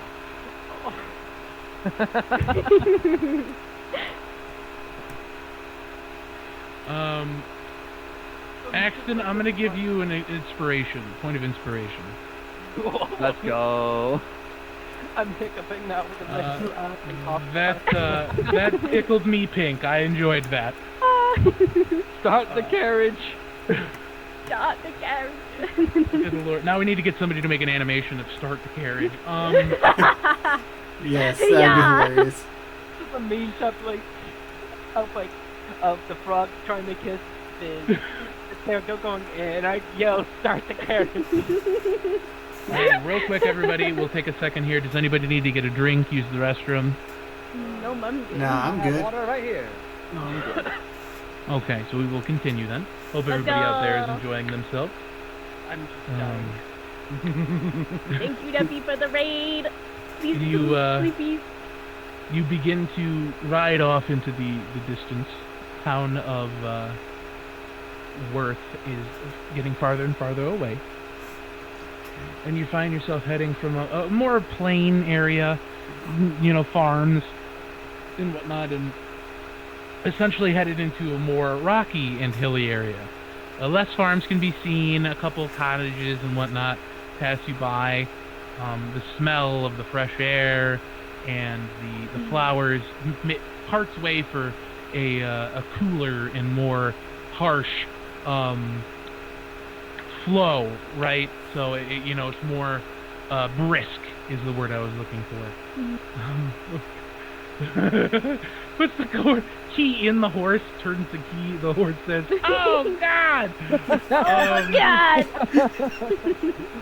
Axton, I'm going to give you an inspiration, point of inspiration. Let's go. I'm hiccuping now with a nice laughing cough. That tickled me pink. I enjoyed that. Start the carriage. Start the carriage. Good Lord. Now we need to get somebody to make an animation of start the carriage. Yes, that'd Yeah. be hilarious. The meme shot of the frog trying to kiss the pterodactyl going, and I yell, start the carriage. Real quick, everybody, we'll take a second here. Does anybody need to get a drink, use the restroom? No, I'm good. Nah, I'm good. Water right here. Okay, so we will continue then. Hope Let's everybody out there is go. enjoying themselves. I'm just dying. Thank you, Duffy, for the raid. Please, You, sleepies. You begin to ride off into the distance. Town of Worth is getting farther and farther away. And you find yourself heading from a more plain area, farms and whatnot, and essentially headed into a more rocky and hilly area. Less farms can be seen, a couple of cottages and whatnot pass you by. The smell of the fresh air and the flowers parts way for a cooler and more harsh flow, right? So it's more brisk is the word I was looking for. Puts the key in the horse, turns the key. The horse says, "Oh God!" Oh my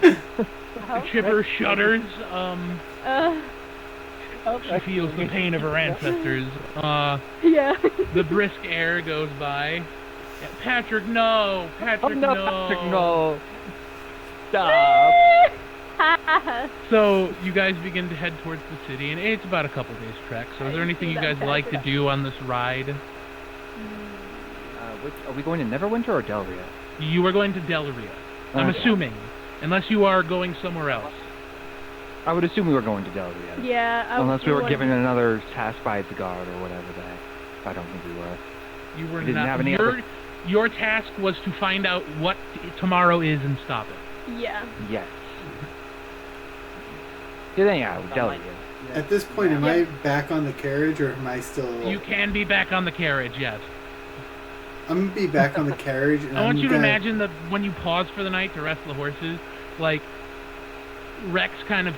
God! Chipper shudders. She Oh, feels the pain of her ancestors. yeah. The brisk air goes by. Yeah, Patrick, no! Patrick, No, no! Patrick, no. Stop. So you guys begin to head towards the city, and it's about a couple days trek. So is there anything you guys like to do on this ride? Are we going to Neverwinter or Delria? You are going to Delaria. I'm Okay. assuming, unless you are going somewhere else. I would assume we were going to Delria. Yeah. Unless we were given another task by the guard or whatever the heck. I don't think we were. You were We didn't not. have any other- Your task was to find out what tomorrow is and stop it. Yeah. Yes. Yeah, anyhow, Delria. At this point, am I back on the carriage or am I still? You can be back on the carriage, yes. I'm gonna be back on the carriage. And I want I'm you to gonna- imagine that when you pause for the night to rest the horses, like Rex kind of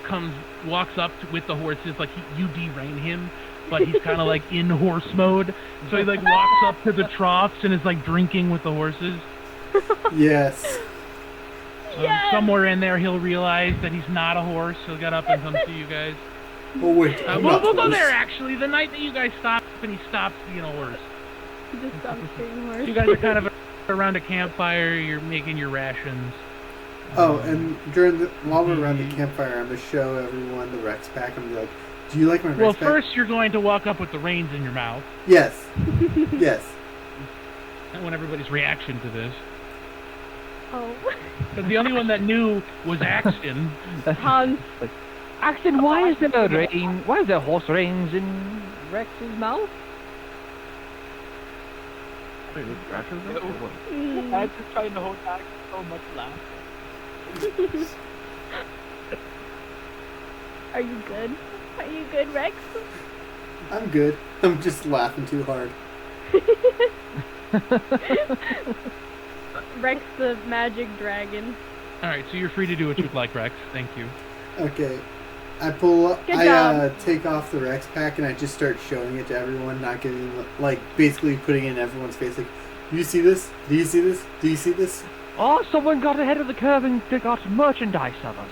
walks up with the horses, like you derein him, but he's kind of like in horse mode. So he like walks up to the troughs and is like drinking with the horses. Yes. Yes! Somewhere in there, he'll realize that he's not a horse. He'll get up and come see you guys. Oh wait, I'm We'll not go close. there actually. The night that you guys stop and he stops being a horse. You just stopped being horse. You guys are kind of around a campfire. You're making your rations. Oh, and while we're around the campfire, I'm gonna show everyone the Rex pack. I'm gonna be like, "Do you like my Rex Well, pack?" first you're going to walk up with the reins in your mouth. Yes. Yes. I want everybody's reaction to this. Oh. Because the only one that knew was Axton. Hans. Axton, why is there horse reins in Rex's mouth? Wait, with scratches though? Or what? I'm just trying to hold back so much laughter. Are you good? Are you good, Rex? I'm good. I'm just laughing too hard. Rex the magic dragon. Alright, so you're free to do what you'd like, Rex. Thank you. Okay. I pull up. Good job. Take off the Rex pack and I just start showing it to everyone, not giving like basically putting it in everyone's face. Like, do you see this? Do you see this? Do you see this? Oh, someone got ahead of the curve and they got merchandise of us.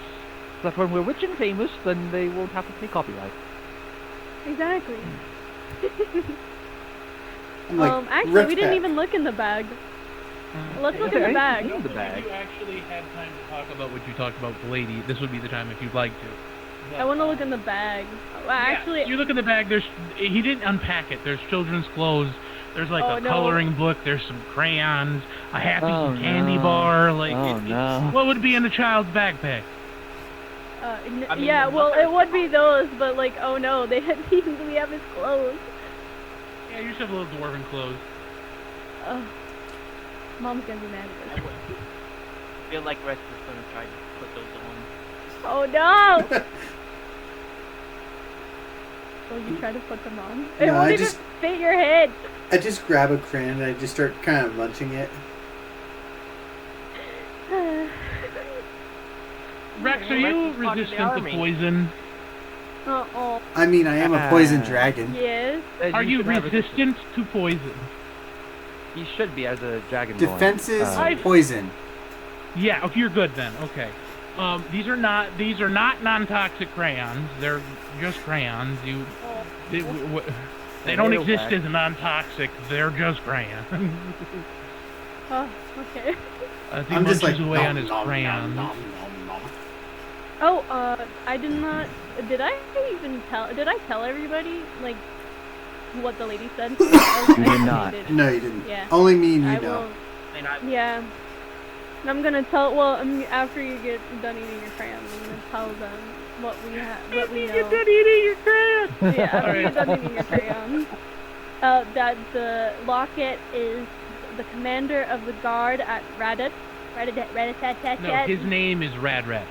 So that when we're rich and famous, then they won't have to pay copyright. Exactly. I'm like, Actually, Rex we didn't pack. even look in the bag. Let's look in the bag. In the bag. If you actually had time to talk about what you talked about with the lady, this would be the time if you'd like to. I want to look in the bag. Well, actually, you look in the bag. He didn't unpack it. There's children's clothes. There's like Oh, a no. coloring book. There's some crayons, a happy Oh, candy no. bar. Like, Oh, no. what would be in a child's backpack? I mean, yeah, well, it would be those, but like, oh no, we have his clothes. Yeah, you just have little dwarven clothes. Mom's gonna be mad at us. I feel like Rex is gonna try to put those on. Oh no! Will you try to put them on? It No, won't I even just- fit your head. I just grab a crayon and I just start kind of munching it. Rex, are Rex you is part of the resistant to army. poison? Uh-oh. I mean, I am a poison dragon. Yes. Then Are you should have resistant to poison? You should be as a dragonborn. Defenses, I- poison. Yeah, okay, you're good then. Okay. These are not non-toxic crayons. They're just crayons. They don't Real exist bad. as non-toxic. They're just crayons. Oh, okay. He I'm just munches like, away nom, on his nom, crayons. nom, nom, nom. Oh, I did not. Did I even tell? Did I tell everybody like what the lady said? I did not. did. No, you didn't. Yeah. Only me and you I know. won't. I mean, I, Yeah. And I'm gonna tell. Well, after you get done eating your crayons, I'm gonna tell them what we have. What we know. Get done eating your crayons. Yeah, after Alright. you're done eating your crayons. That the locket is the commander of the guard at Radat. No, his name is Radrat.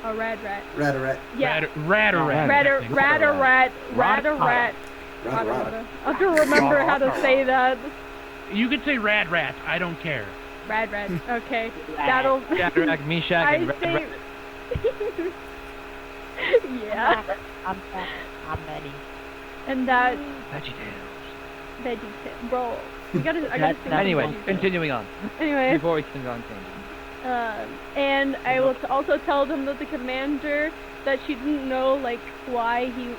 Oh, Radrat. Ratarat. Yeah. Radarat. Radarat. Rata. I have to remember how to say that. You could say Radrat. I don't care. Radrat. Okay. That'll. Shadrach, Meshach, I and say. Yeah. I'm ready. And that VeggieTales. veggie bro. You gotta. I gotta sing Anyway, VeggieTales. continuing on. Anyway. Before we can go on tangent. And I will also tell them that the commander, that she didn't know like why he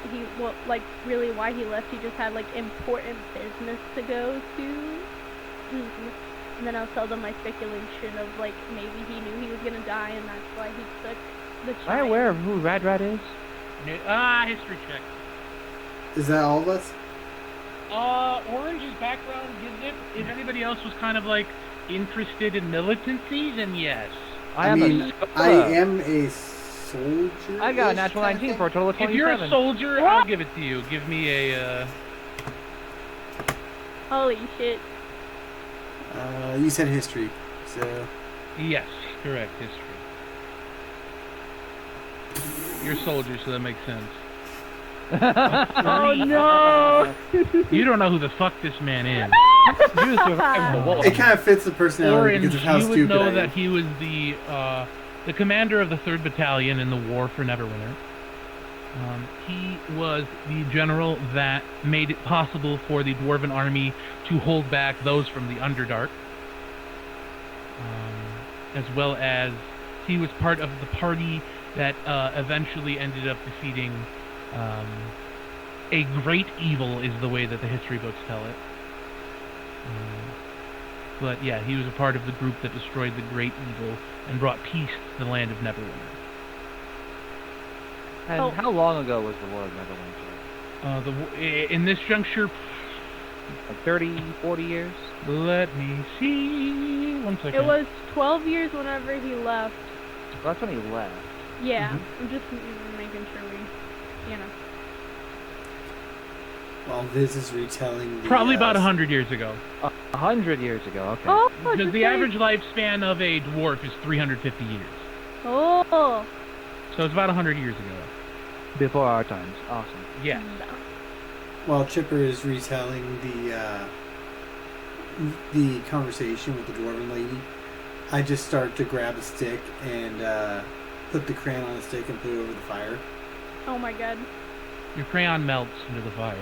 well, like really why he left. He just had like important business to go to. And then I'll tell them my speculation of like maybe he knew he was gonna die and that's why he took the Am I aware of who Radrat is? History check. Is that all of us? Orange's background gives it. If anybody else was kind of like interested in militancy, then yes. I mean, I am a soldier. I got a natural 19 for a total of If 27. you're a soldier, I'll give it to you. Give me a, Holy shit. You said history, so yes, correct, history. You're a soldier, so that makes sense. Oh no! You don't know who the fuck this man is. You survived the war. it kind of fits the personality Orange, because of how you would stupid know I that am. he was the commander of the 3rd Battalion in the War for Neverwinter. He was the general that made it possible for the Dwarven army to hold back those from the Underdark. As well as he was part of the party that eventually ended up defeating a great evil, is the way that the history books tell it. But yeah, he was a part of the group that destroyed the great evil and brought peace to the land of Neverwinter. And Oh. how long ago was the War of Neverwinter? In this juncture, Like 30, 40 years? let me see. 1 second. It was 12 years whenever he left. Well, that's when he left. Yeah, I'm just making sure we, you know. Well, this is retelling the, Probably about 100 years ago. 100 years ago, okay. Oh, Because just the like- average lifespan of a dwarf is 350 years. Oh. So it's about 100 years ago. Before our times. Awesome. Yes. While Chipper is retelling the conversation with the dwarven lady, I just start to grab a stick and put the crayon on the stick and put it over the fire. Oh my god. Your crayon melts into the fire.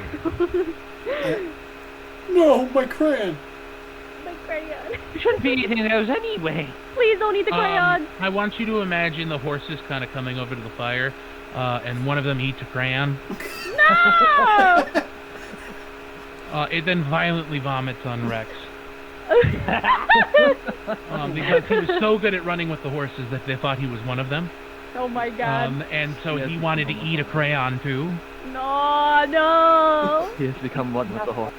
No, my crayon! My crayon. You shouldn't be eating those anyway. Please don't eat the crayon. I want you to imagine the horses kind of coming over to the fire, and one of them eats a crayon. No! It then violently vomits on Rex. Because he was so good at running with the horses that they thought he was one of them. Oh my god. And so Yes. he wanted to eat a crayon too. No. He has become one with the horse.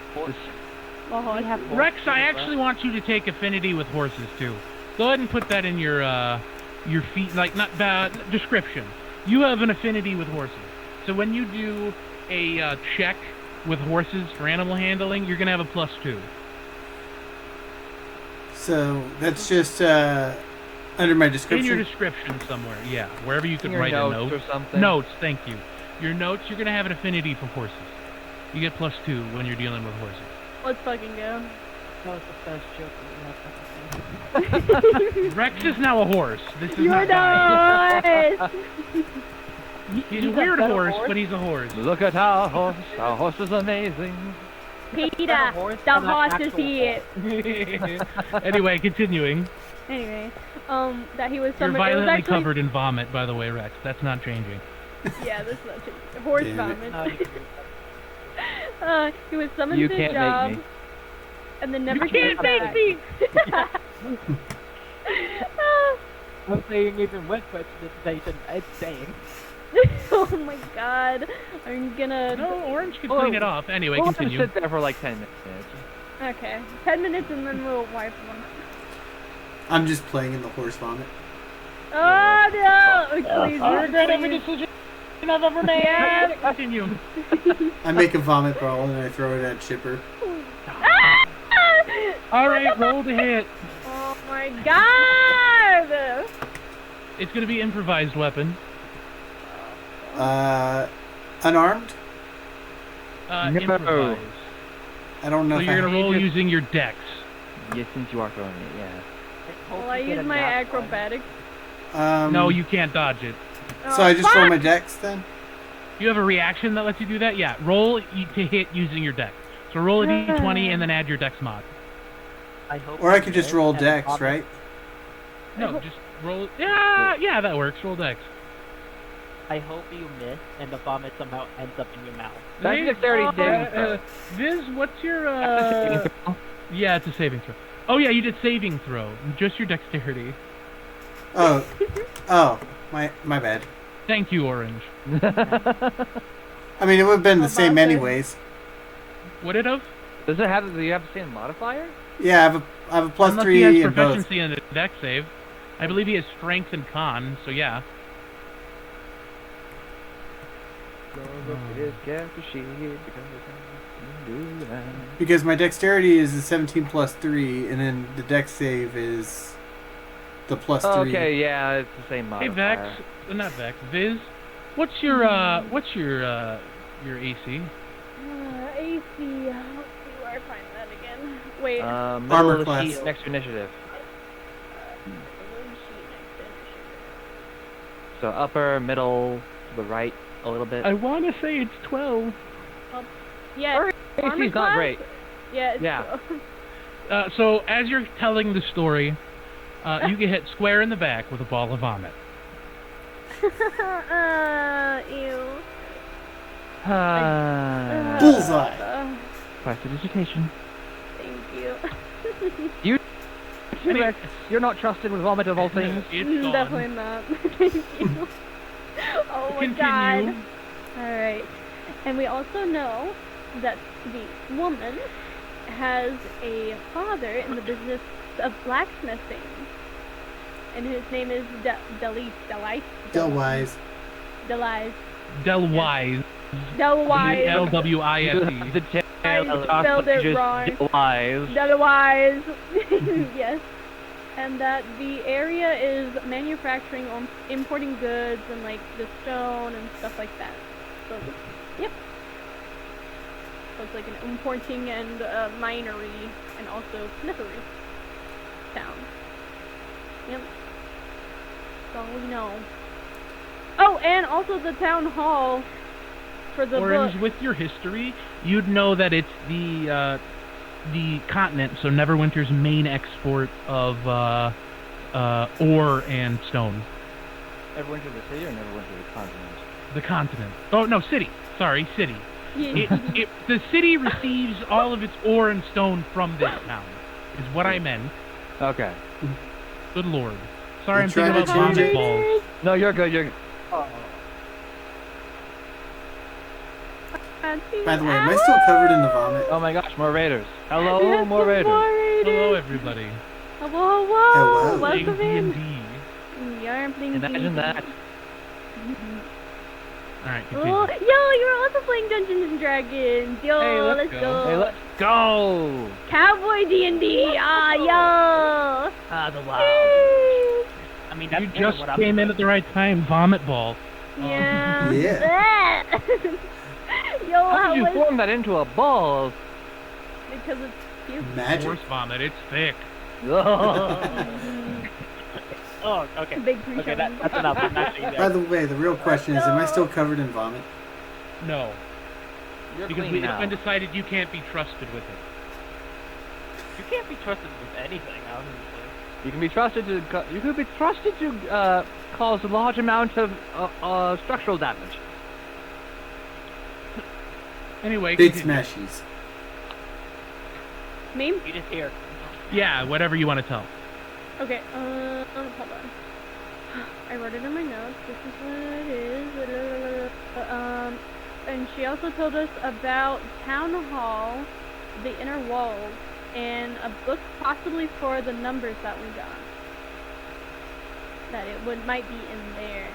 Oh, We have Rex, I actually want you to take affinity with horses too. Go ahead and put that in your feet, like not description. You have an affinity with horses. So when you do a check with horses for animal handling, you're gonna have a +2. So that's just under my In your description. description somewhere, yeah, wherever you could Your write a notes note. or something. Notes, thank you. Your notes, you're gonna have an affinity for horses. You get +2 when you're dealing with horses. let's fucking go. That was the first joke that we had. Rex is now a horse. This is You're not mine. nice. He's a weird horse, but he's a horse. Look at our horse. Our horse is amazing. Peter, horse the and an horse is actual here. Anyway, continuing. Anyway, that he was You're summoned. It was violently actually, covered in vomit, by the way, Rex. That's not changing. Yeah, that's not true. Horse Damn it. vomit. He was summoned You to can't a job, make me. and then never You came can't back. make me! I'm saying even with presentation, it's saying. Oh my god. I'm gonna... No, Orange can Well, clean it off. Anyway, We'll have to continue. sit there for like 10 minutes. Okay. 10 minutes and then we'll wipe them. I'm just playing in the horse vomit. Oh no! Please, I regret every please. decision I've ever made. Yeah. Continue. I make a vomit ball and I throw it at Chipper. Ah! Alright, roll to hit. Oh my god! It's gonna be improvised weapon. Unarmed? No. Improvise. I don't know So if you're I... gonna roll using your dex. Yes, since you are throwing it, yeah. Will I use my acrobatics? No, you can't dodge it. So I just roll my dex then? You have a reaction that lets you do that? Yeah, roll to hit using your dex. So roll a d20 and then add your dex mod. Or I could just roll dex, right? No, just roll. Yeah, that works. Roll dex. I hope you miss and the vomit somehow ends up in your mouth. That's Viz, dexterity saving throw. Viz, what's your Saving throw. Yeah, it's a saving throw. Oh yeah, you did saving throw. Just your dexterity. Oh, my bad. Thank you, Orange. I mean, it would have been the How same about this? anyways. Would it have? Do you have the same modifier? Yeah, I have a plus Unless 3 he has in both. proficiency in the dex save. I believe he has strength and con, so yeah. Because my dexterity is a 17 plus 3, and then the dex save is the plus 3. Okay, yeah, it's the same Hey modifier. Vex, not Vex, Viz. What's your AC? AC. Let's see where I find that again. Wait. Middle Armor of the class. sheet next to initiative. So upper, middle, to the right a little bit. I want to say it's 12. Yeah. armor AC's not class? great. Yeah. It's Yeah. So as you're telling the story, you get hit square in the back with a ball of vomit. Ew. Bullseye. Prestidigitation. Thank you. Anyway, You're not trusted with vomit of all things. it's gone. Definitely not. Thank you. Oh my Continue. god. Alright. And we also know that the woman has a father in the business of blacksmithing. And his name is Delwise. Delwise. Delwise. Delwise. L-W-I-S-E. The tail I spelled it just wrong. lies. Delwise. Yes. And that the area is manufacturing or importing goods and like the stone and stuff like that. So, yep. So it's like an importing and minery and also smithery town. Yep. That's all we know. Oh, and also the town hall for the Orange, book. with your history, you'd know that it's the continent, so Neverwinter's main export of ore and stone. Neverwinter the city or Neverwinter the continent? The continent. Oh no, city. Sorry, city. Yeah. The city receives all of its ore and stone from this town. Is what I meant. Okay. Good lord. Sorry, You I'm thinking tried about to change vomit it? balls. No, you're good. You're good. By the way, am I still covered in the vomit? Oh my gosh, more raiders. Hello, more raiders. Hello, everybody. Whoa, Hello. Playing welcome in. D&D. We are playing Imagine D&D. that. Alright, Oh, continue. yo, you're also playing Dungeons and Dragons. Yo, Hey, let's let's go. go. Hey, let's go. Cowboy D&D. Ah, yo. Ah, the wild. Woo. I mean, that's You kinda just what I'm came in at the right time. Vomit ball. Yeah. Yeah. Yo, How did you was form that into a ball? because it's cute. Magic. Horse vomit. It's thick. Oh. Oh, okay. Big Okay, pre-showing. that's enough. I'm not sure you By guys. the way, the real question is, am I still covered in vomit? No, You're because clean it's now. been decided you can't be trusted with it. You can't be trusted with anything, honestly. You can be trusted to. You can be trusted to cause a large amount of structural damage. Anyway, Big continue. smashies. Me? You just hear. Yeah, whatever you want to tell. Okay, hold on. I wrote it in my notes. This is what it is. And she also told us about Town Hall, the inner walls, and a book possibly for the numbers that we got. That it might be in there.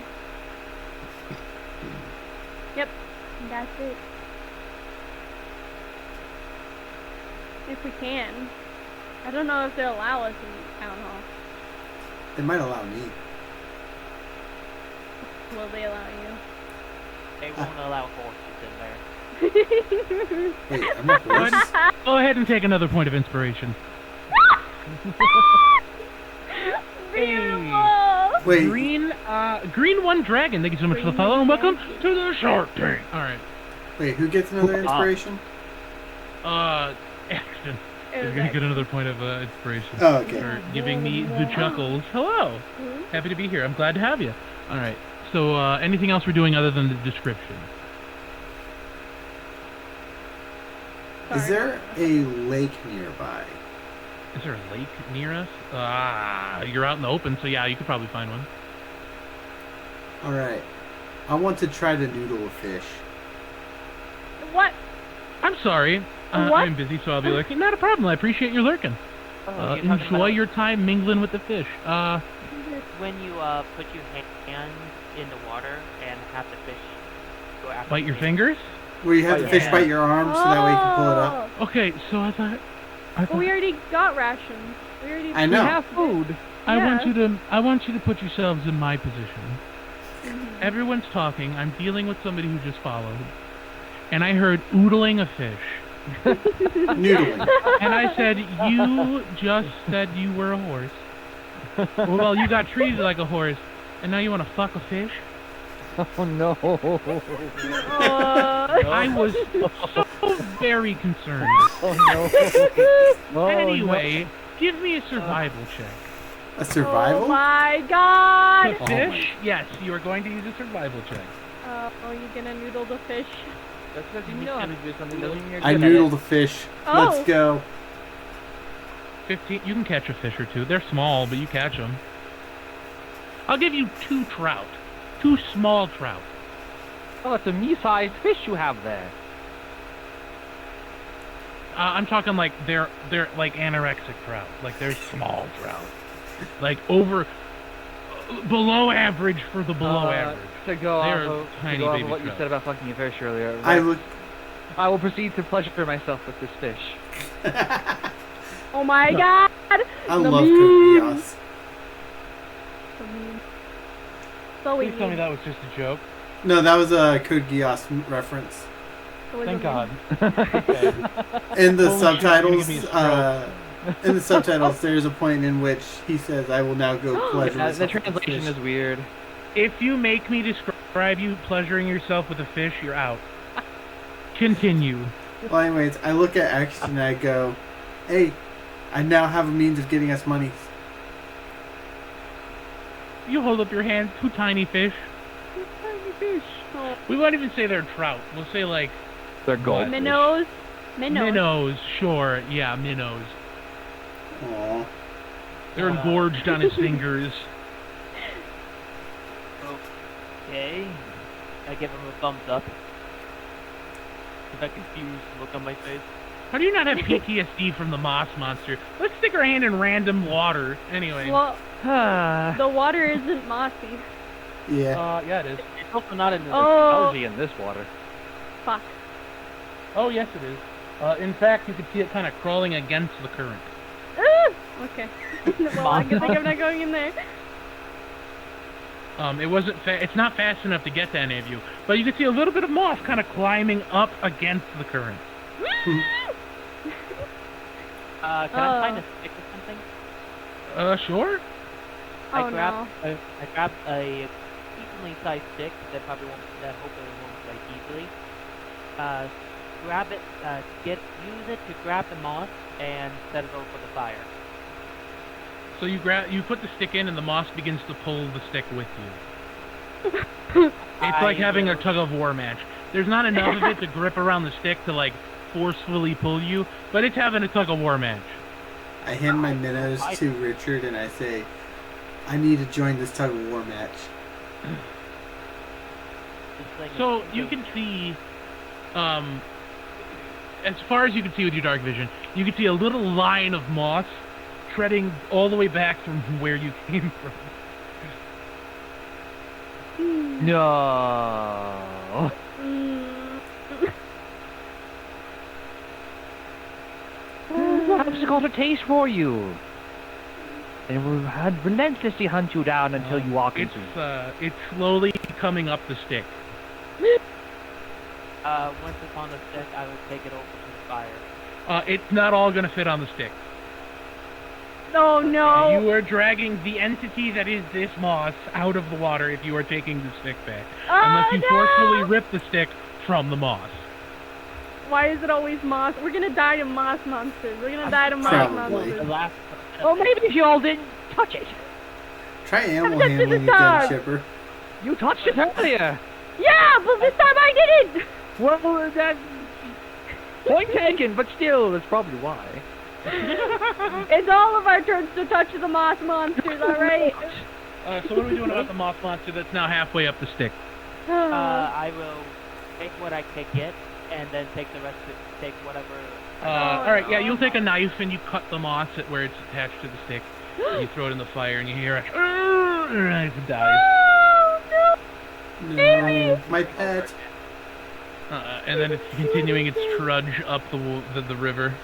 Yep, that's it. If we can. I don't know if they'll allow us in Town Hall. They might allow me. Will they allow you? They won't allow horses in there. Wait, I'm not Go horse. ahead, go ahead and take another point of inspiration. Beautiful! Wait, Green One Dragon, thank you so much for the Green follow, and One welcome Dragon. to the Shark Tank. Alright, wait, who gets another inspiration? Action. It You're was gonna like, get another point of inspiration. Oh, okay. For giving me the chuckles. Hello! hmm? Happy to be here. I'm glad to have you. Alright, so anything else we're doing other than the description? Is Sorry. there a lake nearby? Is there a lake near us? You're out in the open, so yeah, you could probably find one. Alright. I want to try to noodle a fish. What? I'm sorry. What? I'm busy, so I'll be lurking. Not a problem. I appreciate your lurking. Oh, you're talking Enjoy about your time mingling with the fish. when you put your hand in the water and have the fish go after Bite your you. fingers? Where you have the fish yeah. bite your arm so that way you can pull it up. Okay, so I thought But we already got rations. We already. I know. We have food. I want Yeah. you to put yourselves in my position. Mhm. Everyone's talking. I'm dealing with somebody who just followed. And I heard oodling a fish. Noodling. And I said, you just said you were a horse. Well, you got treated like a horse, and now you want to fuck a fish? Oh no. I was so very concerned. Oh no. Oh, Anyway, give me a survival check. A survival? Oh my god! To fish? Yes, you are going to use a survival check. Oh, you gonna noodle the fish? That's because you know how to do something doesn't mean you're I good at noodled a fish. Oh. Let's go. 15. You can catch a fish or two. They're small, but you catch them. I'll give you 2 trout. 2 small trout. it. Oh, it's a me-sized fish you have there. I'm talking like they're like anorexic trout. Like they're small trout. Like below average for the below average. To go They're off of, tiny to go off baby of what you trout. said about fucking a fish earlier, I look. I will proceed to pleasure myself with this fish. Oh my god! I The love memes. Code Geass. So mean. So Please tell me mean. that was just a joke. No, that was a Code Geass reference. It was Thank a God. meme. In the Holy shit, you're gonna give me a subtitles, in the subtitles, there's a point in which he says, "I will now go pleasure Yeah, the myself with this translation fish." is weird. If you make me describe you pleasuring yourself with a fish, you're out. Continue. Well, anyways, I look at X and I go, "Hey, I now have a means of getting us money." You hold up your hand, 2 tiny fish. 2 tiny fish. Oh, We won't even say they're trout. We'll say like They're gold. minnows. Minnows. minnows. Sure, yeah, minnows. Aww. They're engorged on his fingers. Okay. I give him a thumbs up. With that confused look on my face. How do you not have PTSD from the moss monster? Let's stick our hand in random water. Anyway. Well, Ah. the water isn't mossy. Yeah. Yeah, it is. It's also not in the Oh. Algae in this water. Fuck. Oh, yes, it is. In fact, you could see it kind of crawling against the current. Okay. Well, I think I'm not going in there. It wasn't. It's not fast enough to get to any of you, but you can see a little bit of moss kind of climbing up against the current. Can I find a stick or something? Sure. Oh, grabbed a decently sized stick that hopefully won't break easily. Grab it, use it to grab the moss and set it over the fire. So you put the stick in, and the moss begins to pull the stick with you. It's like having a tug of war match. There's not enough of it to grip around the stick to like forcefully pull you, but it's having a tug of war match. I hand my minnows to Richard and I say, I need to join this tug of war match. So you can see, as far as you can see with your dark vision, you can see a little line of moss treading all the way back from where you came from. No. Perhaps it got a taste for you. They will relentlessly hunt you down until you walk into. It's slowly coming up the stick. Once it's on the stick, I will take it over to the fire. It's not all going to fit on the stick. Oh no! You are dragging the entity that is this moss out of the water if you are taking the stick back. Oh, unless you no! forcefully rip the stick from the moss. Why is it always moss? We're gonna die to moss monsters. We're gonna die to moss Probably. monsters. Well, maybe if you all didn't touch it. Try animal I'm just handling a dog. again, Chipper. You touched it earlier. Yeah, but this time I didn't! Well, that point taken, but still, that's probably why. It's all of our turns to touch the moss monsters, alright? So what are we doing about the moss monster that's now halfway up the stick? I will take what I can get, and then take the rest take whatever... Alright, yeah, you'll take a knife and you cut the moss at where it's attached to the stick. And you throw it in the fire and you hear it. And it dies. Oh, no! No, my pet. And then it's continuing its trudge up the river.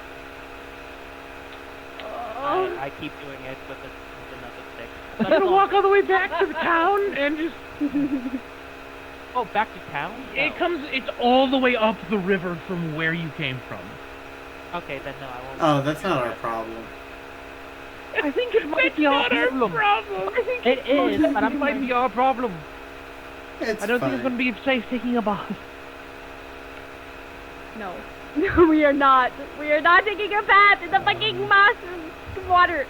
I keep doing it with another stick. I'm gonna walk all the way back to the town and just... Oh, back to town? No. It's all the way up the river from where you came from. Okay, then no, I won't. Oh, that's not our problem. I think it might be our problem. I think it is, but It might be our problem. It's I don't fine. think it's going to be safe taking a bath. No. No, we are not. We are not taking a bath in the fucking moss water.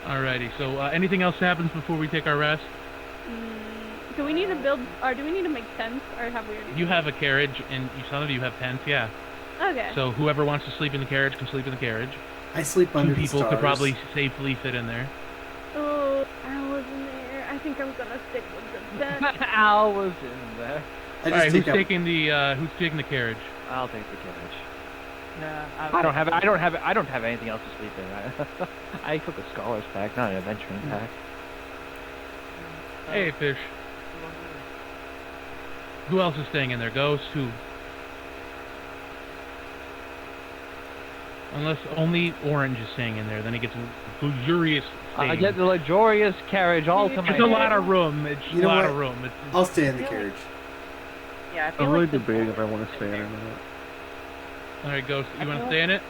Alrighty, so anything else happens before we take our rest? Do we need to build, or do we need to make tents, or have we already? You have a carriage, and some of you have tents, yeah. Okay. So whoever wants to sleep in the carriage can sleep in the carriage. I sleep under Two the people stars. could probably safely fit in there. Oh, I wasn't there. I think I'm gonna stick with the tent. Al was in there. I just Alright, who's take up. taking the carriage? I'll take the carriage. Nah, I don't have anything else to sleep in. I took a scholar's pack, not an adventuring pack. Hey, Fish. Who else is staying in there? Ghost? Who? Unless only Orange is staying in there, then he gets luxurious I staying. get the luxurious carriage all to It's a myself. lot of room. It's You a know lot what? of room. I'll stay in the carriage. Yeah, I I'm feel really like the debating if I board want to is stay in there. or not. Alright, Ghost, you want to stay in it?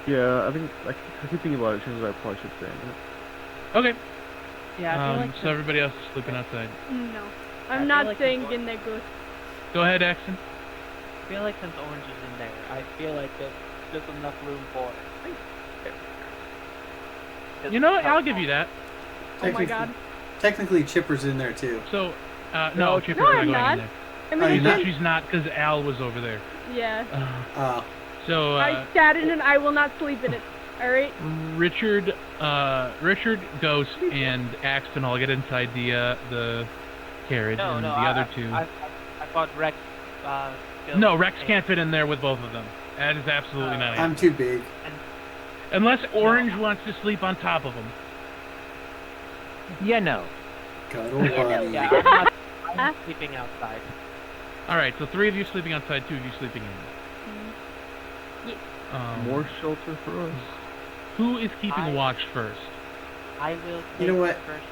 Yeah, I think I keep thinking about it. Chances are I probably should stay in it. Okay. Yeah, I feel like So everybody else is sleeping outside. No. I I'm feel not like the staying board- in there, Goose. Go ahead, Axon. I feel like since Orange is in there, I feel like there's enough room for it. You know what? I'll give you that. Oh my god. Technically, Chipper's in there too. So, no, Chipper's no, not I'm going not. in there. I Oh, mean, you're it's not? been- She's not, because Al was over there. yeah. So, I sat in and I will not sleep in it. Alright? Richard, Ghost, and Axton all get inside the carriage, and the other two. I thought Rex. No, Rex can't fit in there with both of them. That is absolutely not I'm happening. too big. Unless Orange wants to sleep on top of him. Yeah, no. Cuddle buddy. Yeah, I'm sleeping outside. Alright, so 3 of you sleeping outside, 2 of you sleeping in. More shelter for us. Who is keeping watch first? I will. You know what? First.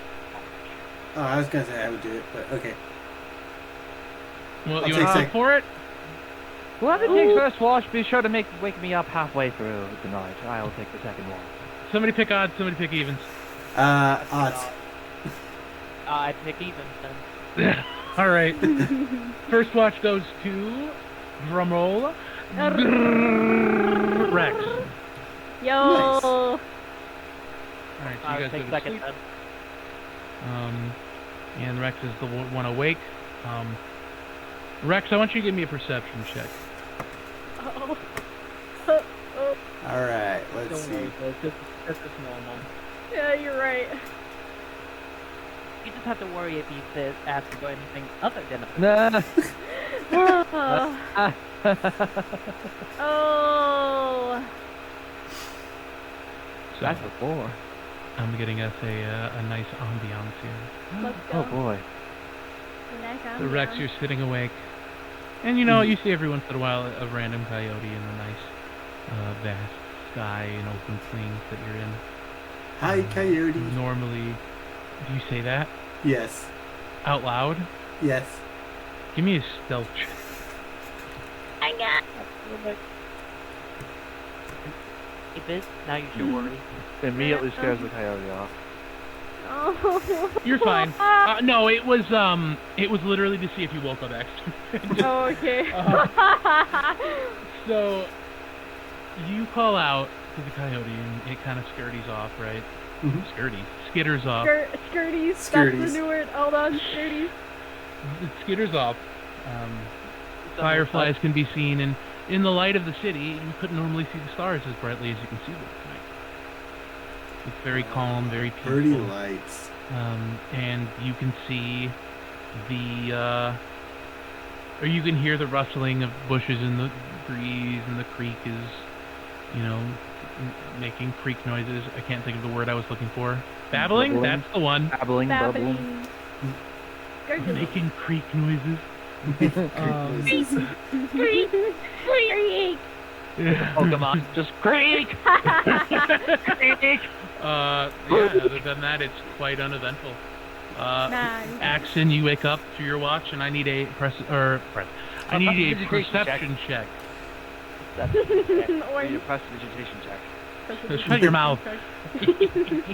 Oh, I was gonna say I would do it, but okay. Well, I'll you take want to sec- for it? Whoever takes first watch, be sure to wake me up halfway through the night. I'll take the second watch. Somebody pick odds, somebody pick evens. Odds. I pick even then. All right. First watch goes to drumroll Rex. Yo. All right, so I you would guys take go to second sleep. then. And Rex is the one awake. Rex, I want you to give me a perception check. Oh. All right, let's Don't see. worry, Liz, this is normal. Yeah, you're right. You just have to worry if he says asks for anything other than a Nah. Oh. So That's before. I'm getting us a nice ambiance here. Let's Oh go. boy. So Rex, you're sitting awake, and you know you see every once in a while a random coyote in the nice vast sky and open plains that you're in. Hi, coyote. Normally, do you say that Yes. out loud? Yes. Give me a stealth check. I got. Hey, Biz, now you should worry. Immediately scares the coyote off. Oh. You're fine. No, it was literally to see if you woke up extra. Oh, okay. So you call out to the coyote, and it kind of scurries off, right? Mhm. Skitters off. Skirties. That's Skirties. the new word. Hold on, skirties. It skitters off. Fireflies can be seen, and in the light of the city, you couldn't normally see the stars as brightly as you can see them tonight. It's very calm, very peaceful. Pretty lights. And you can see or you can hear the rustling of bushes in the breeze, and the creek is, making creek noises. I can't think of the word I was looking for. Babbling? Bubbling. That's the one. Babbling, bubbling. Babbling. Gurgling. Making creek noises. Creak. Yeah. Pokemon, just creak! Other than that, it's quite uneventful. Nice. Axon, you wake up to your watch, and I need a perception check. Or Need a prestidigitation check. Shut your mouth.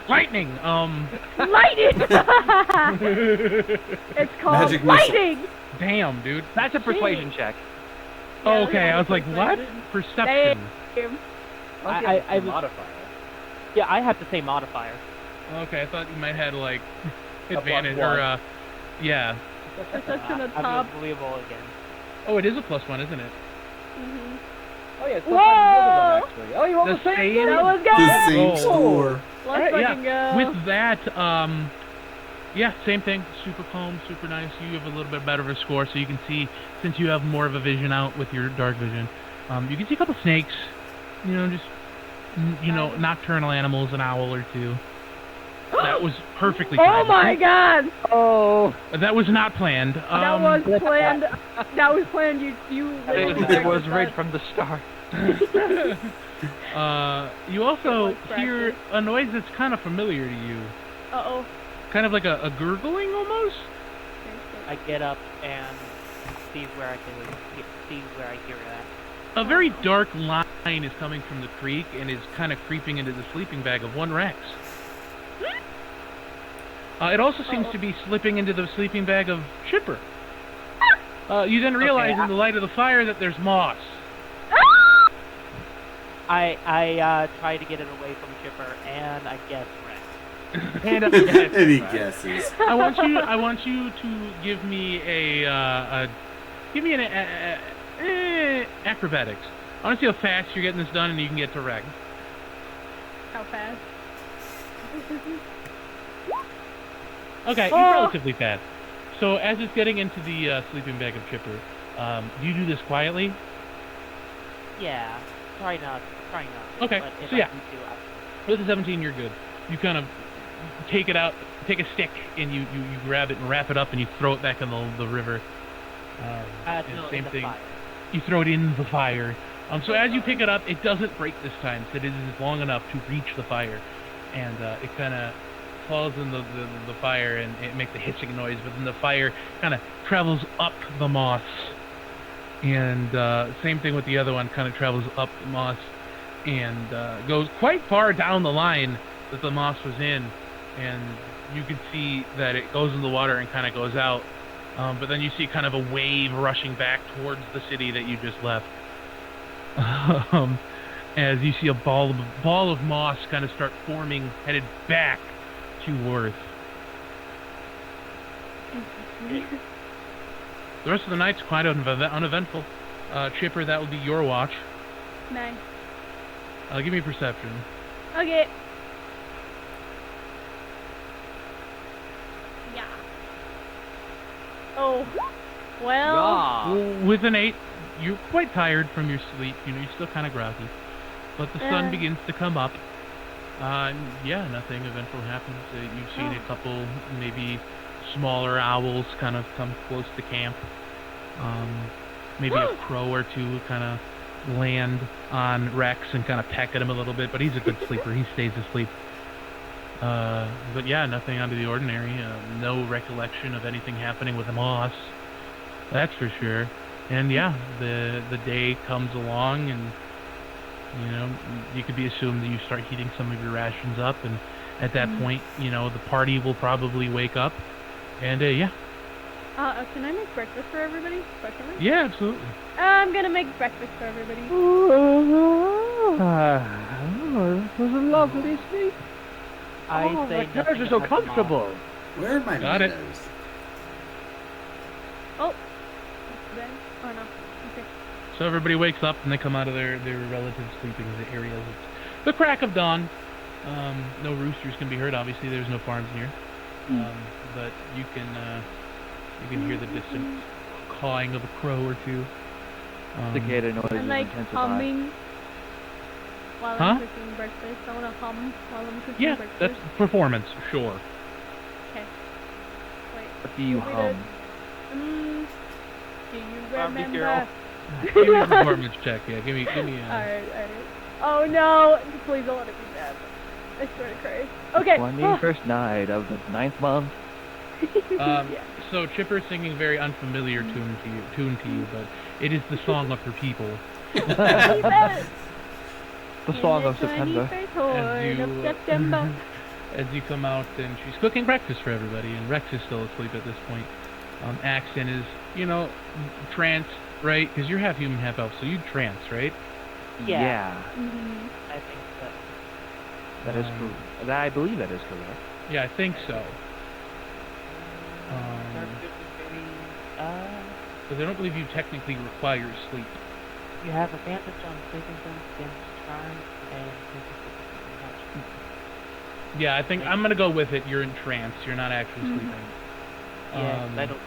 Lightning. Lightning. It's called Magic missile. lightning. Damn, dude. That's a persuasion check. Oh, Yeah, okay, I was like, what? Perception. Damn. I was, yeah, I have the same modifier. Okay, I thought you might have like plus advantage one. or yeah. Perception at I'm top. unbelievable again. Oh, it is a +1, isn't it? Mhm. Oh yeah, it's Whoa! actually. Oh, you rolled The the same. same- That was The good. same Oh. store. Let's Alright, fucking go. With that, yeah, same thing. Super calm, super nice. You have a little bit better of a score, so you can see, since you have more of a vision out with your dark vision, you can see a couple snakes, nocturnal animals, an owl or two. That was perfectly Oh timed. my god! Oh, That was not planned. That was planned. That was planned. You it was right from the start. You also It was hear a noise that's kind of familiar to you. Uh-oh. Kind of like a gurgling almost. I get up and see where I hear that. A very dark line is coming from the creek and is kind of creeping into the sleeping bag of one Rex. It also seems to be slipping into the sleeping bag of Chipper. You then realize in the light of the fire that there's moss. I try to get it away from Chipper, and I guess Rex. And And he guesses. I want you to give me an acrobatics. I want to see how fast you're getting this done, and you can get to Rex. How fast? Okay, Oh. relatively fast. So as it's getting into the sleeping bag of Chipper, do you do this quietly? Yeah, try not. Okay, But if so I yeah. do, With the 17, you're good. You kind of take it out, take a stick, and you grab it and wrap it up, and you throw it back in the river. And no, same in the thing. fire. You throw it in the fire. So as you pick it up, it doesn't break this time, so it is long enough to reach the fire. And it kind of falls in the fire, and it makes a hissing noise, but then the fire kind of travels up the moss. And same thing with the other one, kind of travels up the moss and goes quite far down the line that the moss was in. And you can see that it goes in the water and kind of goes out. But then you see kind of a wave rushing back towards the city that you just left. As you see a ball of moss kind of start forming, headed back to Worth. The rest of the night's quite uneventful. Chipper, that will be your watch. Nice. Give me perception. Okay. Yeah. Oh. Well. With an 8, you're quite tired from your sleep. You know, you're still kind of groggy. But the sun begins to come up. Yeah, nothing eventful happens. You've seen a couple, maybe smaller owls kind of come close to camp. Maybe a crow or two kind of land on Rex and kind of peck at him a little bit, but he's a good sleeper. He stays asleep. But yeah, nothing out of the ordinary. No recollection of anything happening with Moss. That's for sure. And yeah, the day comes along, and you know, you could be assumed that you start heating some of your rations up, and at that point, you know, the party will probably wake up. And yeah. Can I make breakfast for everybody? Question mark? Yeah, absolutely. I'm gonna make breakfast for everybody. It was a lovely sleep. I say the couch is so comfortable. Where are my Got it. windows? Oh. Then? Oh no. Okay. So everybody wakes up and they come out of their relative sleeping areas. It's the crack of dawn. No roosters can be heard. Obviously, there's no farms near. But you can hear the distant cawing of a crow or two. Cicada noises I'm like intensify. humming while I'm cooking breakfast. I wanna hum while I'm cooking Yeah, breakfast. that's performance, sure. Okay. Wait. What do you hum? Do you Barbie remember? girl. Give me a performance check. Yeah, give me. Alright. Oh no! Please don't let it be bad. I swear to Christ. Okay. 21st night of the 9th month. Yeah. So Chipper's singing very unfamiliar tune to you, but it is the song of her people. Yes. The song of September. As you come out, and she's cooking breakfast for everybody, and Rex is still asleep at this point. Axton is, you know, trance, right? Because you're half human, half elf, so you trance, right? Yeah. Mhm. I think so. That is correct. I believe that is correct. Yeah, I think so. Because I don't believe you technically require sleep. You have advantage on saving throws against charm and Yeah, I think I'm gonna go with it. You're in trance. You're not actually sleeping. yeah, I don't.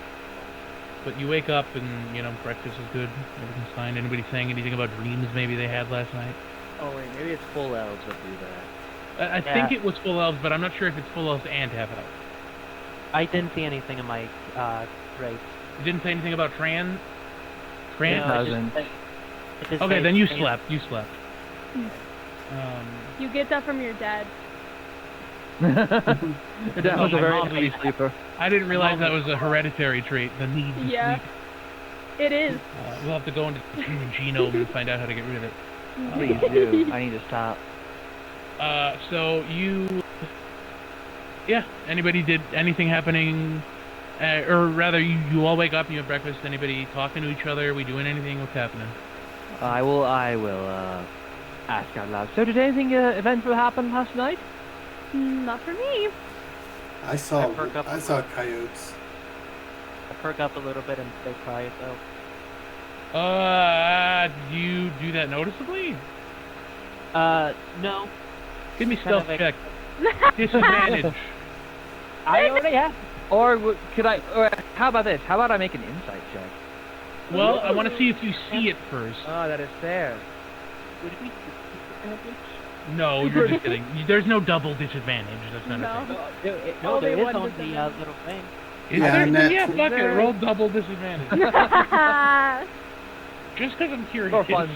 But you wake up and, you know, breakfast is good. Everything's fine. Anybody saying anything about dreams maybe they had last night? Oh wait, maybe it's full elves that do that. I think it was full elves, but I'm not sure if it's full elves and half elves. I didn't see anything in my race. You didn't say anything about Tran? No, Doesn't. it just Okay, says then you trans- slept. You slept. You get that from your dad. That was a my very mom heavy sleeper. I didn't realize that was a hereditary trait, the need to Yeah. sleep. It is. We'll have to go into the human genome and find out how to get rid of it. Please do. I need to stop. So you... Yeah, anybody did anything happening... or rather, you all wake up and you have breakfast. Anybody talking to each other? Are we doing anything? What's happening? I will ask out loud. So did anything eventful happen last night? Not for me. I saw perk up. coyotes. I perk up a little bit and stay quiet though. Do you do that noticeably? No. Give me Kind stealth of check. Disadvantage. I already have. Or could I? Or how about this? How about I make an insight check? Well, I want to see if you see it first. Oh, that is fair. Would it be No, you're just kidding. There's no double disadvantage. That's not a thing. No, Only there is one on the disadvantage. little thing. Is Yeah, there? and that- Yeah, fuck it. there- Roll double disadvantage. Just because I'm curious. For fun.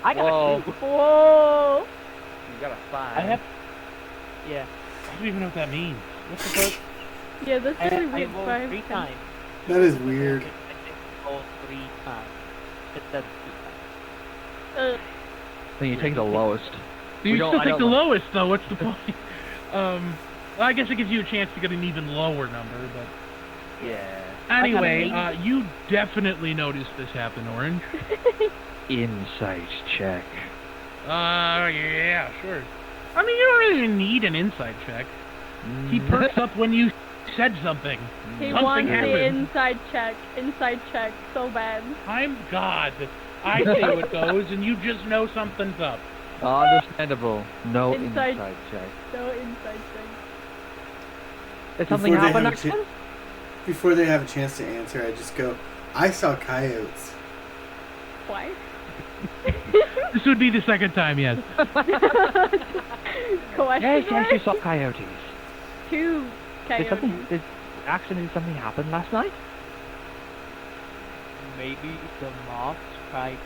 I got Whoa. a 2. Whoa. You got a 5. I have. Yeah. I don't even know what that means. What the fuck? Yeah, that's I really weird. rolled 3 times. That is weird. I rolled 3 times. It says 2 times. Then you take the lowest. You don't- still I take don't the like- lowest, though. What's the point? Well, I guess it gives you a chance to get an even lower number, but... Yeah. Anyway, you definitely noticed this happen, Orange. Insight check. Yeah, sure. I mean, you don't really need an insight check. He perks up when you said something. He Something wants happened. the inside check so bad. I'm God. I say what goes, and you just know something's up. Understandable. No Inside- insight check. No inside check. Did something Before they happen have a next cha- time? Before they have a chance to answer, I just go, I saw coyotes. Why? This would be the second time, yes. Question Yes, mark? you saw coyotes. 2 coyotes. Did something happen last night? Maybe the moths tried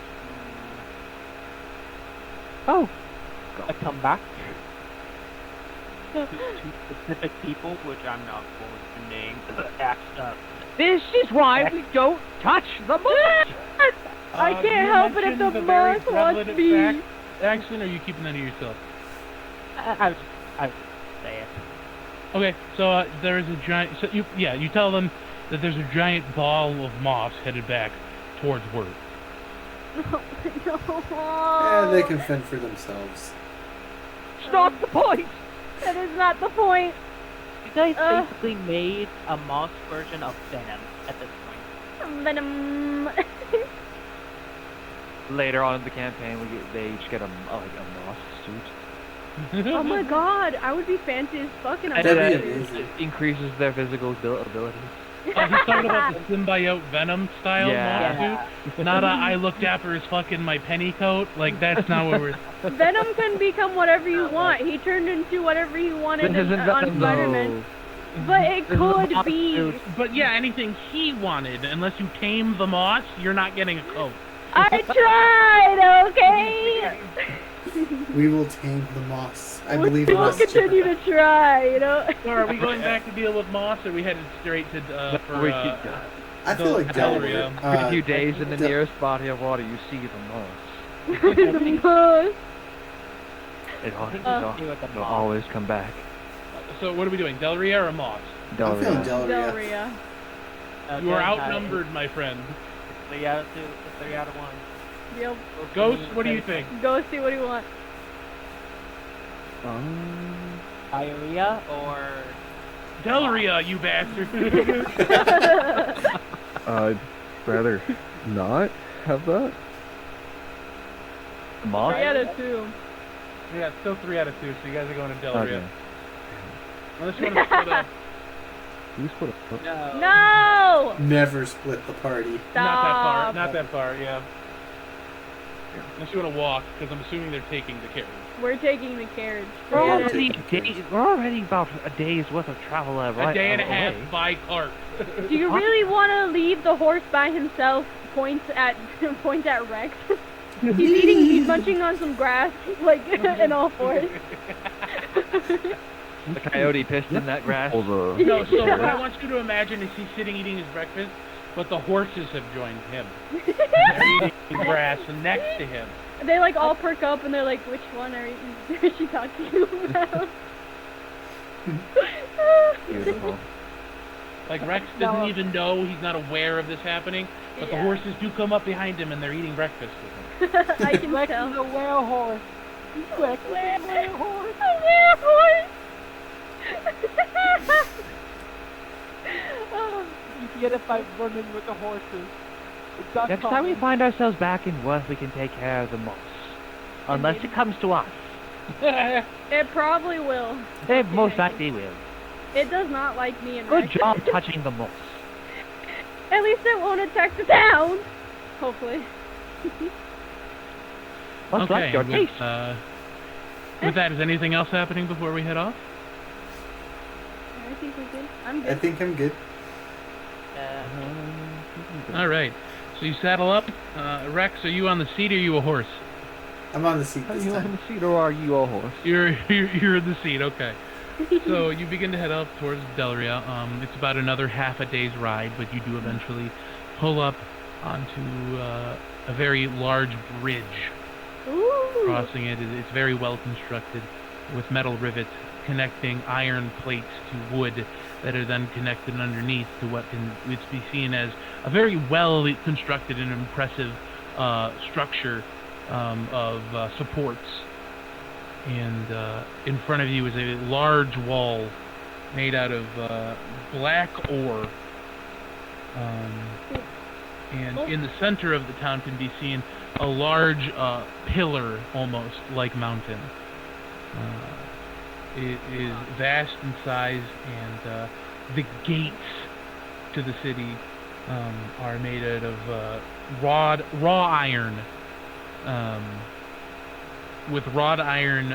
Oh, to come back to specific people, which I'm not going to name. this is why we don't touch the moth. I can't help it if the moth wants me. Action, or are you keeping that to yourself? I would say it. Okay, so there is a giant... So you tell them that there's a giant ball of moths headed back towards Word. No. Yeah, they can fend for themselves. It's not the point. That is not the point. You guys basically made a moth version of Venom at this point. Venom. Later on in the campaign, they each get a moth suit. Oh my god, I would be fancy as fuck in a That'd moth be suit. amazing. Oh, Increases their physical abilities. He's talking about the symbiote Venom style Yeah. moth suit. Not I looked after his fucking my penny coat. Like, that's not what we're... Venom can become whatever you want. He turned into whatever he wanted This isn't on Venom, Spider-Man. though. But it This is a could moth be. suit. But yeah, anything he wanted, unless you tame the moths, you're not getting a coat. I tried, okay? We will tame the moss. I We believe in will us. continue to try, you know? So are we going back to deal with moths, or are we headed straight to, for, We keep going. I feel like Delria. Delria. A few days in the Del- nearest body of water, you see the moth. The moth. It'll always come back. So what are we doing, Delria or moths? I'm feeling Delria. Delria. Delria. You are outnumbered, my friend. 3 out of 2, 3 out of 1. Yep. Ghost, what do you think? Go see what you want. Diarrhea or Delria, you bastard! I'd rather not have that. The moth? 3 out of 2. Yeah, it's still 3 out of 2, so you guys are going to Delria. Okay. Unless you want to split up. Can we split up? no. No! Never split the party. Stop. Not that far, yeah. Unless you want to walk, because I'm assuming they're taking the carriage. We're taking the carriage. We're Yeah. already about a day's worth of travel A day and a half by cart. Do you really want to leave the horse by himself? Points at Rex. He's munching on some grass, like in all fours. The coyote pissed in that grass. All the No, so what I want you to imagine is he's sitting eating his breakfast, but the horses have joined him. They're eating grass next to him. They like all perk up and they're like, which one is she talking about? Beautiful. Like, Rex doesn't even know, he's not aware of this happening, but the Yeah. horses do come up behind him and they're eating breakfast with him. I can Rex tell. is a werehorse. Rex is a werehorse. Oh, You get it by running with the horses. It's not Next time we common. find ourselves back in Worth, we can take care of the moss. Unless it comes to us. it probably will. They most likely will. It does not like me and Good Rex. job touching the moss. At least it won't attack the town. Hopefully. What's like your taste? With that, is anything else happening before we head off? I think we're good. I'm I good. think I'm good. All right. So you saddle up. Rex, are you on the seat or are you a horse? I'm on the seat Are this you on time. the seat or are you a horse? You're in the seat. Okay. So you begin to head up towards Delria. It's about another half a day's ride, but you do eventually pull up onto a very large bridge. Ooh. Crossing it, it's very well constructed, with metal rivets connecting iron plates to wood that are then connected underneath to what can be seen as a very well constructed and impressive structure of supports. And in front of you is a large wall made out of black ore. And in the center of the town can be seen a large pillar, almost like mountain. It is vast in size, and the gates to the city are made out of raw iron, with wrought iron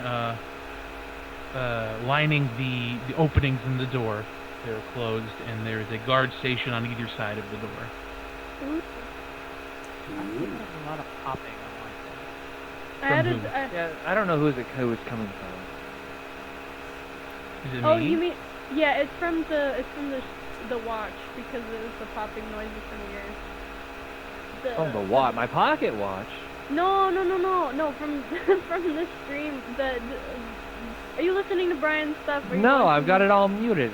lining the openings in the door. They're closed, and there is a guard station on either side of the door. There's a lot of popping on my From who? Yeah, I don't know who it's coming from. Is it Oh, me? you mean? Yeah, it's from the watch because it was the popping noises from yours. Oh, the watch, my pocket watch. No, from from the stream. Are you listening to Brian's stuff? Or you No, watching I've got it all muted.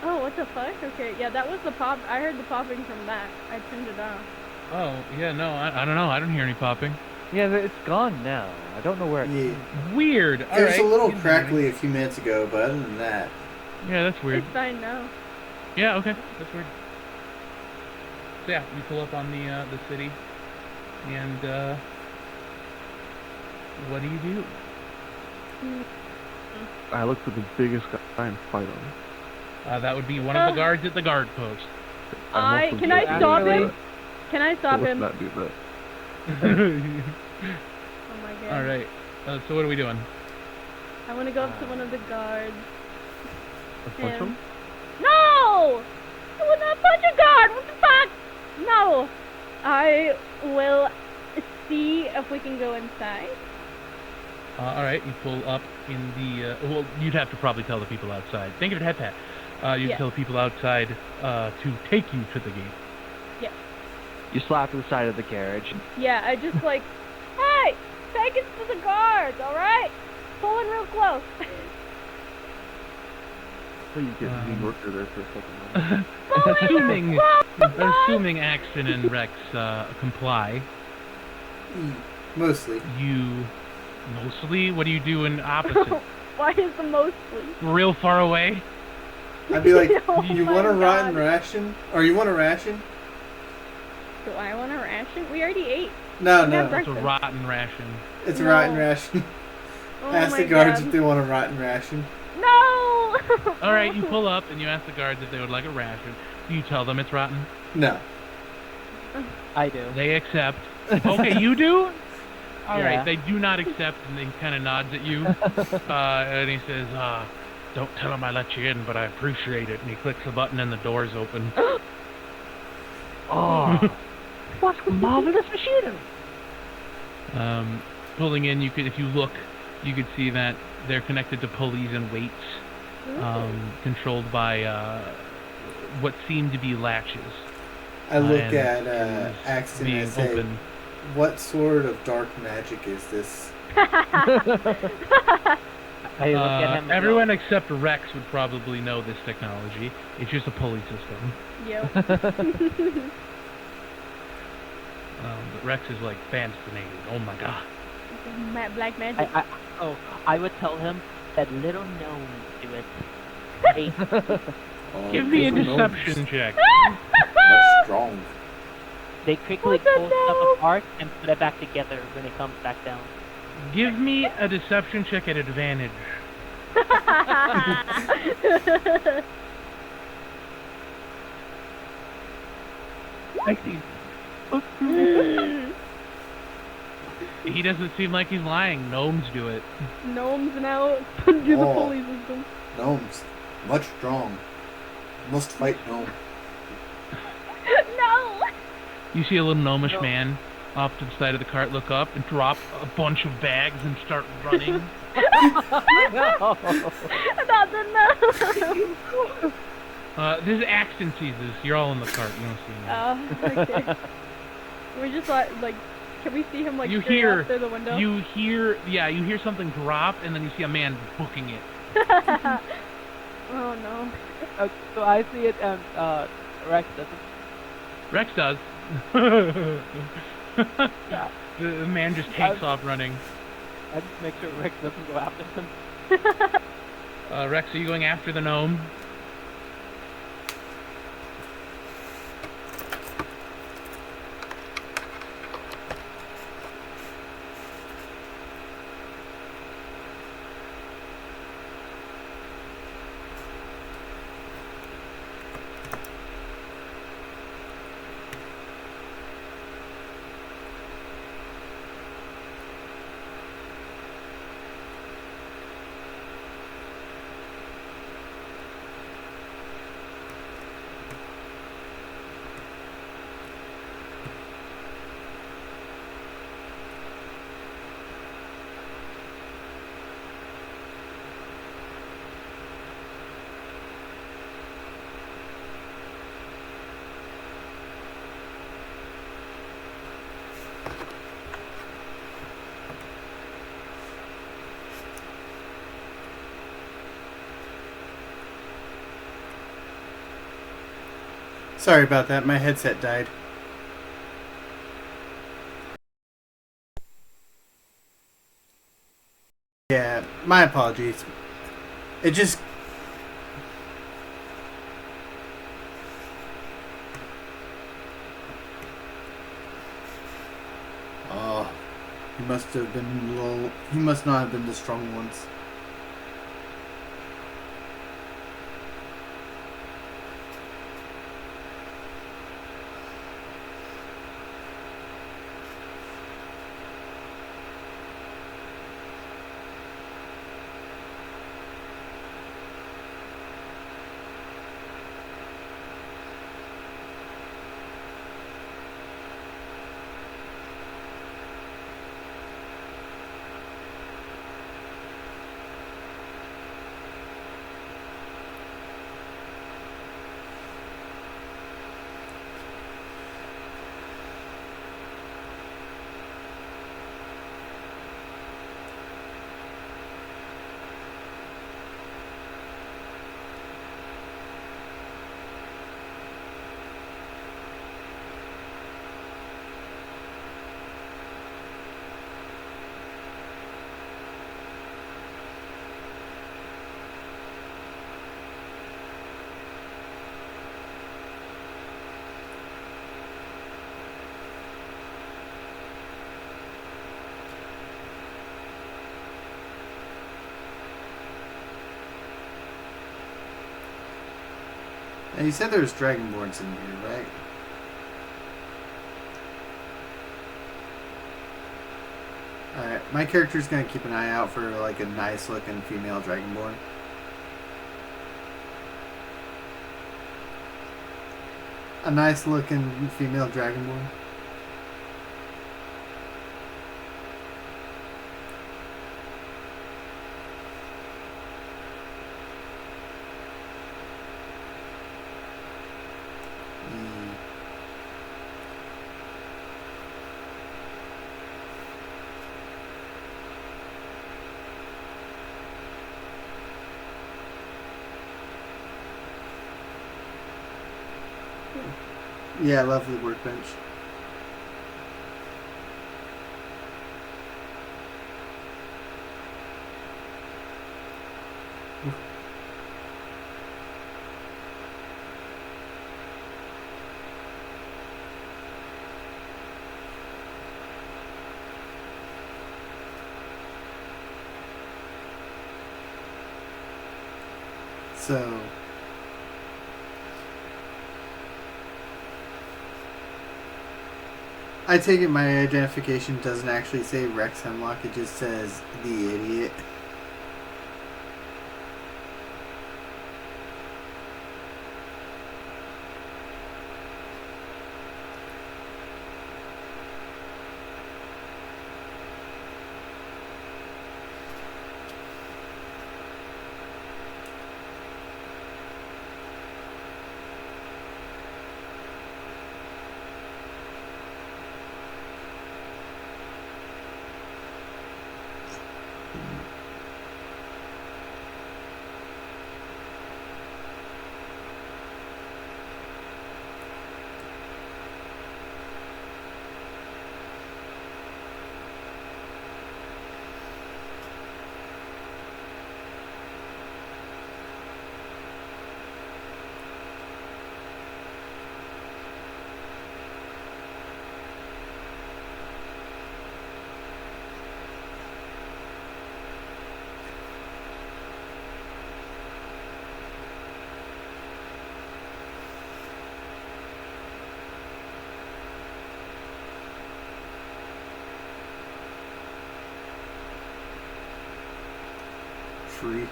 Oh, what the fuck? Okay, yeah, that was the pop. I heard the popping from that. I turned it off. Oh, yeah, no, I don't know. I don't hear any popping. Yeah, it's gone now. I don't know where it Yeah. Weird. It was Alright. a little crackly a few minutes ago, but other than that, Yeah, that's weird. It's fine now. Yeah, okay, that's weird. So yeah, you pull up on the city, and what do you do? I look for the biggest guy and fight him. That would be one of the guards at the guard post. Can I stop him? Can I stop him? Let's not do that. Oh my god. All right. So what are we doing? I want to go up to one of the guards. Punch him? No! I will not punch a guard! What the fuck? No! I will see if we can go inside. All right, you pull up in the. Well, you'd have to probably tell the people outside. Think of it, head pat. You Yeah. tell the people outside to take you to the gate. Yes. You slap to the side of the carriage. Yeah, I just like, hey! Take us to the guards, alright? Pull in real close. So you get New Yorker there for a second. assuming Axton and Rex comply, mostly. you mostly. What do you do in opposite? Why is the mostly? Real far away. I'd be like, Oh you my want a rotten God. ration? Or you want a ration? Do I want a ration? We already ate. No, We no. had It's a breakfast. rotten ration. It's a No. rotten ration. Oh Ask my the guards God. if they want a rotten ration. No! All right, you pull up and you ask the guards if they would like a ration. Do you tell them it's rotten? No. I do. They accept. Okay, you do? All right, Yeah. they do not accept, and he kind of nods at you. And he says, don't tell them I let you in, but I appreciate it. And he clicks a button and the doors open. Oh, what marvelous machinery! Pulling in, you could, if you look, you could see that they're connected to pulleys and weights, controlled by what seem to be latches. I look And at it is Axton and I being say, open. what sort of dark magic is this? I look at him. and Everyone except Rex would probably know this technology. It's just a pulley system. Yep. But Rex is like fascinated. Oh my god. Black magic. I would tell him that little gnomes do it. Hey, Oh, Give me a those are gnomes. deception check. That's strong. they quickly What the pull stuff hell? apart and put it back together when it comes back down. Give me a deception check at advantage. He doesn't seem like he's lying. Gnomes do it. Gnomes now do the Oh. pulley system. Gnomes. Much strong. Must fight gnome. No! You see a little gnomish No. man off to the side of the cart look up and drop a bunch of bags and start running. Not the gnome! This is Axton sees this. You're all in the cart. You don't see him. Okay. We just like, can we see him like You straight hear- out through the window? You hear something drop, and then you see a man booking it Oh no. So I see it and Rex doesn't. Rex does. Yeah. The man just takes off running. I just make sure Rex doesn't go after him. Rex, are you going after the gnome? Sorry about that. My headset died. Yeah, my apologies. It just... Oh, he must have been low. He must not have been the strong ones. And you said there's Dragonborns in here, right? Alright, my character's gonna keep an eye out for like a nice looking female Dragonborn. A nice looking female Dragonborn. Yeah, lovely workbench. So, I take it my identification doesn't actually say Rex Hemlock, it just says the idiot. tree.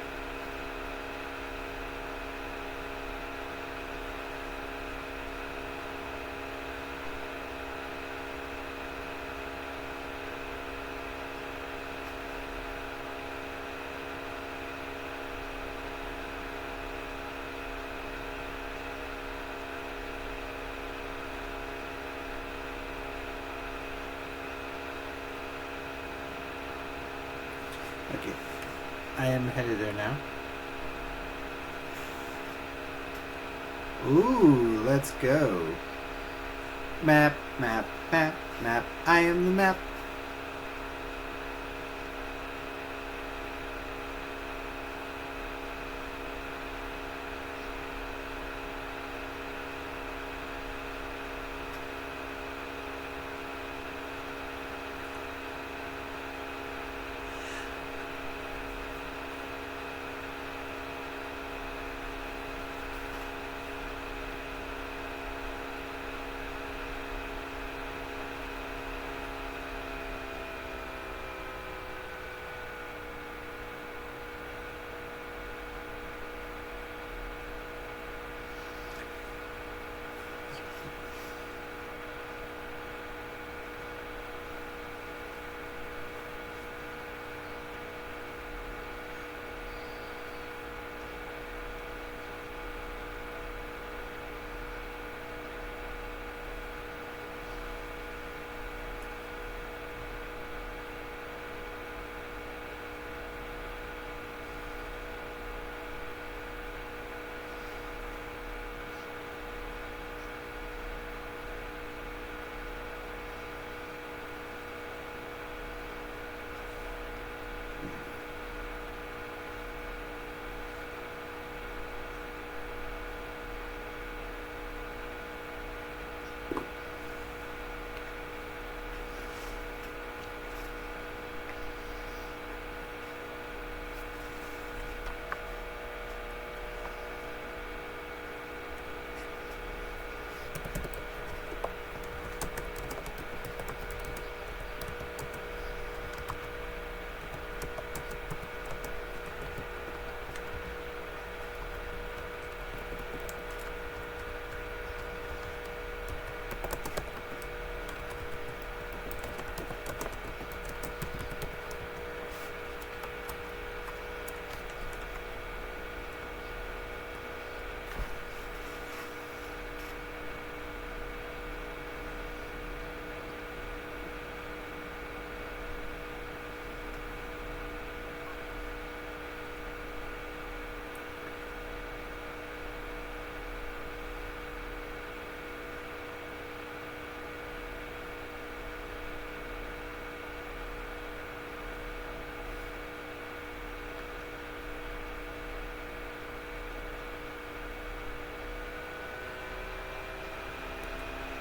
Okay, I am headed there now. Ooh, let's go. Map, map, map, map. I am the map.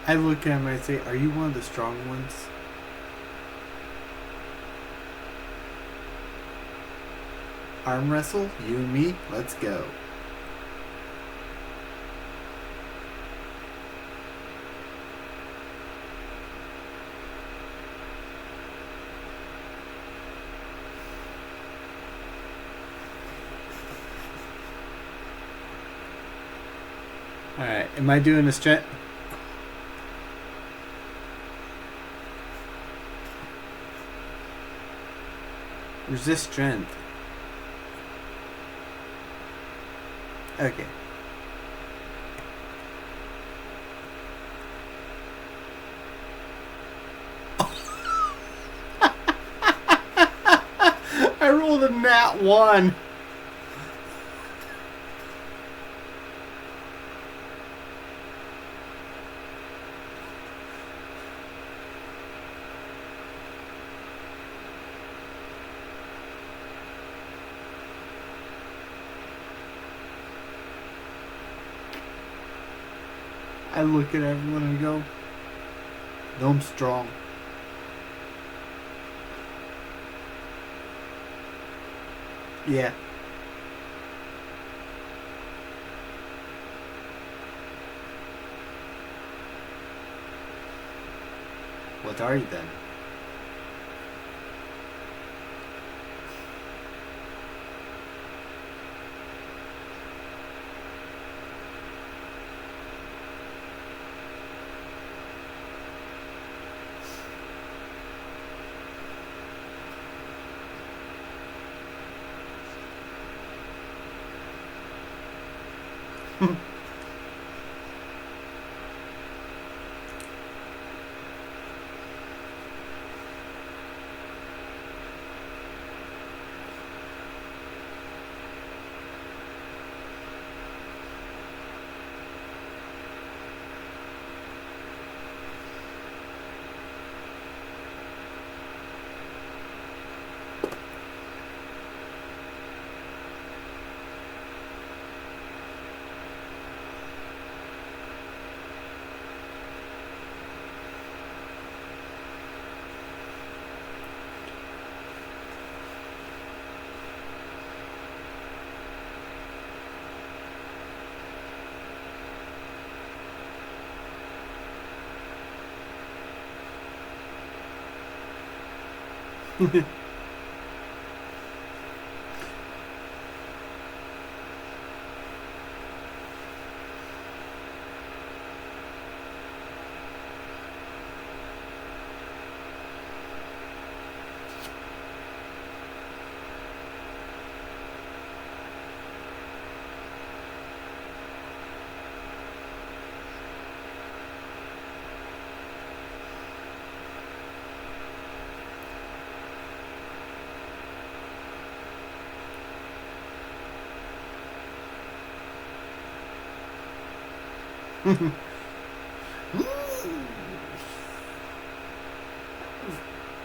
I look at him and I say, "Are you one of the strong ones?" Arm wrestle? You and me? Let's go. Alright, am I doing a stretch? Resist strength. Okay. I rolled a nat 1. I look at everyone and go, "No, I'm strong." Yeah. What are you then?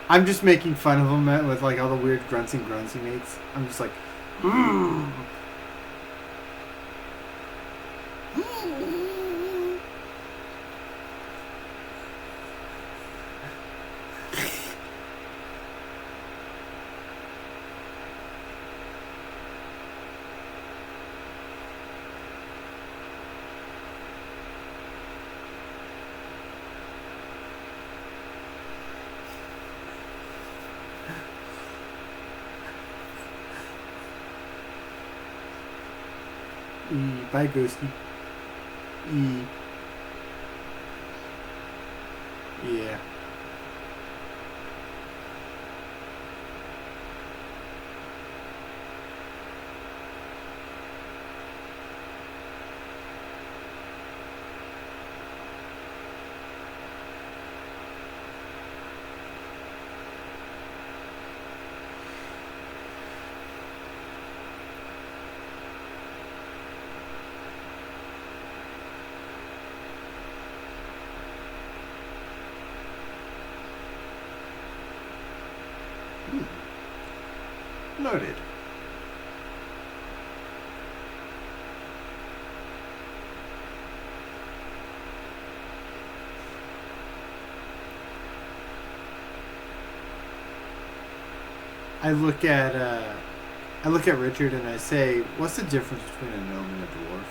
I'm just making fun of him with like all the weird grunts and grunts he makes. I'm just like, bye, Ghosty. Yeah. Noted. I look at Richard and I say, what's the difference between a gnome and a dwarf?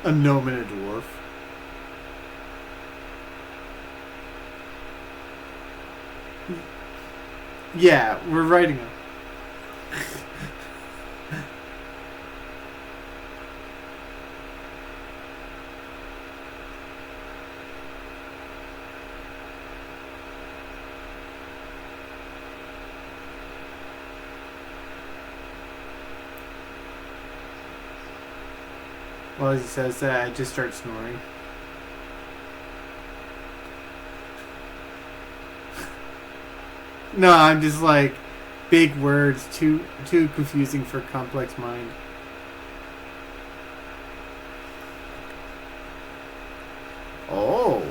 A gnome and a dwarf. Yeah, we're writing them. Well, as he says that, I just start snoring. No, I'm just like, big words, too confusing for a complex mind. Oh.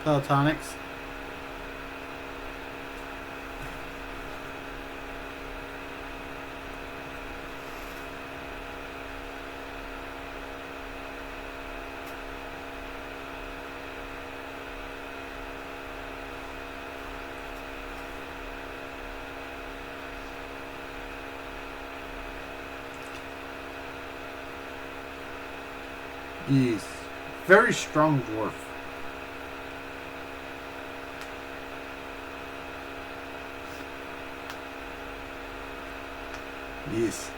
Pelotonix. Yes. Very strong dwarf. Yes.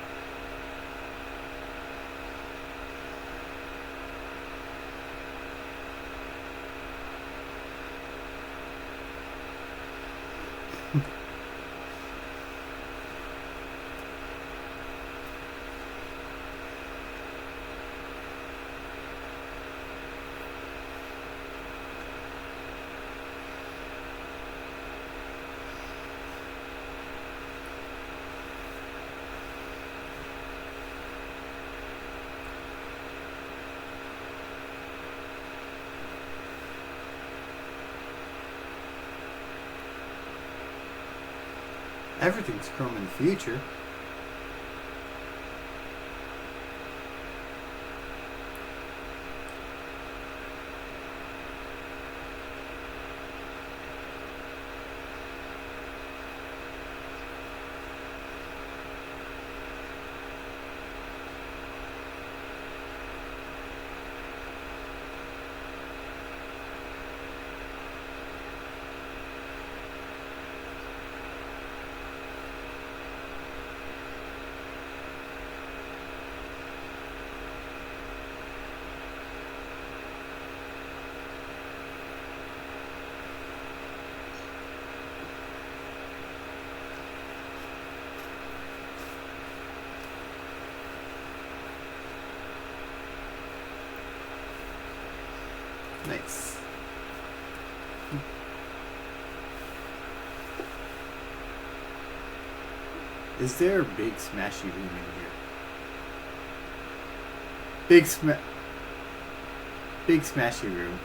Everything's chrome in the future. Nice. Is there a big smashy room in here? Big smashy room.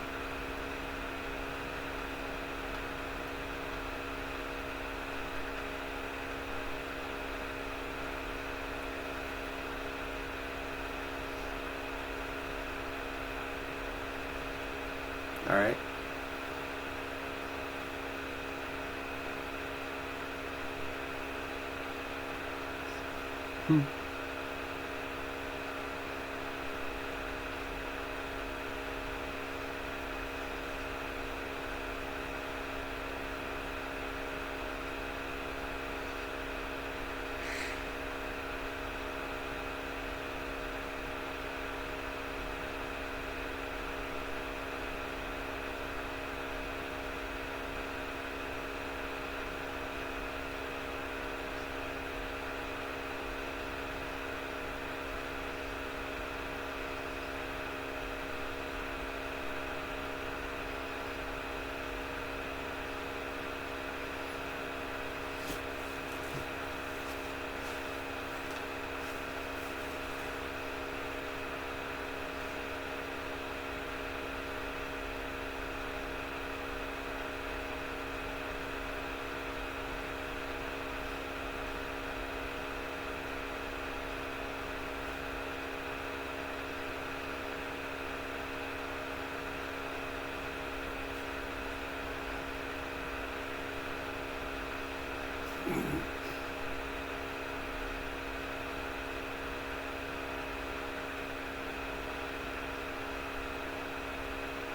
All right.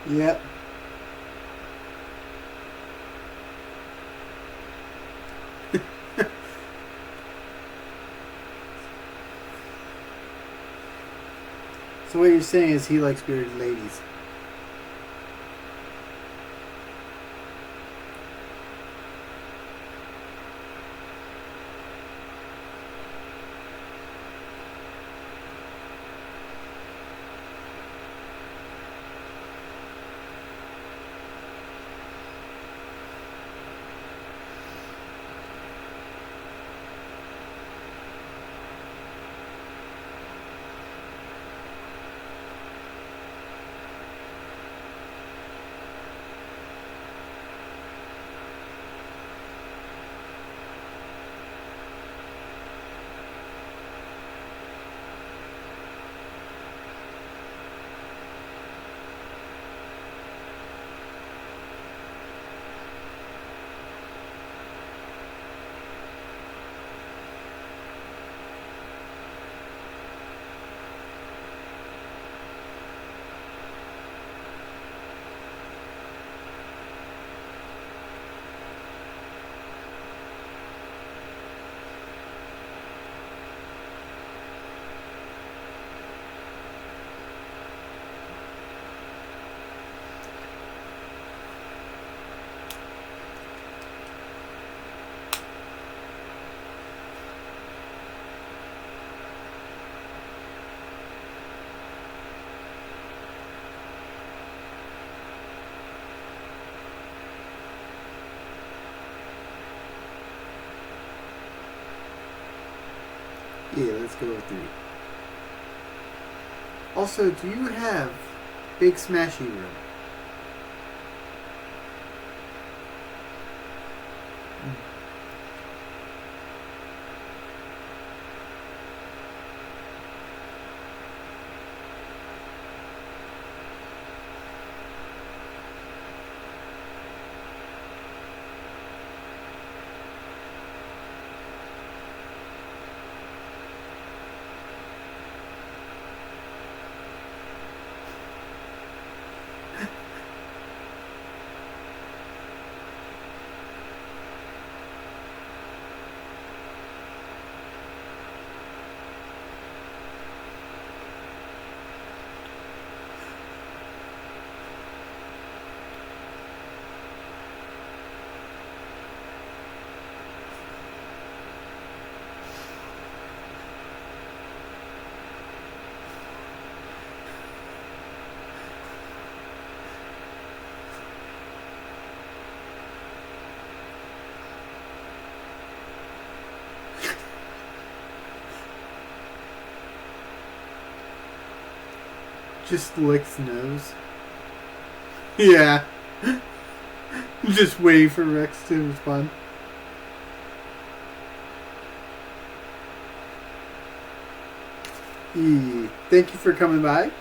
Yep. So what you're saying is he likes bearded ladies. Yeah, let's go with 3. Also, do you have Big Smashy Room? Just licks nose. Yeah. Just waiting for Rex to respond. Thank you for coming by.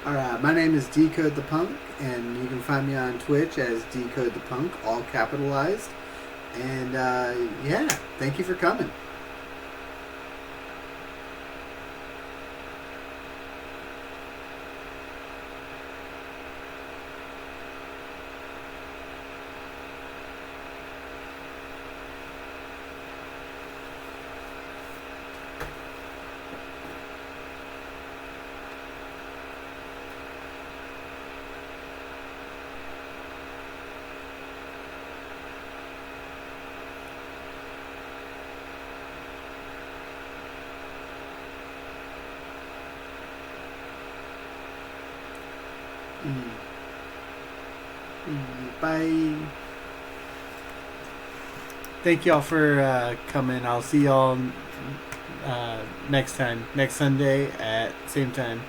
Alright, my name is Decode the Punk, and you can find me on Twitch as Decode the Punk, all capitalized. And yeah, thank you for coming. Bye. Thank y'all for coming. I'll see y'all next time, next Sunday at same time.